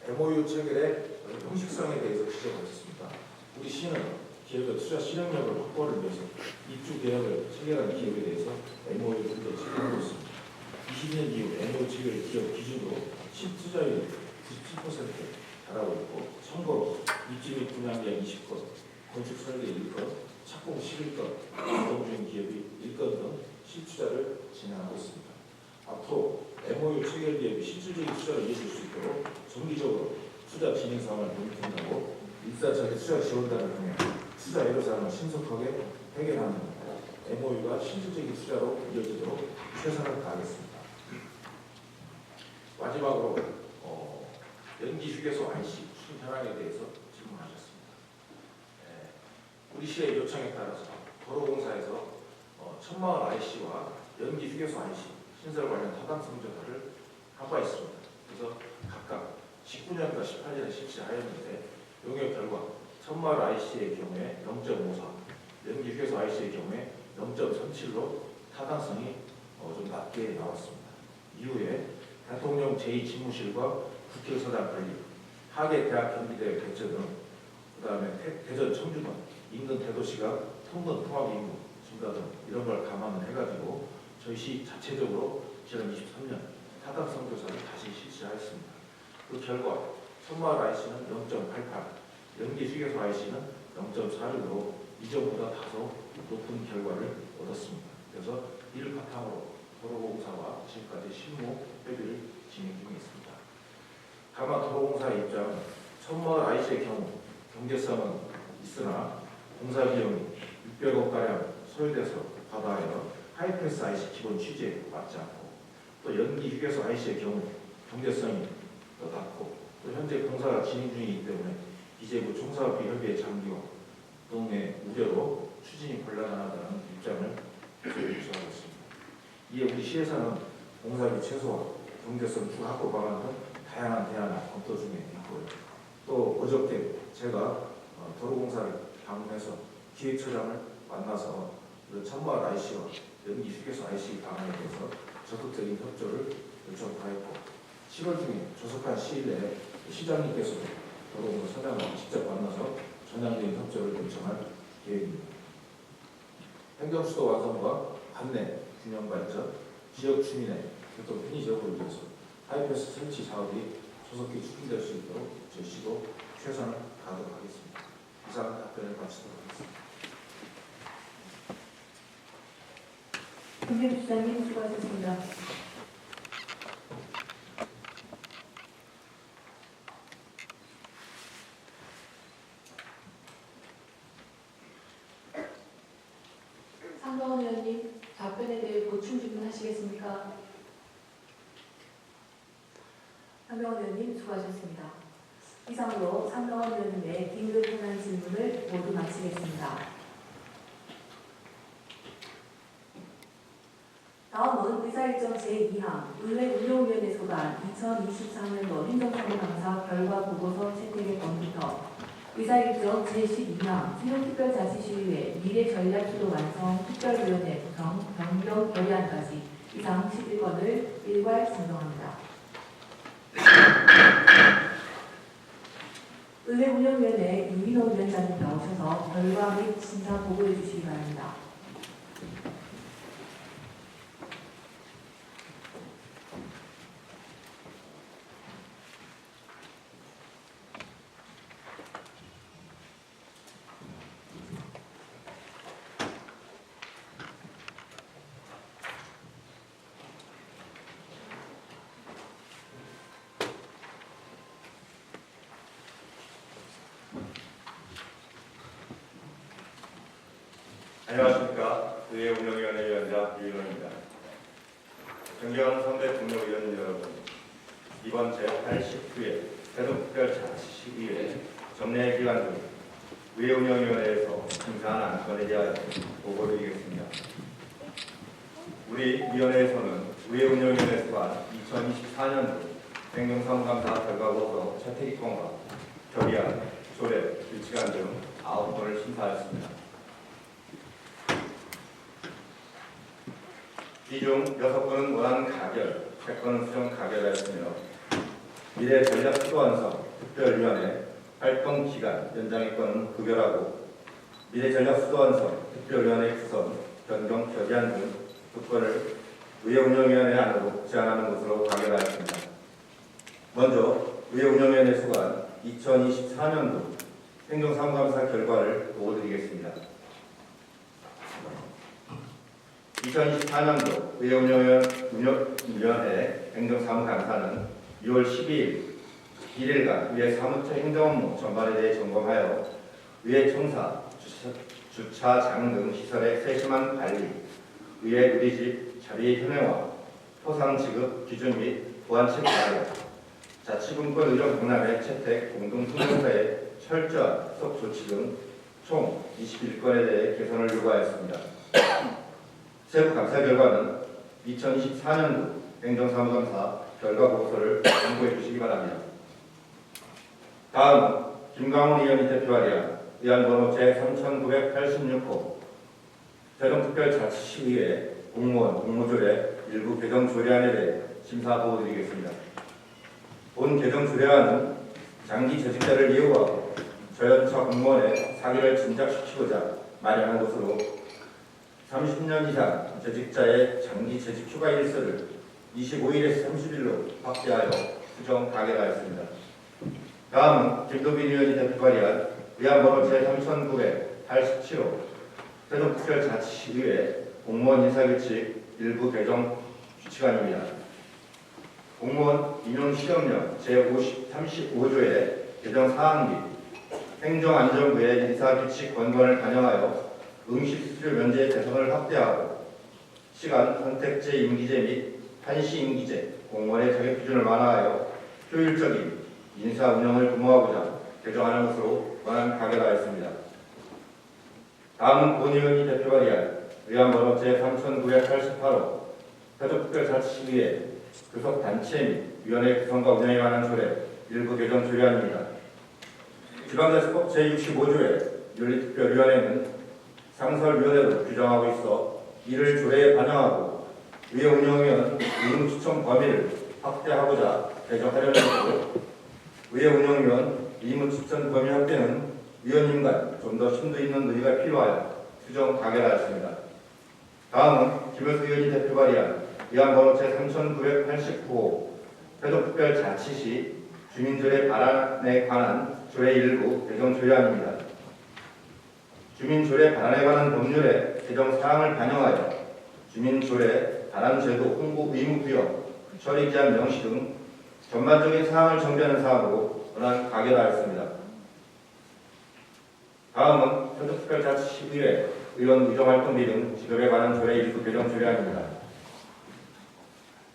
MOU 체결의 형식성에 대해서 지적하셨습니다. 우리 시는 기업의 투자 실행력을 확보를 위해서 입주 계약을 체결한 기업에 대해서 MOU를 체결하고 있습니다. 20년 이후 MOU 체결 기업 기준으로 실투자율 97%에 달하고 있고, 선거 입주 및 분양계약 20건, 건축 설계 1건, 착공 11건, 활동 중인 기업이 1건 등 실투자를 진행하고 있습니다. 앞으로 MOU 체결 기업이 실질적인 투자를 이어질 수 있도록 정기적으로 투자 진행 상황을 모니터링하고 일사천리 투자 지원단을 통해 투자 애로사항을 신속하게 해결하는 MOU가 실질적인 투자로 이어지도록 최선을 다하겠습니다. 마지막으로 연기 휴게소 IC 추진 현황에 대해서 질문하셨습니다. 우리 시의 요청에 따라서 도로공사에서 천마을 IC와 연기 휴게소 IC 신설 관련 타당성 조사를 하고 있습니다. 그래서 각각 19년과 18년에 실시하였는데 용역 결과 천마을 IC의 경우에 0.54, 연기 휴게소 IC의 경우에 0.37로 타당성이 좀 낮게 나왔습니다. 이후에 대통령 제2집무실과 국회의사당 관리, 하계대학 경기대 개최 등, 그 다음에 대전 청주 등 인근 대도시가 통근 통합 인구 증가 등 이런 걸 감안을 해가지고 저희 시 자체적으로 지난 23년 타당성 조사를 다시 실시하였습니다. 그 결과 천마을 IC는 0.88, 연기 휴게소 IC는 0.46으로 이전보다 다소 높은 결과를 얻었습니다. 그래서 이를 바탕으로 도로공사와 지금까지 실무 협의를 진행 중에 있습니다. 다만 도로공사의 입장은 천마을 IC의 경우 경제성은 있으나 공사 비용이 600억가량 소요돼서 과다하여 하이패스 IC 기본 취지에 맞지 않고, 또 연기 휴게소 IC의 경우 경제성이 더 낮고, 또 현재 공사가 진행 중이기 때문에 기재부 총사업비 협의의 장기화 등의 우려로 추진이 곤란하다는 입장을 조사하고 있습니다. 이에 우리 시에서는 공사비 최소화, 경제성 추가 확보 방안 등 다양한 대안을 검토 중에 있고요. 또 어저께 제가 도로공사를 방문해서 기획처장을 만나서 천마을 IC와 연기 휴게소 IC 방안에 대해서 적극적인 협조를 요청하였고, 7월 중에 조속한 시일 내에 시장님께서도 도로공사 차장을 직접 만나서 전향적인 협조를 요청할 계획입니다. 행정수도 완성과 관내 균형 발전, 지역 주민의 교통 편의 지역을 위해서 하이패스 설치 사업이 조속히 추진될 수 있도록 저희 시도 최선을 다하도록 하겠습니다. 이상 답변을 마치도록 하겠습니다. 김재규 시장님 수고하셨습니다. 상동원 의원님, 답변에 대해 보충 질문하시겠습니까? 상동원 의원님 수고하셨습니다. 이상으로 상동원 의원님의 긴급 현안 질문을 모두 마치겠습니다. 다음은 의사일정 제2항 의회 운영위원회 소관 2023년도 행정사무감사 결과 보고서 채택의 건부터 의사일정 제12항 세종특별자치시의회 미래전략수도 완성 특별위원회 구성 변경 결의안까지 이상 11건을 일괄 상정합니다. 의회 운영위원회 유민호 위원장님 나오셔서 결과 및 심사 보고해 주시기 바랍니다. 안녕하십니까. 의회 운영위원회 위원장 유인호입니다. 존경하는 선배 동료위원 여러분, 이번 제89회 세종특별자치시의회 정례 기간 중 의회 운영위원회에서 심사한 안건에 대하여 보고드리겠습니다. 우리 위원회에서는 의회 운영위원회 소관 2024년도 행정사무감사 결과보고서 채택입건과 결의안, 조례, 규칙안 등 9건을 심사하였습니다. 이 중 6건은 원안 가결, 3건은 수정 가결하였으며 미래 전략 수도완성 특별위원회 활동 기간 연장의 건은 부결하고 미래 전략 수도완성 특별위원회 구성 변경 결의안 등 2건을 의회 운영위원회 안으로 제안하는 것으로 가결하였습니다. 먼저 의회 운영위원회 소관 2024년도 행정사무감사 결과를 보고드리겠습니다. 2024년도 의회 운영위원회 행정사무감사는 6월 12일 1일간 의회 사무처 행정업무 전반에 대해 점검하여 의회 청사, 주차장 등 시설의 세심한 관리, 의회 누리집 자리 현행화, 포상 지급 기준 및 보완책 마련, 자치분권 의정 강남의 채택 공동훈련사의 철저한 속 조치 등 총 21건에 대해 개선을 요구하였습니다. 세부 감사 결과는 2024년도 행정사무감사 결과 보고서를 공고해 주시기 바랍니다. 다음은 김광훈 의원이 대표하리한 의안번호 제3986호 세종특별자치시의회 공무원 공모조례 일부 개정 조례안에 대해 심사 보고드리겠습니다. 본 개정 조례안은 장기 재직자를 이용하고 저연차 공무원의 사기를 진작시키고자 마련한 것으로 30년 이상 재직자의 장기 재직 휴가 일수를 25일에서 30일로 확대하여 수정 가결하였습니다. 다음은 김도빈 의원이 대표발의한 의안번호 제3987호 세종특별자치시의회 공무원 인사규칙 일부 개정 규칙안입니다. 공무원 임용시험령 제35조의 개정 사항 및 행정안전부의 인사규칙 권고안을 반영하여 응시수수료 면제 대상을 확대하고 시간, 선택제 임기제 및 한시 임기제, 공무원의 자격 기준을 완화하여 효율적인 인사 운영을 도모하고자 개정하는 것으로 원안 가결하였습니다. 다음은 본 의원이 대표발의한 의안번호 제3988호 세종특별자치시의회 교섭단체 및 위원회 구성과 운영에 관한 조례 일부 개정 조례안입니다. 지방자치법 제65조의 윤리특별위원회는 상설위원회로 규정하고 있어 이를 조례에 반영하고 의회 운영위원 의무 추천 범위를 확대하고자 개정하려는 것으로 의회 운영위원 의무 추천 범위 확대는 위원님 간 좀 더 심도 있는 논의가 필요하여 수정 가결하였습니다. 다음은 김효수 의원이 대표 발의한 의안번호 제3989호 세종특별자치시 주민조례 발안에 관한 조례 일부 개정 조례안입니다. 주민조례 발안에 관한 법률의 개정 사항을 반영하여 주민조례 발안제도 홍보 의무 부여, 처리기한 명시 등 전반적인 사항을 정비하는 사항으로 원안 가결하였습니다. 다음은 세종특별자치시의회 의원 의정활동비 등 직업에 관한 조례 일부 개정 조례안입니다.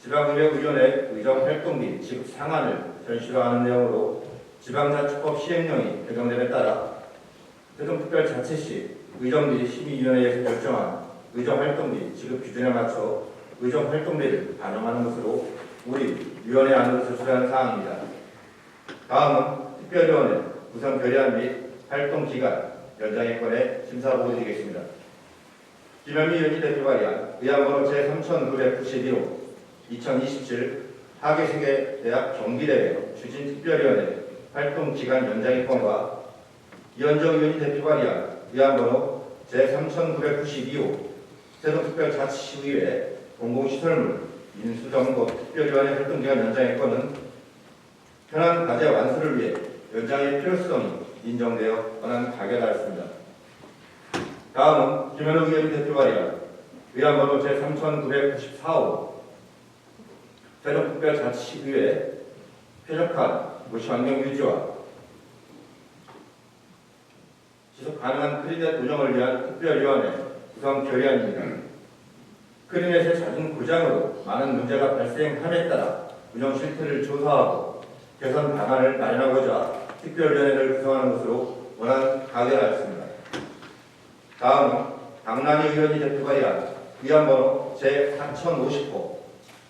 지방의회의원의 의정활동비 지급 상한을 현실화하는 내용으로 지방자치법 시행령이 개정됨에 따라 세종특별자치시 의정비 심의위원회에서 결정한 의정활동비 지급 기준에 맞춰 의정활동비를 반영하는 것으로 우리 위원회 안으로 제출하는 사항입니다. 다음은 특별위원회 구성 결의안 및 활동기간 연장에 관해 심사 보고드리겠습니다. 김현미 의원이 대표 발의한 의안번호 제3991호 2027 하계세계대학 경기대회 추진특별위원회 활동기간 연장의 건과 이현정 의원이 대표 발의한 의안번호 제3992호 세종특별자치시의회 공공시설물 인수점검 특별위원회 활동기간 연장의 건은 현안 과제 완수를 위해 연장의 필요성이 인정되어 원안 가결하였습니다. 다음은 김현우 의원이 대표 발의한 의안번호 제3994호 세종특별자치시의회 쾌적한 도시환경 유지와 지속 가능한 크리넷 운영을 위한 특별위원회 구성 결의안입니다. 크리넷의 잦은 고장으로 많은 문제가 발생함에 따라 운영 실태를 조사하고 개선 방안을 마련하고자 특별위원회를 구성하는 것으로 원안 가결하였습니다. 다음은 박난희 의원이 대표가 위안번호 제4050호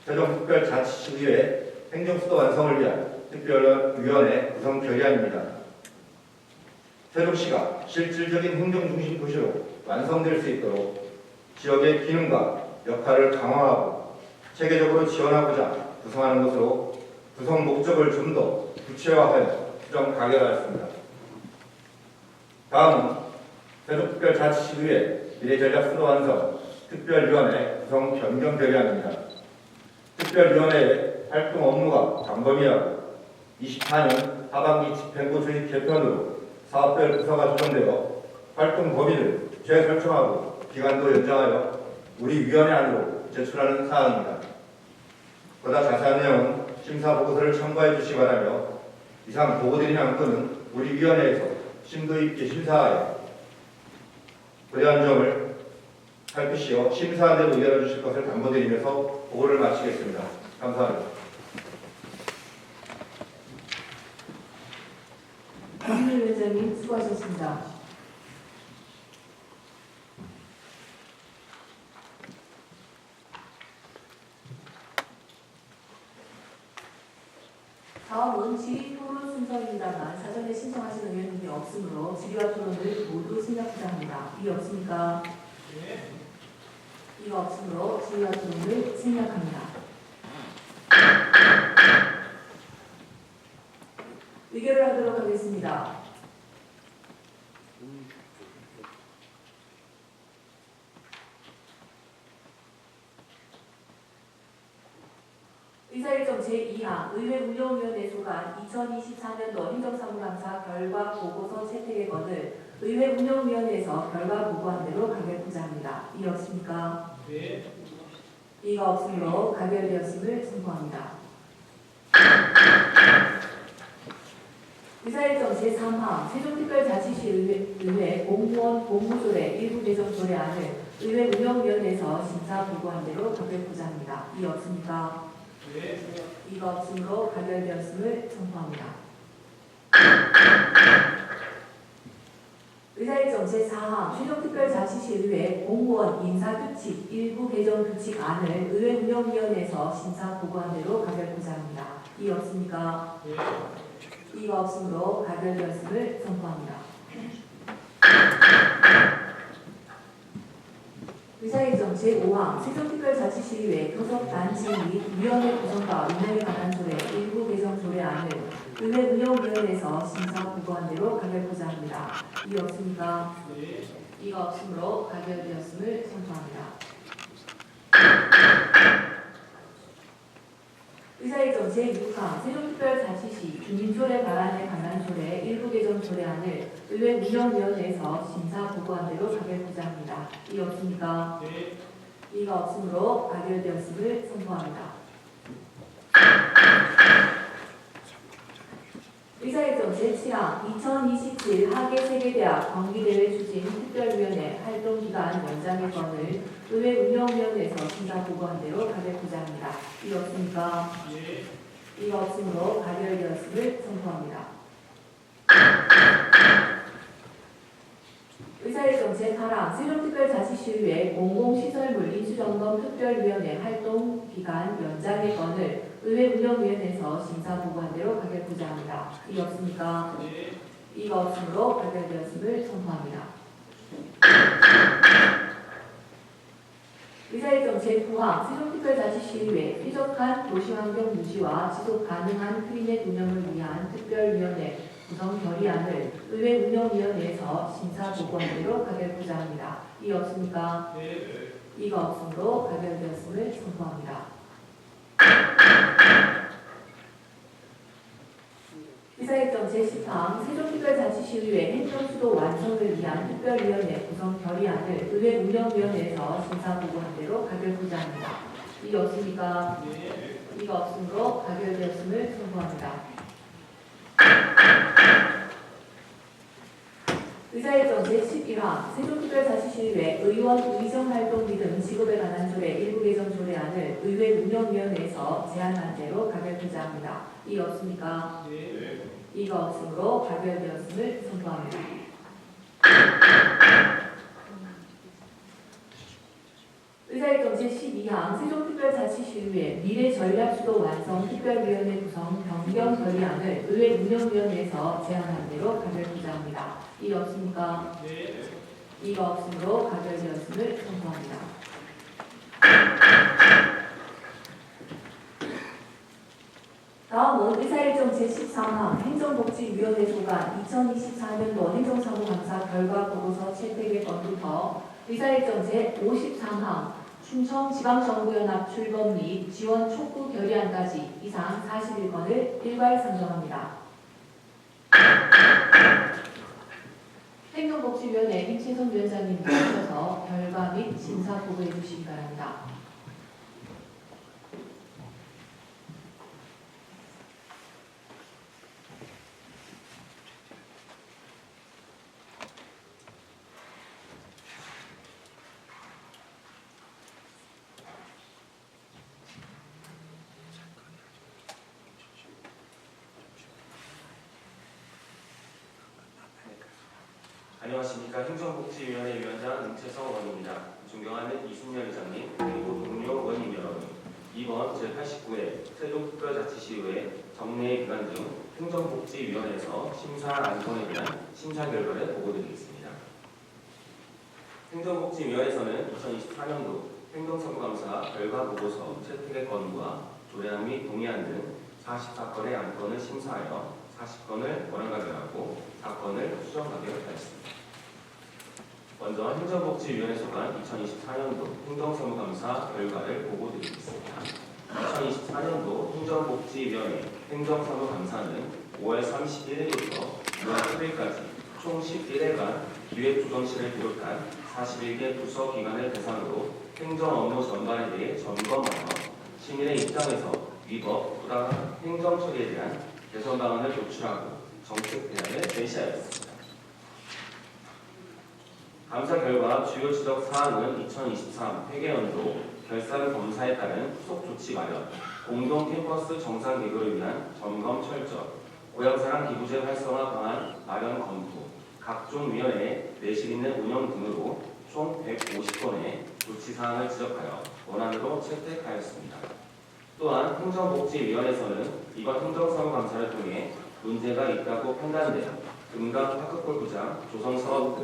세종특별자치시의회 행정수도 완성을 위한 특별위원회 구성 결의안입니다. 세종시가 실질적인 행정중심 도시로 완성될 수 있도록 지역의 기능과 역할을 강화하고 체계적으로 지원하고자 구성하는 것으로 구성 목적을 좀 더 구체화하여 수정 가결하였습니다. 다음은 세종특별자치시의회 미래전략수도 완성 특별위원회 구성 변경 결의안입니다. 특별위원회의 활동 업무가 광범위하고 24년 하반기 집행부 조직 개편으로 사업별 부서가 조정되어 활동 범위를 재설정하고 기간도 연장하여 우리 위원회 안으로 제출하는 사항입니다. 보다 자세한 내용은 심사 보고서를 참고해 주시기 바라며 이상 보고드린 안건은 우리 위원회에서 심도 있게 심사하여 고려한 점을 살피시어 심사한 대로 의견을 주실 것을 당부드리면서 보고를 마치겠습니다. 감사합니다. 박민우 위원장님 수고하셨습니다. 다음은 질의 토론 순서입니다만 사전에 신청하신 의원님이 없으므로 질의와 토론을 모두 생략하자 합니다. 이의 없습니까? 네. 이가 없으므로 질의와 토론을 생략합니다. 의결을 하도록 하겠습니다. 의사일정 제2항 의회운영위원회 소관 2024년도 행정사무감사 결과 보고서 채택의 건을 의회운영위원회에서 결과 보고한 대로 가결하고자 합니다. 이의 없습니까? 네. 이가 없으므로 가결되었음을 선포합니다. 의사일정 제3항 세종특별자치시의회 공무원 공무조례 일부 개정 조례안을 의회운영위원회에서 심사 보고한 대로 가결하고자 합니다. 이의 없습니까? 네. 이가 없으므로 가결되었음을 선포합니다. 의사일정 제4항 세종특별자치시의회 공무원 인사규칙 일부 개정 규칙안을 의회운영위원회에서 심사 보고한 대로 가결하고자 합니다. 이 없습니까? 네. 이가 없으므로 가결되었음을 선포합니다. 의사일정 제5항 세종특별자치시의회 교섭단체 및 위원회 구성과 운영에 관한 조례 일부 개정 조례안을 의회운영위원회에서 심사 보고한 대로 가결하고자 합니다. 이 없습니까? 네. 이가 없으므로 가결되었음을 선포합니다. 의사일정 제6항 세종특별자치시 주민조례 발안에 관한 조례 일부 개정 조례안을 의회운영위원회에서 심사 보고한 대로 가결하고자 합니다. 이 없습니까? 네. 이가 없으므로 가결되었음을 선포합니다. 의사일정 제7항 2027 하계세계대학 경기대회 추진 특별위원회 활동기간 연장의 건을 의회운영위원회에서 심사 보고한 대로 가결하고자 합니다. 이 없습니까? 예. 이가 없으므로 가결되었음을 선포합니다. 의사일정 제8항 세종특별자치시의회 공공시설물 인수점검 특별위원회 활동기간 연장의 건을 의회운영위원회에서 심사 보고한 대로 가결하고자 합니다. 이 없습니까? 네. 이가 없으므로 가결되었음을 선포합니다. 의사일정 제9항 세종특별자치시의회 쾌적한 도시환경 유지와 지속가능한 크리넷 운영을 위한 특별위원회 구성 결의안을 의회운영위원회에서 심사 보고한 대로 가결하고자 합니다. 이 없습니까? 네. 이가 없으므로 가결되었음을 선포합니다. 의사일정 제10항 세종특별자치시의회 행정수도 완성을 위한 특별위원회 구성 결의안을 의회운영위원회에서 심사 보고한 대로 가결하고자 합니다. 이 없습니까? 네. 이가 없으므로 가결되었음을 선포합니다. 의사일정 제11항 세종특별자치시의회 의원 의정활동 및 지급에 관한 조례 일부 개정 조례안을 의회 운영위원회에서 제안한 대로 가결투자합니다. 이의 없습니까? 네. 이가 없으므로 가결되었음을 선포합니다. 의사일정 제12항 세종특별자치시의회 미래전략수도 완성 특별위원회 구성 변경 결의안을 의회 운영위원회에서 제안한 대로 가결투자합니다. 이의 없습니까? 네. 이가 없으므로 가결되었음을 선포합니다. 다음은 의사일정 제13항 행정복지위원회 소관 2024년도 행정사무감사 결과 보고서 채택의 건부터 의사일정 제53항 충청지방정부연합 출범 및 지원 촉구 결의안까지 이상 41건을 일괄 상정합니다. 행정복지위원회 김채선 위원장님 모셔서 결과 및 심사 보고해 주시기 바랍니다. 안녕하십니까. 행정복지위원회 위원장 임채성 의원입니다. 존경하는 이순열 의장님 그리고 동료 의원님 여러분, 이번 제89회 세종특별자치시의회 정례 기간 중 행정복지위원회에서 심사한 안건에 대한 심사 결과를 보고드리겠습니다. 행정복지위원회에서는 2024년도 행정사무감사 결과 보고서 채택의 건과 조례안 및 동의안 등 44건의 안건을 심사하여 40건을 원안 가결하고 4건을 수정 가결하였습니다. 먼저 행정복지위원회 소관 2024년도 행정사무감사 결과를 보고드리겠습니다. 2024년도 행정복지위원회 행정사무감사는 5월 31일부터 6월 10일까지 총 11일간 기획조정실을 비롯한 41개 부서 기관을 대상으로 행정 업무 전반에 대해 점검하여 시민의 입장에서 위법, 부당한 행정 처리에 대한 개선 방안을 도출하고 정책 대안을 제시하였습니다. 감사 결과 주요 지적 사항은 2023 회계연도 결산 검사에 따른 후속 조치 마련, 공동 캠퍼스 정상 개교를 위한 점검 철저, 고향사랑 기부제 활성화 방안 마련 검토, 각종 위원회의 내실 있는 운영 등으로 총 150건의 조치 사항을 지적하여 원안으로 채택하였습니다. 또한 행정복지위원회에서는 이번 행정사무감사를 통해 문제가 있다고 판단된 금강 파크골프장 조성사업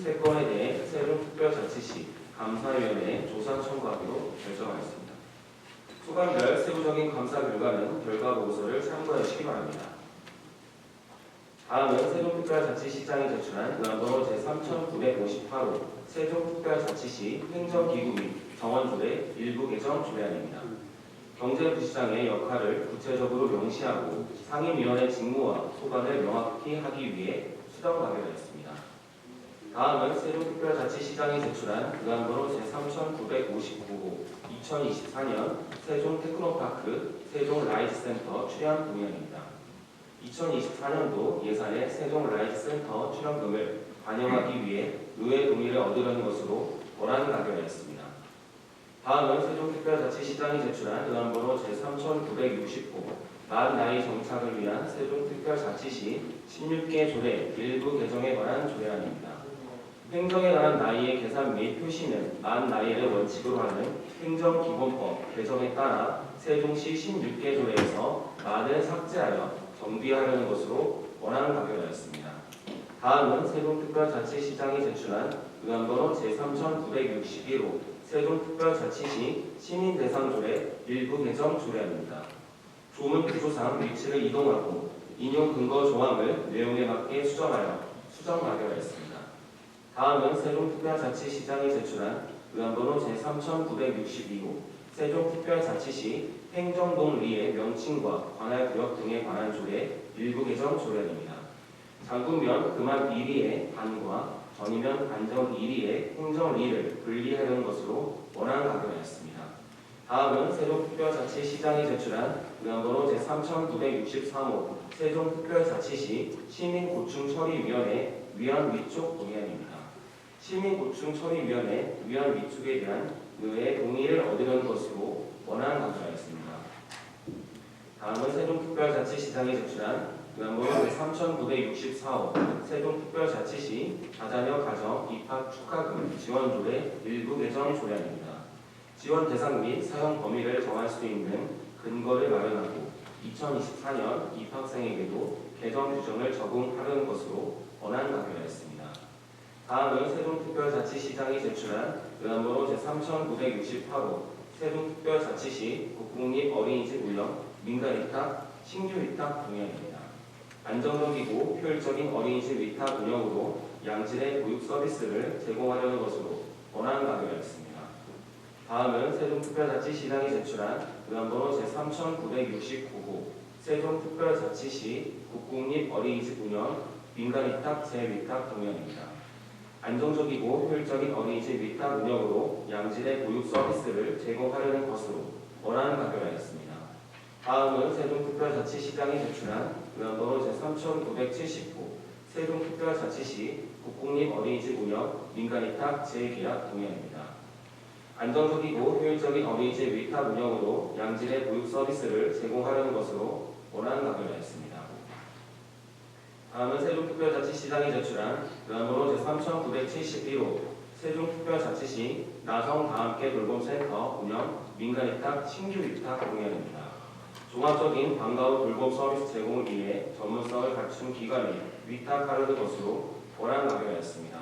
3건에 대해 세종특별자치시 감사위원회에 조사 청구하기로 결정하였습니다. 소관별 세부적인 감사 결과는 결과 보고서를 참고하시기 바랍니다. 다음은 세종특별자치시장이 제출한 의안번호 제3958호 세종특별자치시 행정기구 및 정원조례 일부 개정 조례안입니다. 경제부시장의 역할을 구체적으로 명시하고 상임위원회 직무와 소관을 명확히 하기 위해 수정 가결하였습니다. 다음은 세종특별자치시장이 제출한 의안번호 제3959호 2024년 세종테크노파크 세종라이트센터 출연 동의안입니다. 2024년도 예산에 세종라이트센터 출연금을 반영하기 위해 의회 동의를 얻으려는 것으로 원안 가결하였습니다. 다음은 세종특별자치시장이 제출한 의안번호 제3960호 만 나이 정착을 위한 세종특별자치시 16개 조례 일부 개정에 관한 조례안입니다. 행정에 관한 나이의 계산 및 표시는 만 나이를 원칙으로 하는 행정기본법 개정에 따라 세종시 16개 조례에서 만을 삭제하여 정비하려는 것으로 원안 가결하였습니다. 다음은 세종특별자치시장이 제출한 의안번호 제3961호 세종특별자치시 시민대상조례 일부 개정 조례안입니다. 조문 구조상 위치를 이동하고 인용 근거 조항을 내용에 맞게 수정하여 수정 가결하였습니다. 다음은 세종특별자치시장이 제출한 의안번호 제3962호 세종특별자치시 행정동 리의 명칭과 관할 구역 등에 관한 조례 일부 개정 조례안입니다. 장군면 금안 1위의 반과 전이면 안정 1위의 행정 리를 분리하려는 것으로 원안 가결하였습니다. 다음은 세종특별자치시장이 제출한 의안번호 제3963호 세종특별자치시 시민고충처리위원회 위원 위촉 동의안입니다. 시민고충처리위원회 위원 위촉에 대한 의회의 동의를 얻으려는 것으로 원안 가져하였습니다. 다음은 세종특별자치시장이 제출한 의안번호 3964호 세종특별자치시 다자녀 가정 입학 축하금 지원조례 일부 개정 조례안입니다. 지원 대상 및 사용 범위를 정할 수 있는 근거를 마련하고 2024년 입학생에게도 개정 규정을 적용하려는 것으로 원안 가결하였습니다. 다음은 세종특별자치시장이 제출한 의안번호 제3968호 세종특별자치시 국공립 어린이집 운영 민간위탁 신규 위탁 동의안입니다. 안정적이고 효율적인 어린이집 위탁 운영으로 양질의 보육 서비스를 제공하려는 것으로 원안 가결하였습니다. 다음은 세종특별자치시장이 제출한 의안번호 제3969호 세종특별자치시 국공립 어린이집 운영 민간위탁 재위탁 동의안입니다. 안정적이고 효율적인 어린이집 위탁 운영으로 양질의 보육 서비스를 제공하려는 것으로 원안 가결하였습니다. 다음은 세종특별자치시장이 제출한 의안번호 제3970호 세종특별자치시 국공립 어린이집 운영 민간위탁 재계약 동의안입니다. 안정적이고 효율적인 어린이집 위탁 운영으로 양질의 보육 서비스를 제공하려는 것으로 원안 가결하였습니다. 다음은 세종특별자치시장이 제출한 의안번호 제3971호 세종특별자치시 나성다함께 돌봄센터 운영 민간위탁 신규 위탁 동의안입니다. 종합적인 방과 후 돌봄 서비스 제공을 위해 전문성을 갖춘 기관에 위탁하려는 것으로 원안 가결하였습니다.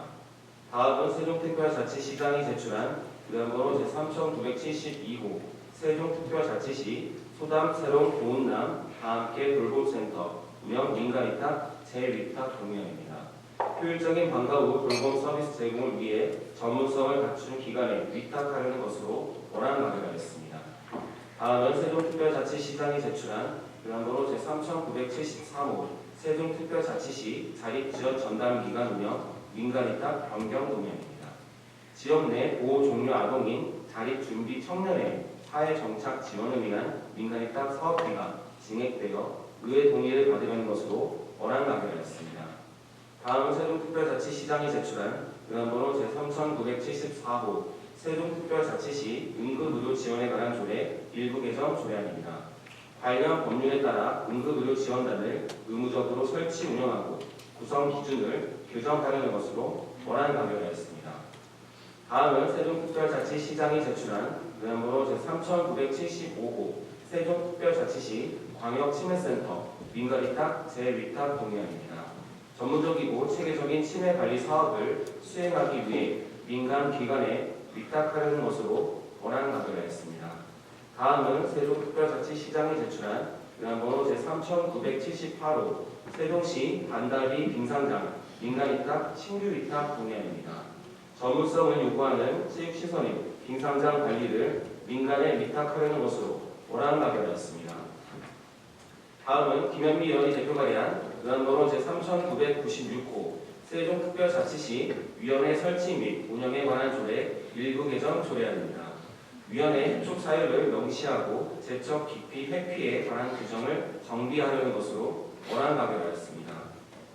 다음은 세종특별자치시장이 제출한 의안번호 제3972호 세종특별자치시 소담 새로운 고운남 다함께 돌봄센터 운영 민간위탁 재위탁 동의안입니다. 효율적인 방과 후 돌봄 서비스 제공을 위해 전문성을 갖춘 기관에 위탁하려는 것으로 원안 가결하였습니다. 다음은 세종특별자치시장이 제출한 의안번호 제3973호 세종특별자치시 자립지원 전담기관 운영 민간위탁 변경 동의안입니다. 지역 내 보호 종료 아동인 자립준비 청년의 사회정착 지원을 위한 민간위탁 사업비가 증액되어 의회 동의를 받으려는 것으로 원안 가결하였습니다. 다음은 세종특별자치시장이 제출한 의안번호 제3974호 세종특별자치시 응급의료 지원에 관한 조례 일부 개정 조례안입니다. 관련 법률에 따라 응급의료 지원단을 의무적으로 설치 운영하고 구성 기준을 규정하려는 것으로 원안 가결하였습니다. 다음은 세종특별자치시장이 제출한 의안번호 제3975호 세종특별자치시 광역치매센터 민간위탁 재위탁 동의안입니다. 전문적이고 체계적인 치매 관리 사업을 수행하기 위해 민간 기관에 위탁하려는 것으로 원안 가결하였습니다. 다음은 세종특별자치시장이 제출한 의안번호 제3978호 세종시 반달비 빙상장 민간위탁 신규위탁 동의안입니다. 전문성을 요구하는 체육시설인 빙상장 관리를 민간에 위탁하려는 것으로 원안 가결하였습니다. 다음은 김현미 의원이 대표 발의한 의안번호 제3996호 세종특별자치시 위원회 설치 및 운영에 관한 조례 일부 개정 조례안입니다. 위원회 해촉 사유를 명시하고 제적 기피 회피에 관한 규정을 정비하려는 것으로 원안 가결하였습니다.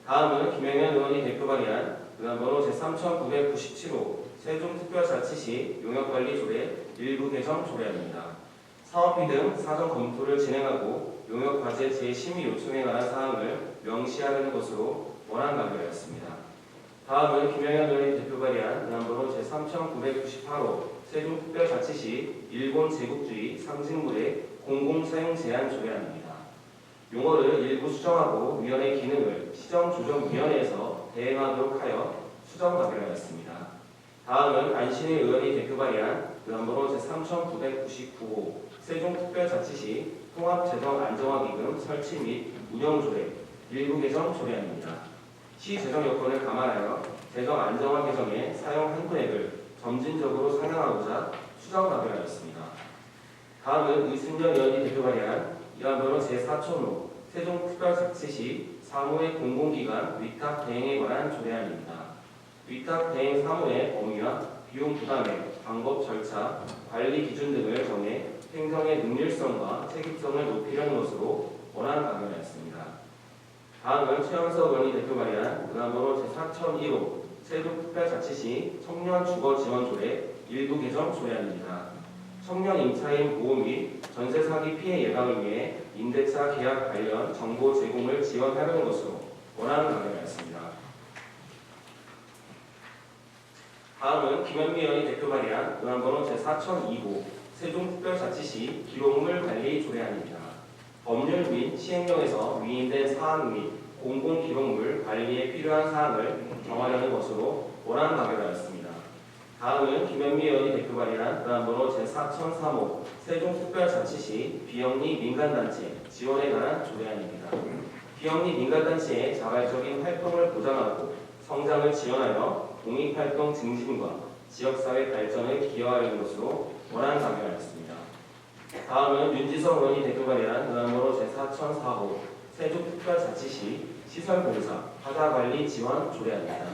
다음은 김영현 의원이 대표 발의한 의안번호 제3997호 세종특별자치시 용역관리 조례 일부 개정 조례안입니다. 사업비 등 사전 검토를 진행하고 용역과제 재심의 요청에 관한 사항을 명시하려는 것으로 원안 가결하였습니다. 다음은 김영현 의원이 대표 발의한 의안번호 제3998호 세종특별자치시 일본 제국주의 상징물의 공공사용 제한 조례안입니다. 용어를 일부 수정하고 위원회 기능을 시정조정위원회에서 대행하도록 하여 수정 가결하였습니다. 다음은 안신일 의원이 대표 발의한 의안번호 제3999호 세종특별자치시 통합재정안정화기금 설치 및 운영조례 일부 개정 조례안입니다. 시 재정 여건을 감안하여 재정 안정화 개정의 사용 한도액을 점진적으로 상향하고자 수정 가결하였습니다. 다음은 이순년 의원이 대표 발의한 의안번호 제4000호 세종특별자치시 사무의 공공기관 위탁 대행에 관한 조례안입니다. 위탁 대행 사무의 범위와 비용 부담액, 방법 절차, 관리 기준 등을 정해 행정의 능률성과 책임성을 높이려는 것으로 원안 가결하였습니다. 다음은 최영석 의원이 대표 발의한 의안번호 제4001호 세종특별자치시 청년주거지원조례 일부 개정 조례안입니다. 청년 임차인 보호 및 전세 사기 피해 예방을 위해 임대차 계약 관련 정보 제공을 지원하려는 것으로 원안 가결하였습니다. 다음은 김현미 의원이 대표 발의한 의안번호 제4002호 세종특별자치시 기록물 관리 조례안입니다. 법률 및 시행령에서 위임된 사항 및 공공기록물 관리에 필요한 사항을 정하려는 것으로 원안 가결하였습니다. 다음은 김현미 의원이 대표 발의한 의안번호 제4003호 세종특별자치시 비영리 민간단체 지원에 관한 조례안입니다. 비영리 민간단체의 자발적인 활동을 보장하고 성장을 지원하여 공익활동 증진과 지역사회 발전을 기여하려는 것으로 원안 가결하였습니다. 다음은 윤지성 의원이 대표 발의한 의안번호 제4004호 세종특별자치시 시설공사 하자관리 지원 조례안입니다.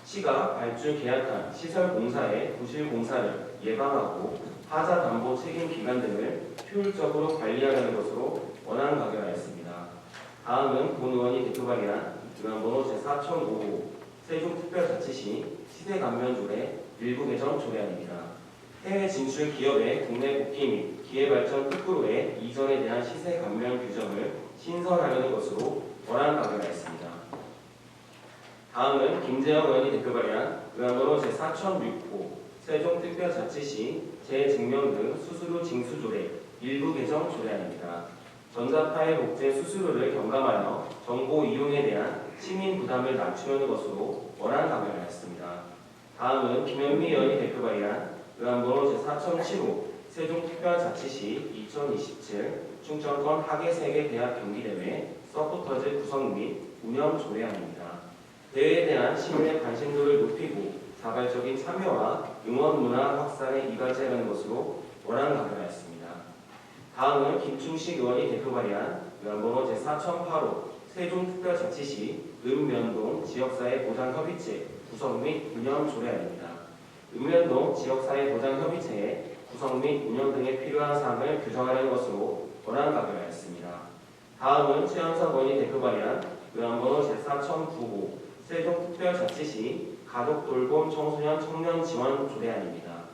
시가 발주 계약한 시설공사의 부실공사를 예방하고 하자담보 책임기관 등을 효율적으로 관리하려는 것으로 원안 가결하였습니다. 다음은 본 의원이 대표 발의한 의안번호 제4005호 세종특별자치시 시세감면조례 일부 개정 조례안입니다. 해외 진출 기업의 국내 복귀 및 기회발전 특구로의 이전에 대한 시세 감면 규정을 신설하려는 것으로 원안 가결하였습니다. 다음은 김재영 의원이 대표 발의한 의안번호 제4006호 세종특별자치시 재증명 등 수수료 징수조례 일부 개정 조례안입니다. 전자파일 복제 수수료를 경감하여 정보 이용에 대한 시민 부담을 낮추려는 것으로 원안 가결하였습니다. 다음은 김현미 의원이 대표 발의한 의안번호 제4007호 세종특별자치시 2027 충청권 학예세계대학 경기대회 서포터즈 구성 및 운영 조례안입니다. 대회에 대한 시민의 관심도를 높이고 자발적인 참여와 응원 문화 확산에 이바지하는 것으로 원안 가결하였습니다. 다음은 김충식 의원이 대표 발의한 의안번호 제4008호 세종특별자치시 읍면동 지역사회 보장협의체 구성 및 운영 조례안입니다. 읍면동 지역사회 보장협의체의 구성 및 운영 등에 필요한 사항을 규정하려는 것으로 원안 가결하였습니다. 다음은 최현석 의원이 대표 발의한 의안번호 제4009호 세종특별자치시 가족돌봄 청소년 청년 지원 조례안입니다.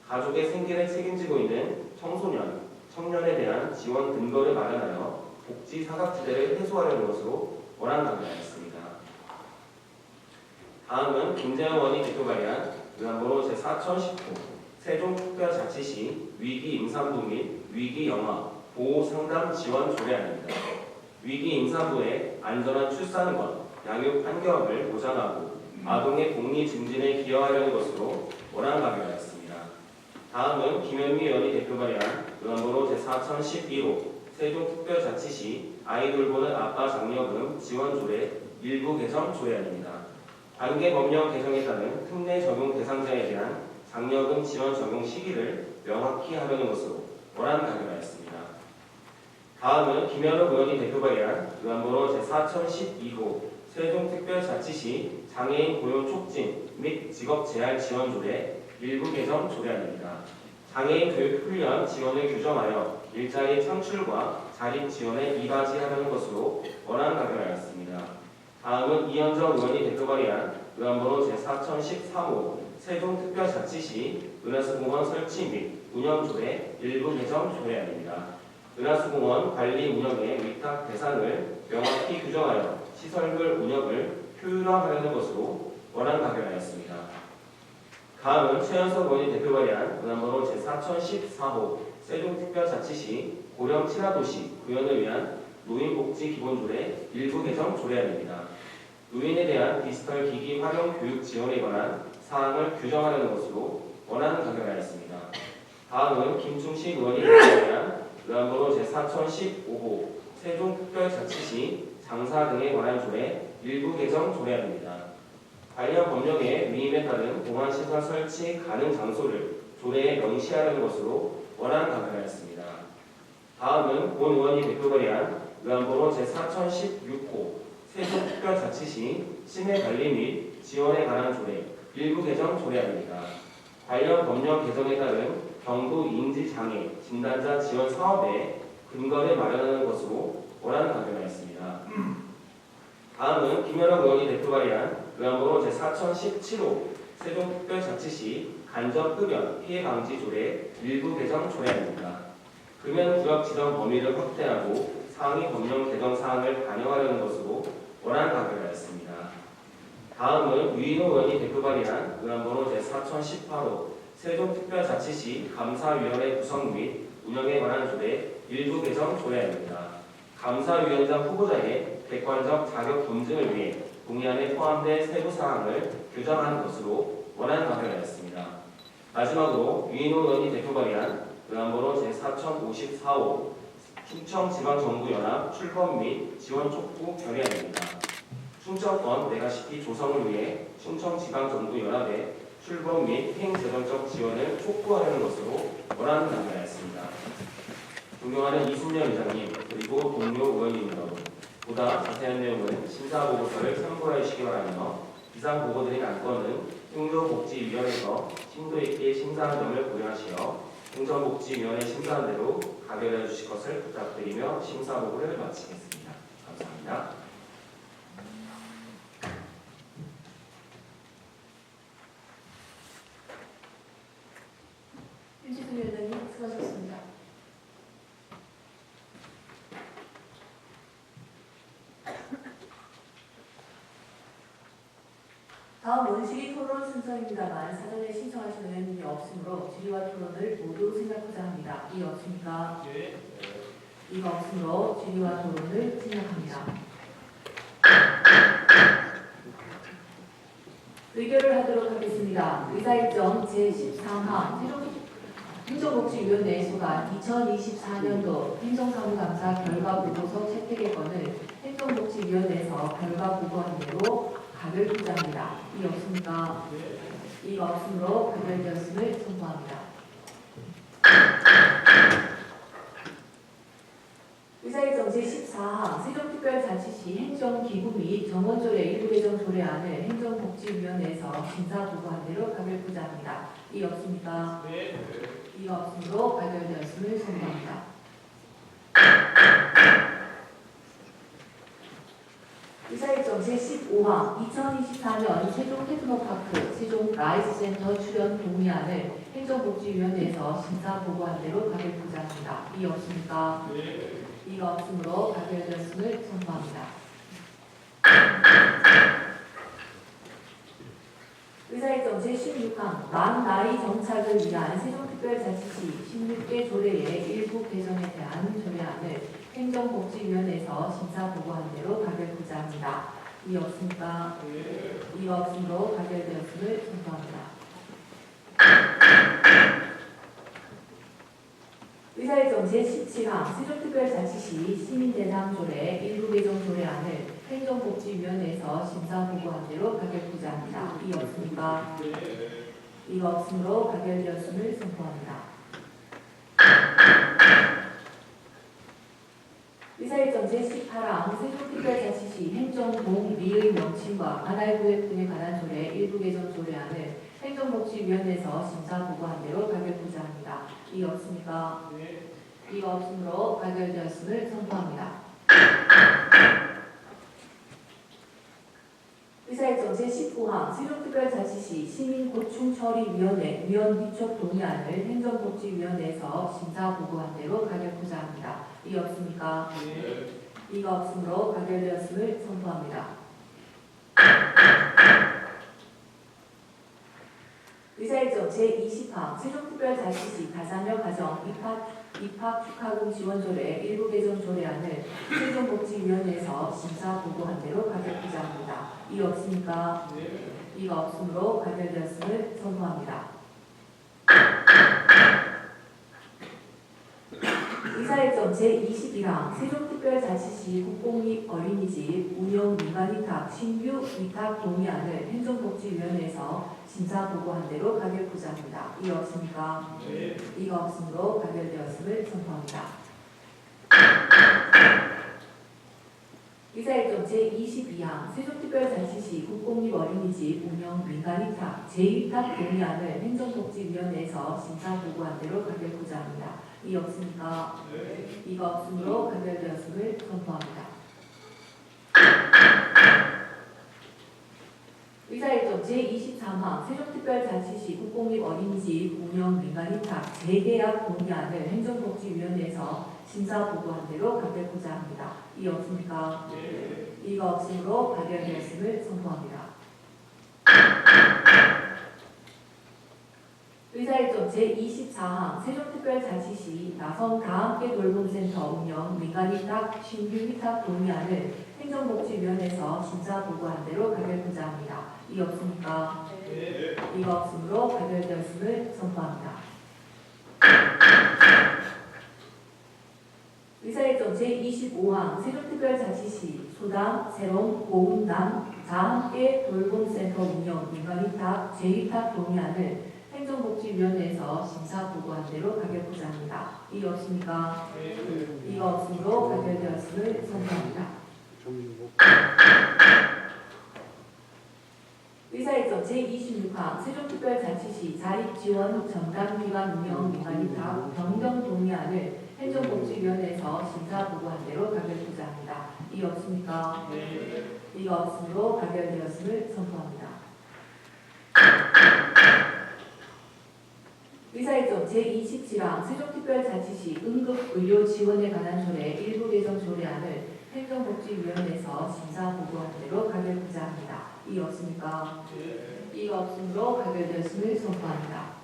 가족의 생계를 책임지고 있는 청소년, 청년에 대한 지원 근거를 마련하여 복지 사각지대를 해소하려는 것으로 원안 가결하였습니다. 다음은 김재영 의원이 대표 발의한 의안번호 제4010호 세종특별자치시 위기 임산부 및 위기 영아 보호 상담 지원 조례안입니다. 위기 임산부의 안전한 출산과 양육 환경을 보장하고 아동의 복리 증진에 기여하려는 것으로 원안 가결하였습니다. 다음은 김현미 의원이 대표 발의한 의안번호 제4011호 세종특별자치시 아이돌 보는 아빠 장려금 지원 조례 일부 개정 조례안입니다. 관계법령 개정에 따른 특례 적용 대상자에 대한 장려금 지원 적용 시기를 명확히 하려는 것으로 원안 가결하였습니다. 다음은 김현욱 의원이 대표 발의한 의안번호 제4012호 세종특별자치시 장애인 고용 촉진 및 직업 재활 지원 조례 일부 개정 조례안입니다. 장애인 교육 훈련 지원을 규정하여 일자리 창출과 자립 지원에 이바지하려는 것으로 원안 가결하였습니다. 다음은 이현정 의원이 대표 발의한 의안번호 제4013호 세종특별자치시 은하수공원 설치 및 운영 조례 일부 개정 조례안입니다. 은하수공원 관리 운영의 위탁 대상을 명확히 규정하여 시설물 운영을 효율화하려는 것으로 원안 가결하였습니다. 다음은 최현석 의원이 대표 발의한 의안번호 제4014호 세종특별자치시 고령 친화도시 구현을 위한 노인복지 기본조례 일부 개정 조례안입니다. 노인에 대한 디지털 기기 활용 교육 지원에 관한 사항을 규정하려는 것으로 원안 가결하였습니다. 다음은 김충식 의원이 대표 발의한 의안번호 제4015호 세종특별자치시 장사 등에 관한 조례 일부 개정 조례안입니다. 관련 법령의 위임에 따른 공안시설 설치 가능 장소를 조례에 명시하려는 것으로 원안 가결하였습니다. 다음은 본 의원이 대표 발의한 의안번호 제4016호 세종특별자치시 시내관리 및 지원에 관한 조례 일부 개정 조례안입니다. 관련 법령 개정에 따른 경도 인지장애 진단자 지원 사업에 근거를 마련하는 것으로 원안 가결하였습니다. 다음은 김현욱 의원이 대표 발의한 의안번호 제4017호 세종특별자치시 간접흡연 피해 방지 조례 일부 개정 조례입니다. 금연구역 지정 범위를 확대하고 상위 법령 개정 사항을 반영하려는 것으로 원안 가결하였습니다. 다음은 유인호 의원이 대표 발의한 의안번호 제4018호 세종특별자치시 감사위원회 구성 및 운영에 관한 조례 일부 개정 조례입니다. 감사위원장 후보자의 객관적 자격 검증을 위해 동의안에 포함된 세부 사항을 규정한 것으로 원안 가결하였습니다. 마지막으로 유인호 의원이 대표 발의한 의안번호 제4054호 충청지방정부연합 출범 및 지원 촉구 결의안입니다. 충청권 메가시티 조성을 위해 충청지방정부연합의 출범 및 행재정적 지원을 촉구하려는 것으로 원안 가결하였습니다. 존경하는 이순열 의장님 그리고 동료 의원님 여러분, 보다 자세한 내용은 심사보고서를 참고해 주시기 바라며 이상 보고드린 안건은 행정복지위원회에서 심도 있게 심사한 점을 고려하시어 행정복지위원회 심사한 대로 가결해 주실 것을 부탁드리며 심사보고를 마치겠습니다. 감사합니다. 윤지수 위원장님 수고하셨습니다. 다음 원식이 토론 순서입니다만 사전에 신청하신 의원님이 없으므로 질의와 토론을 모두 생각하자 합니다. 이의 없습니까? 네. 이가 없으므로 질의와 토론을 진행합니다. 의결을 하도록 하겠습니다. 의사일정 제13항 행정복지위원회 소관 2024년도 행정사무감사 결과보고서 채택의 건을 행정복지위원회에서 결과보고한 대로 가결투자합니다. 이 없습니까? 네. 이가 없으므로 가결되었음을 선포합니다. 의사일정 제14항 세종특별자치시 행정기구 및 정원조례 일부 개정 조례안을 행정복지위원회에서 심사보고한 대로 가결투자합니다. 이 없습니까? 네. 이가 없으므로 가결되었음을 선포합니다. 의사일정 제15항 2024년 세종 테크노파크 세종 라이스센터 출연 동의안을 행정복지위원회에서 심사보고한 대로 가결투자합니다. 이 없습니까? 네. 이가 없으므로 가결되었음을 선포합니다. 의사일정 제16항 만 나이 정착을 위한 세종특별자치시 16개 조례의 일부 개정에 대한 조례안을 행정복지위원회에서 심사보고한 대로 가결투자합니다. 이 없습니까? 네. 이가 없으므로 가결되었음을 선포합니다. 의사일정 제17항 세종특별자치시 시민대상조례 일부 개정 조례안을 행정복지위원회에서 심사보고한 대로 가결투자합니다. 이 없습니까? 네. 이가 없으므로 가결되었음을 선포합니다. 의사일정 제18항 세종특별자치시 행정동리의 명칭과 관할구역 등에 관한 조례 일부 개정 조례안을 행정복지위원회에서 심사보고한 대로 가결투자합니다. 이 없습니까? 네. 이가 없으므로 가결되었음을 선포합니다. 의사일정 제19항 세종특별자치시 시민고충처리위원회 위원위촉 동의안을 행정복지위원회에서 심사보고한 대로 가결투자합니다. 이 없습니까? 네. 이가 없으므로 가결되었음을 선포합니다. 의사일정 제20항 세종특별자치시 다자녀 가정 입학 축하금 지원조례 일부 개정 조례안을 행정복지위원회에서 심사보고한 대로 가결투자합니다. 이 없습니까? 네. 이가 없으므로 가결되었음을 선포합니다. 의사일정 제21항 세종특별자치시 국공립 어린이집 운영 민간위탁 신규 위탁 동의안을 행정복지위원회에서 심사보고한 대로 가결투자합니다. 이 없습니까? 네. 이가 없으므로 가결되었음을 선포합니다. 의사일정 제22항 세종특별자치시 국공립어린이집 운영 민간위탁 제2탁 동의안을 행정복지위원회에서 심사 보고한 대로 가결코자 합니다. 이 없습니까? 이가 없으므로 가결되었음을 선포합니다. 의사일정 제23항 세종특별자치시 국공립어린이집 운영 민간위탁 재계약 동의안을 행정복지위원회에서 심사 보고한 대로 가결코자 합니다. 이 없습니까? 이가 없으므로 가결되었음을 선포합니다. 의사일정 제24항 세종특별자치시 나성 다함께 돌봄센터 운영 민간위탁 신규위탁 동의안을 행정복지위원회에서 심사 보고한 대로 가결코자 합니다. 이 없습니까? 이가 없으므로 가결되었음을 선포합니다. 의사일정 제25항 세종특별자치시 소당, 새로운 고운당, 다함께 돌봄센터 운영 민간위탁 제2탁 동의안을 행정복지위원회에서 심사 보고한 대로 가결코자 합니다. 이 없습니까? 이가 없으므로 가결되었음을 선포합니다. 의사일정 제26항 세종특별자치시 자립지원 전담기관 운영 민간위탁 변경 동의안을 행정복지위원회에서 심사 보고한 대로 가결코자 합니다. 이 없습니까? 이가 없으므로 가결되었음을 선포합니다. 의사일정 제27항 세종특별자치시 응급의료지원에 관한 조례 일부 개정 조례안을 행정복지위원회에서 심사 보고한 대로 가결코자 합니다. 이 없습니까? 이가 없으므로 가결되었음을 선포합니다.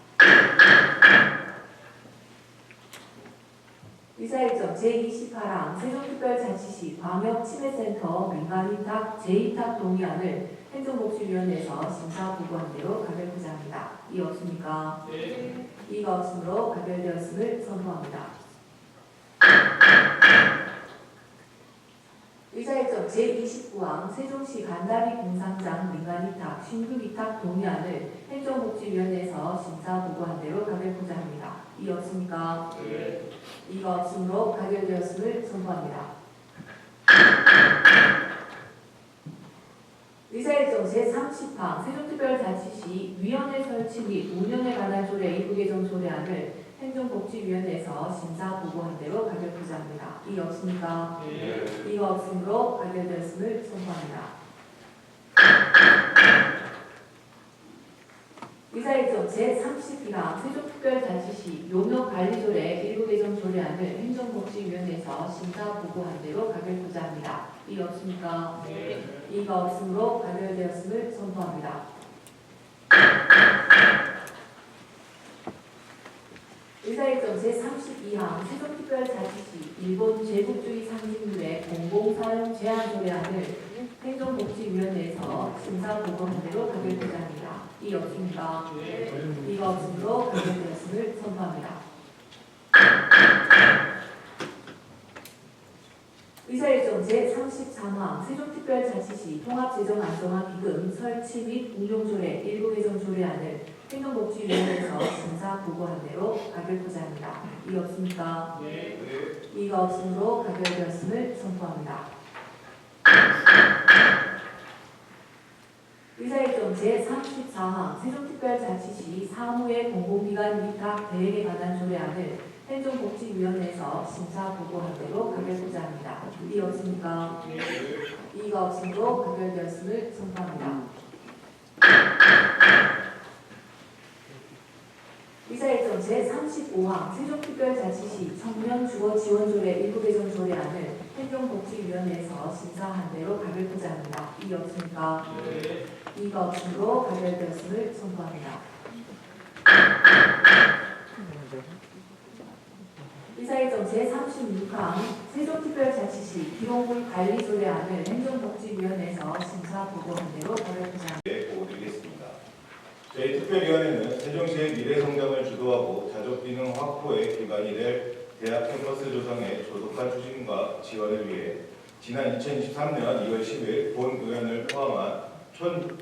의사일정 제28항 세종특별자치시 광역치매센터 민간위탁 제2탁 동의안을 행정복지위원회에서 심사 보고한 대로 가결코자 합니다. 이 없습니까? 이가 없으므로 가결되었음을 선포합니다. 의사일정 제29항 세종시 간다리 공상장 민간위탁 신규위탁 동의안을 행정복지위원회에서 심사 보고한 대로 가결코자 합니다. 이 없습니까? 이가 없으므로 가결되었음을 선포합니다. 의사일정 제30항 세종특별자치시 위원회 설치 및 운영에 관한 조례 일부 개정 조례안을 행정복지위원회에서 심사 보고한 대로 가결코자 합니다. 이 없습니까? 이가 없으므로 가결되었음을 선포합니다. 의사일정 제32항 세종특별자치시 용역관리조례 일부 개정 조례안을 행정복지위원회에서 심사 보고한 대로 가결코자 합니다. 이 없습니까? 이가 없으므로 가결되었음을 선포합니다. 의사일정 제32항 세종특별자치시 일본 제국주의 상징물의 공공사용 제한 조례안을 행정복지위원회에서 심사 보고한 대로 가결코자 합니다. 이 없습니까? 이가 없으므로 가결되었음을 선포합니다. 의사일정 제33항 세종특별자치시 통합재정안정화기금 설치 및 운용조례 일부 개정 조례안을 행정복지위원회에서 심사 보고한 대로 가결코자 합니다. 이 없습니까? 이가 없으므로 가결되었음을 선포합니다. 의사일정 제34항 세종특별자치시 사무의 공공기관 위탁 대행에 관한 조례안을 행정복지위원회에서 심사 보고한 대로 가결코자 합니다. 이 없습니까? 이가 없으므로 가결되었음을 선포합니다. 의사일정 제35항 세종특별자치시 청년주거지원조례 일부 개정 조례안을 행정복지위원회에서 심사한 대로 가결코자 합니다. 이 없습니까? 이가 없으므로 가결되었음을 선포합니다. 의사일정 제36항 세종특별자치시 기록물 관리 조례안을 행정복지위원회에서 심사 보고한 대로 가결코자 합니다. 보고드리겠습니다. 저희 특별위원회는 세종시의 미래 성장을 주도하고 자족 기능 확보의 기반이 될 대학 캠퍼스 조성의 조속한 추진과 지원을 위해 지난 2023년 2월 10일 본 의원을 포함한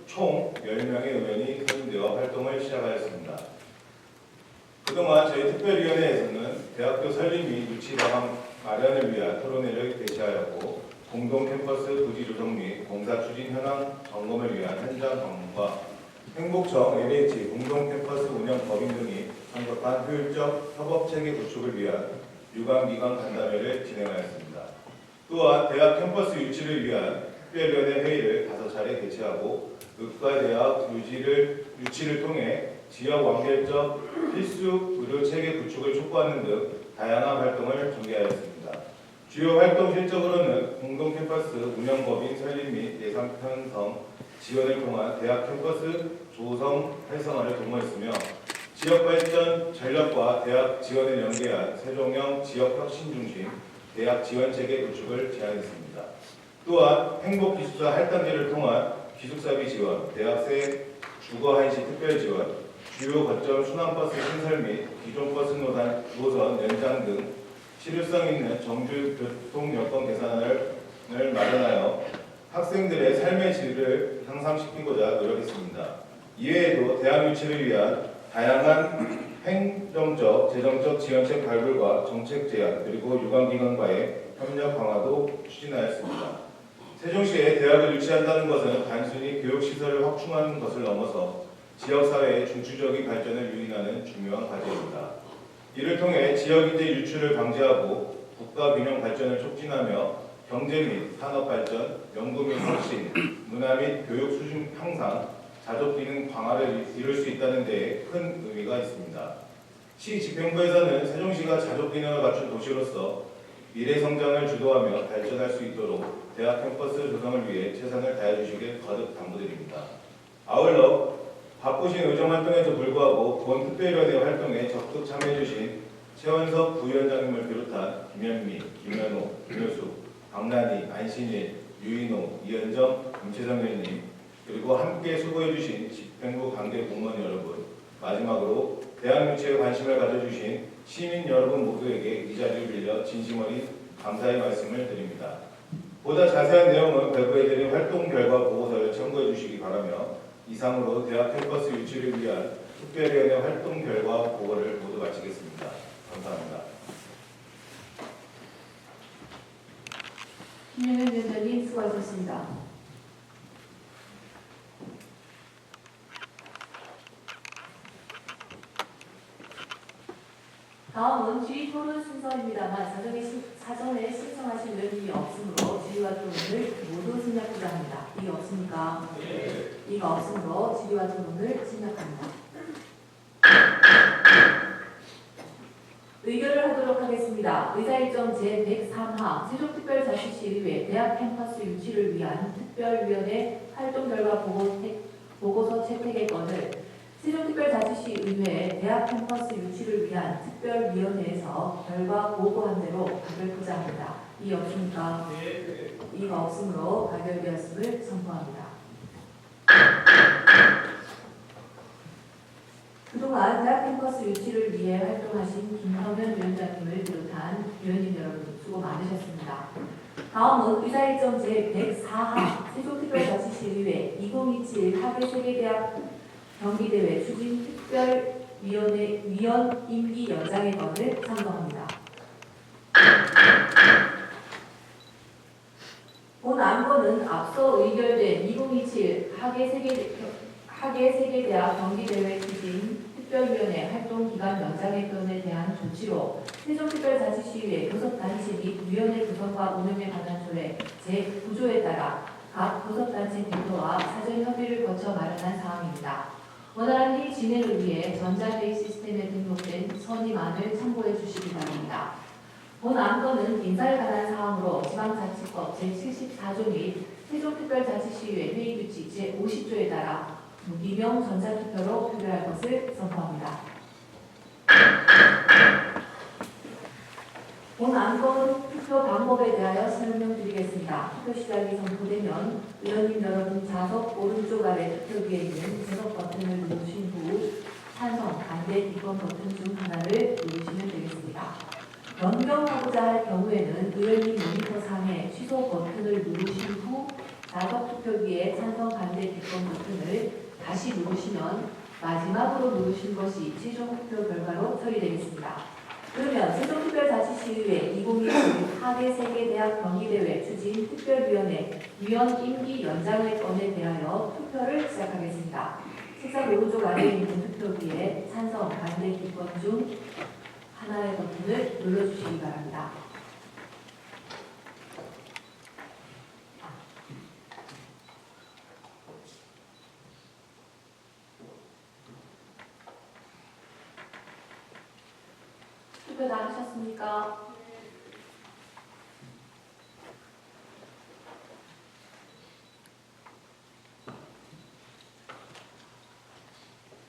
총 10명의 의원이 선임되어 활동을 시작하였습니다. 그동안 저희 특별위원회에서는 대학교 설립 및 유치 방안 마련을 위한 토론회를 개최하였고 공동 캠퍼스 부지 조성 및 공사 추진 현황 점검을 위한 현장 방문과 행복청 LH 공동 캠퍼스 운영 법인 등이 참석한 효율적 협업 체계 구축을 위한 유관기관 간담회를 진행하였습니다. 또한 대학 캠퍼스 유치를 위한 특별위원회 회의를 5차례 개최하고 의과대학 유치를 통해 지역 완결적 필수 의료 체계 구축을 촉구하는 등 다양한 활동을 전개하였습니다. 주요 활동 실적으로는 공동 캠퍼스 운영법인 설립 및 예산 편성 지원을 통한 대학 캠퍼스 조성 활성화를 도모했으며 지역 발전 전략과 대학 지원을 연계한 세종형 지역 혁신 중심 대학 지원 체계 구축을 제안했습니다. 또한 행복기숙사 할당제를 통한 기숙사비 지원, 대학생 주거 한시 특별 지원, 주요 거점 순환버스 신설 및 기존 버스 노선 연장 등 실효성 있는 정주 교통 여건 개선을 마련하여 학생들의 삶의 질을 향상시키고자 노력했습니다. 이외에도 대학 유치를 위한 다양한 행정적, 재정적 지원책 발굴과 정책 제안, 그리고 유관기관과의 협력 강화도 추진하였습니다. 세종시에 대학을 유치한다는 것은 단순히 교육시설을 확충하는 것을 넘어서 지역사회의 중추적인 발전을 유인하는 중요한 과제입니다. 이를 통해 지역인재 유출을 방지하고 국가균형 발전을 촉진하며 경제 및 산업 발전, 연구 및 혁신, 문화 및 교육 수준 향상, 자족 기능 강화를 이룰 수 있다는 데에 큰 의미가 있습니다. 시 집행부에서는 세종시가 자족 기능을 갖춘 도시로서 미래 성장을 주도하며 발전할 수 있도록 대학 캠퍼스 조성을 위해 최선을 다해 주시길 거듭 당부드립니다. 아울러 바쁘신 의정 활동에도 불구하고 본 특별위원회 활동에 적극 참여해 주신 최원석 부위원장님을 비롯한 김현미, 김현호, 김효숙, 박란희, 안신일, 유인호, 이현정, 김채성 의원님, 그리고 함께 수고해 주신 집행부 관계 공무원 여러분, 마지막으로 대학 유치에 관심을 가져주신 시민 여러분 모두에게 이 자리를 빌려 진심 어린 감사의 말씀을 드립니다. 보다 자세한 내용은 배부해드린 활동 결과 보고서를 참고해 주시기 바라며 이상으로 대학 캠퍼스 유치를 위한 특별위원회 활동 결과 보고를 모두 마치겠습니다. 감사합니다. 김영현 위원장님 수고하셨습니다. 다음은 질의 토론 순서입니다만 사전에 신청하신 의원이 없으므로 질의와 토론을 모두 생략하자 합니다. 이게 없습니까? 네. 이가 없으므로 질의와 토론을 생략합니다. 의결을 하도록 하겠습니다. 의사일정 제103하 세종특별자치시의회 대학 캠퍼스 유치를 위한 특별위원회 활동 결과 보고서 채택의 건을 세종특별자치시의회 대학 캠퍼스 유치를 위한 특별위원회에서 결과 보고한 대로 가결하고자 합니다. 이 없습니까? 네. 이가 없으므로 가결되었음을 선포합니다. 그동안 대학 캠퍼스 유치를 위해 활동하신 김성현 위원장님을 비롯한 위원님 여러분 수고 많으셨습니다. 다음은 의사일정 제104하 세종특별자치시의회 2027 하계세계대학 경기대회 추진특별위원회 위원 임기 연장의 건을 선정합니다. 본 안건은 앞서 의결된 2027 하계세계대학 경기대회 추진 특별위원회 활동기간 연장의 건에 대한 조치로 세종특별자치시의회 교섭단체 및 위원회 구성과 운영에 관한 조례 제9조에 따라 각 교섭단체 대표와 사전 협의를 거쳐 마련한 사항입니다. 원활한 회의 진행을 위해 전자회의 시스템에 등록된 선임안을 참고해 주시기 바랍니다. 본 안건은 인사에 관한 사항으로 지방자치법 제74조 및 세종특별자치시의회 회의규칙 제50조에 따라 무기명 전자투표로 표결할 것을 선포합니다. 본 안건 투표 방법에 대하여 설명드리겠습니다. 투표 시작이 선포되면 의원님 여러분 좌석 오른쪽 아래 투표기에 있는 제석 버튼을 누르신 후 찬성, 반대, 기권 버튼 중 하나를 누르시면 되겠습니다. 변경하고자 할 경우에는 의원님 모니터상에 취소 버튼을 누르신 후 좌석 투표기에 찬성, 반대, 기권 버튼을 다시 누르시면 마지막으로 누르신 것이 최종 투표 결과로 처리되겠습니다. 그러면 세종특별자치시의회 2021 하계 세계대학 경기대회 추진 특별위원회 위원 임기 연장의 건에 대하여 투표를 시작하겠습니다. 책상 오른쪽 아래에 있는 투표기에 찬성, 반대 기권 중 하나의 버튼을 눌러주시기 바랍니다. 투표 다 하셨습니까?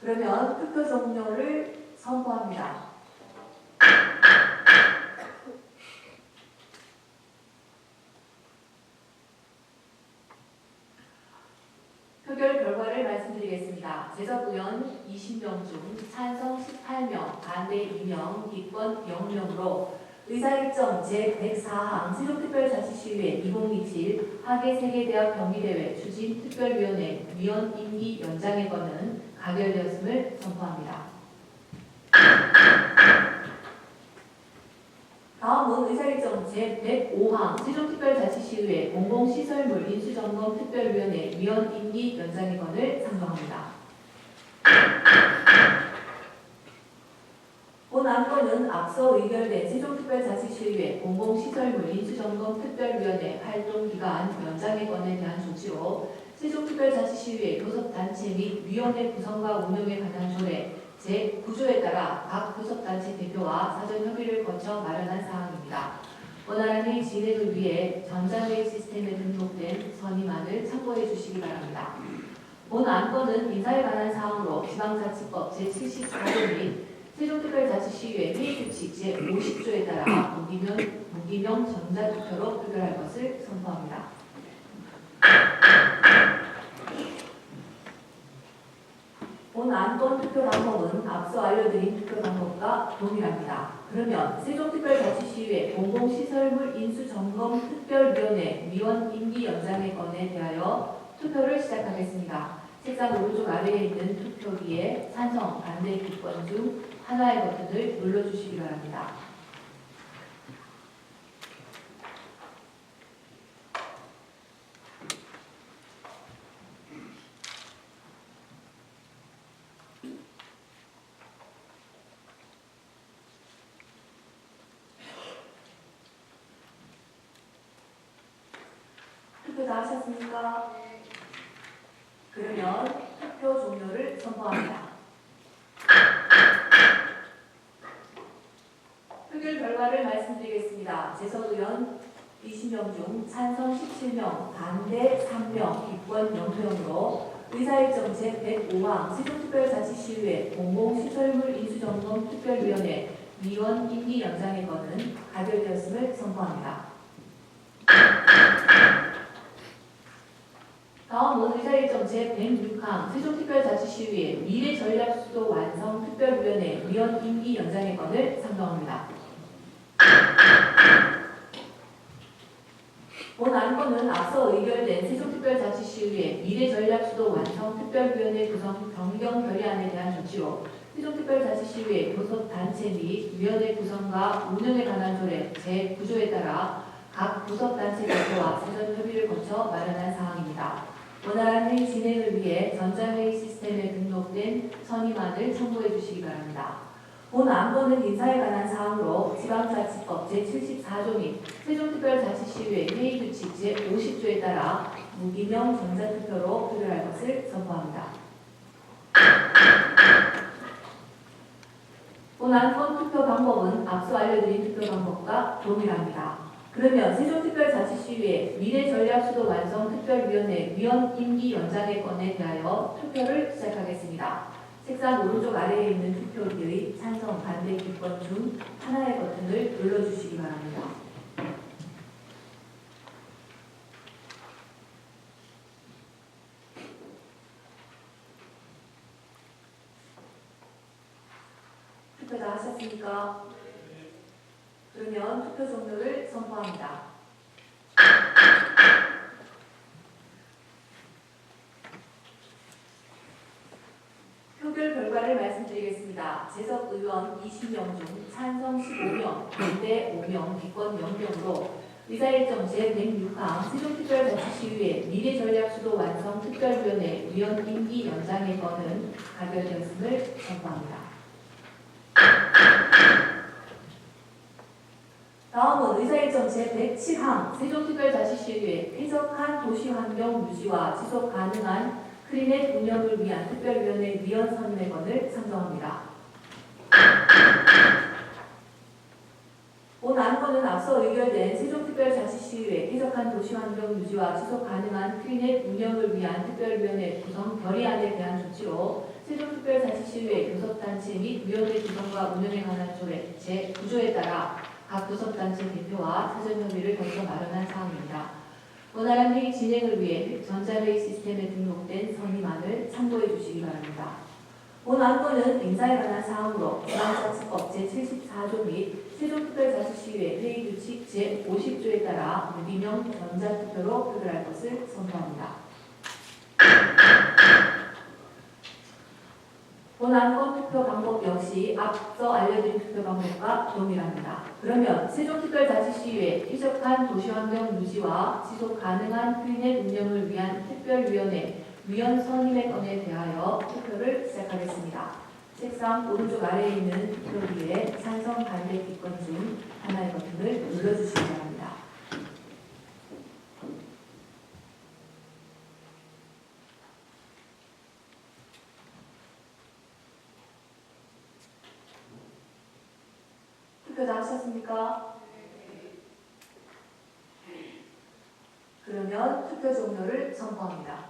그러면 투표 종료를 선포합니다. 표결 결과를 말씀드리겠습니다. 제적의원 20명 중 찬성 18명, 반대 2명, 기권 0명으로 의사일정 제104항 세종특별자치시의회 2027 하계세계대학 경기대회 추진특별위원회 위원 임기 연장의 건은 가결되었음을 선포합니다. 다음은 의사일정 제105항 세종특별자치시의회 공공시설물 인수점검특별위원회 위원 임기 연장의 건을 상정합니다. 본 안건은 앞서 의결된 세종특별자치시의회 공공시설물 인수점검특별위원회 활동기간 연장의 건에 대한 조치로 세종특별자치시의회 교섭단체 및 위원회 구성과 운영에 관한 조례 제9조에 따라 각 교섭단체 대표와 사전 협의를 거쳐 마련한 사항입니다. 원활한 회의 진행을 위해 전자회의 시스템에 등록된 선임안을 참고해 주시기 바랍니다. 본 안건은 인사에 관한 사항으로 지방자치법 제74조 및 세종특별자치시의회 회의규칙 제50조에 따라 무기명 전자투표로 표결할 것을 선포합니다. 본 안건 투표 방법은 앞서 알려드린 투표 방법과 동일합니다. 그러면 세종특별자치시의회 공공시설물 인수점검특별위원회 위원 임기 연장의 건에 대하여 투표를 시작하겠습니다. 책상 오른쪽 아래에 있는 투표기에 찬성, 반대 기권 중 하나의 버튼을 눌러주시기 바랍니다. 투표 다 하셨습니까? 그러면 투표 종료를 선포합니다. 표결 결과를 말씀드리겠습니다. 재석의원 20명 중 찬성 17명, 반대 3명, 기권 0명으로 의사일정 제105항 세종특별자치시의회 공공시설물 인수점검특별위원회 위원 임기 연장의 건은 가결되었음을 선포합니다. 다음은 의사일정 제106항 세종특별자치시의회 미래전략수도 완성 특별위원회 위원 임기 연장의 건을 상정합니다. 본 안건은 앞서 의결된 세종특별자치시의회 미래전략수도 완성 특별위원회 구성 변경 결의안에 대한 조치로 세종특별자치시의회 교섭단체 및 위원회 구성과 운영에 관한 조례 제9조에 따라 각 교섭단체 대표와 사전 협의를 거쳐 마련한 사항입니다. 원활한 회의 진행을 위해 전자회의 시스템에 등록된 선임안을 참고해 주시기 바랍니다. 본 안건은 인사에 관한 사항으로 지방자치법 제74조 및 세종특별자치시의회 회의규칙 제50조에 따라 무기명 전자투표로 표결할 것을 선포합니다. 본 안건 투표 방법은 앞서 알려드린 투표 방법과 동일합니다. 그러면 세종특별자치시의회 미래전략수도 완성 특별위원회 위원 임기 연장의 건에 대하여 투표를 시작하겠습니다. 책상 오른쪽 아래에 있는 투표기의 찬성, 반대 기권 중 하나의 버튼을 눌러주시기 바랍니다. 투표 다 하셨습니까? 그러면 투표 종료를 선포합니다. 표결 투표 결과를 말씀드리겠습니다. 재석 의원 20명 중 찬성 15명, 반대 5명, 기권 0명으로 의사일정 제106항 세종특별자치시의회 미래전략수도 완성 특별위원회 위원 임기 연장의 건은 가결되었음을 선포합니다. 다음은 의사일정 제107항 세종특별자치시의회 쾌적한 도시환경 유지와 지속 가능한 크리넷 운영을 위한 특별위원회 위원 선임의 건을 상정합니다. 본 안건은 앞서 의결된 세종특별자치시의회 쾌적한 도시환경 유지와 지속 가능한 크리넷 운영을 위한 특별위원회 구성 결의안에 대한 조치로 세종특별자치시의회 교섭단체 및 위원회 구성과 운영에 관한 조례 제9조에 따라 각 교섭단체 대표와 사전협의를 거쳐 마련한 사항입니다. 원활한 회의 진행을 위해 전자회의 시스템에 등록된 선임안을 참고해 주시기 바랍니다. 본 안건은 인사에 관한 사항으로 지방자치법 제74조 및 세종특별자치시의회 회의규칙 제50조에 따라 무기명 전자투표로 표결할 것을 선포합니다. 본 안건 투표 방법 역시 앞서 알려드린 투표 방법과 동일합니다. 그러면 세종특별자치시의회 쾌적한 도시환경 유지와 지속 가능한 크리넷 운영을 위한 특별위원회 위원 선임의 건에 대하여 투표를 시작하겠습니다. 책상 오른쪽 아래에 있는 투표기에 찬성 반대 기권 중 하나의 버튼을 눌러주시기 바랍니다. 투표 다 하셨습니까? 그러면 투표 종료를 선포합니다.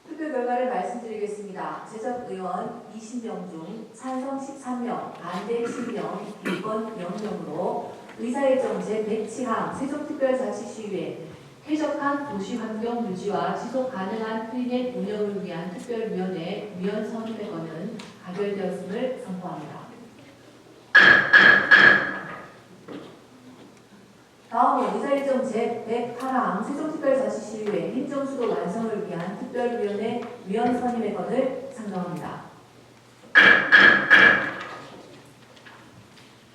투표 결과를 말씀드리겠습니다. 재석 의원 20명 중 찬성 13명, 반대 7명, 기권 0명으로 의사일정 제107항 세종특별자치시의회 쾌적한 도시환경 유지와 지속 가능한 크리넷 운영을 위한 특별위원회 위원 선임의 건은 가결되었음을 선포합니다. 다음은 의사일정 제108항 세종특별자치시의회 행정수도 완성을 위한 특별위원회 위원 선임의 건을 상정합니다.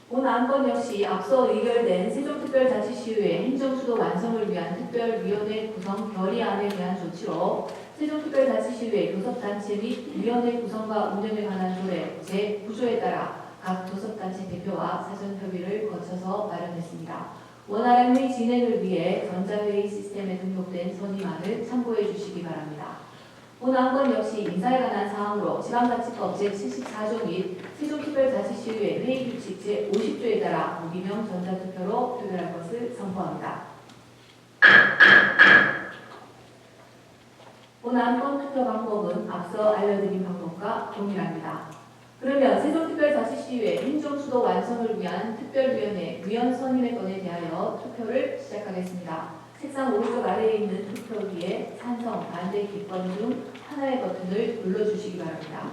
본 안건 역시 앞서 의결된 세종특별자치시의회 행정수도 완성을 위한 특별위원회 구성 결의안에 대한 조치로 세종특별자치시의회 교섭단체 및 위원회 구성과 운영에 관한 조례 제9조에 따라 각 교섭단체 대표와 사전협의를 거쳐서 마련했습니다. 원활한 회의 진행을 위해 전자회의 시스템에 등록된 선임안을 참고해 주시기 바랍니다. 본 안건 역시 인사에 관한 사항으로 지방자치법 제74조 및 세종특별자치시의회 회의규칙 제50조에 따라 무기명 전자투표로 표결할 것을 선포합니다. 본 안건 투표 방법은 앞서 알려드린 방법과 동일합니다. 그러면 세종특별자치시의회 행정수도 완성을 위한 특별위원회 위원 선임의 건에 대하여 투표를 시작하겠습니다. 책상 오른쪽 아래에 있는 투표기에 찬성, 반대 기권 중 하나의 버튼을 눌러주시기 바랍니다.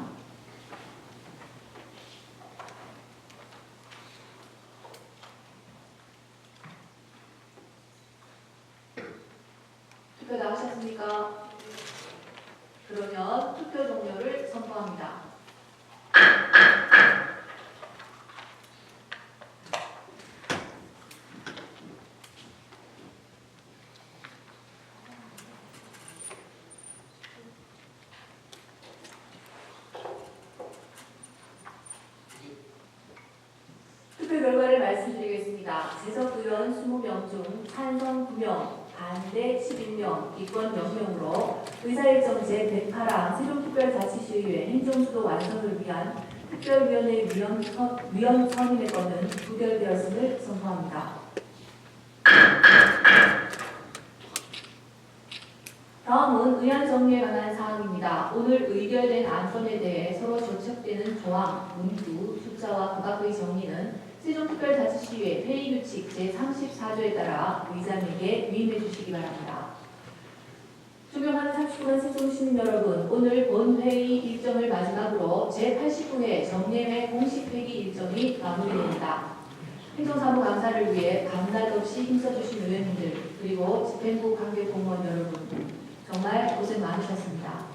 투표 다 하셨습니까? 그러면 투표 종료를 선포합니다. 투표 결과를 말씀드리겠습니다. 재석 의원 20명 중 찬성 9명, 반대 11명, 기권 0명으로 의사일정 제108항 세종특별자치시의회 행정수도 완성을 위한 특별위원회 위원 선임의 건은 부결되었음을 선포합니다. 다음은 의안 정리에 관한 사항입니다. 오늘 의결된 안건에 대해 서로 조척되는 조항, 문구, 숫자와 부각의 정리는 세종특별자치시의회 회의규칙 제34조에 따라 의장에게 위임해 주시기 바랍니다. 존경하는 39만 세종시민 여러분, 오늘 본 회의 일정을 마지막으로 제89회 정례회 공식 회의 일정이 마무리됩니다. 행정사무 감사를 위해 밤낮 없이 힘써주신 의원님들 그리고 집행부 관계 공무원 여러분, 정말 고생 많으셨습니다.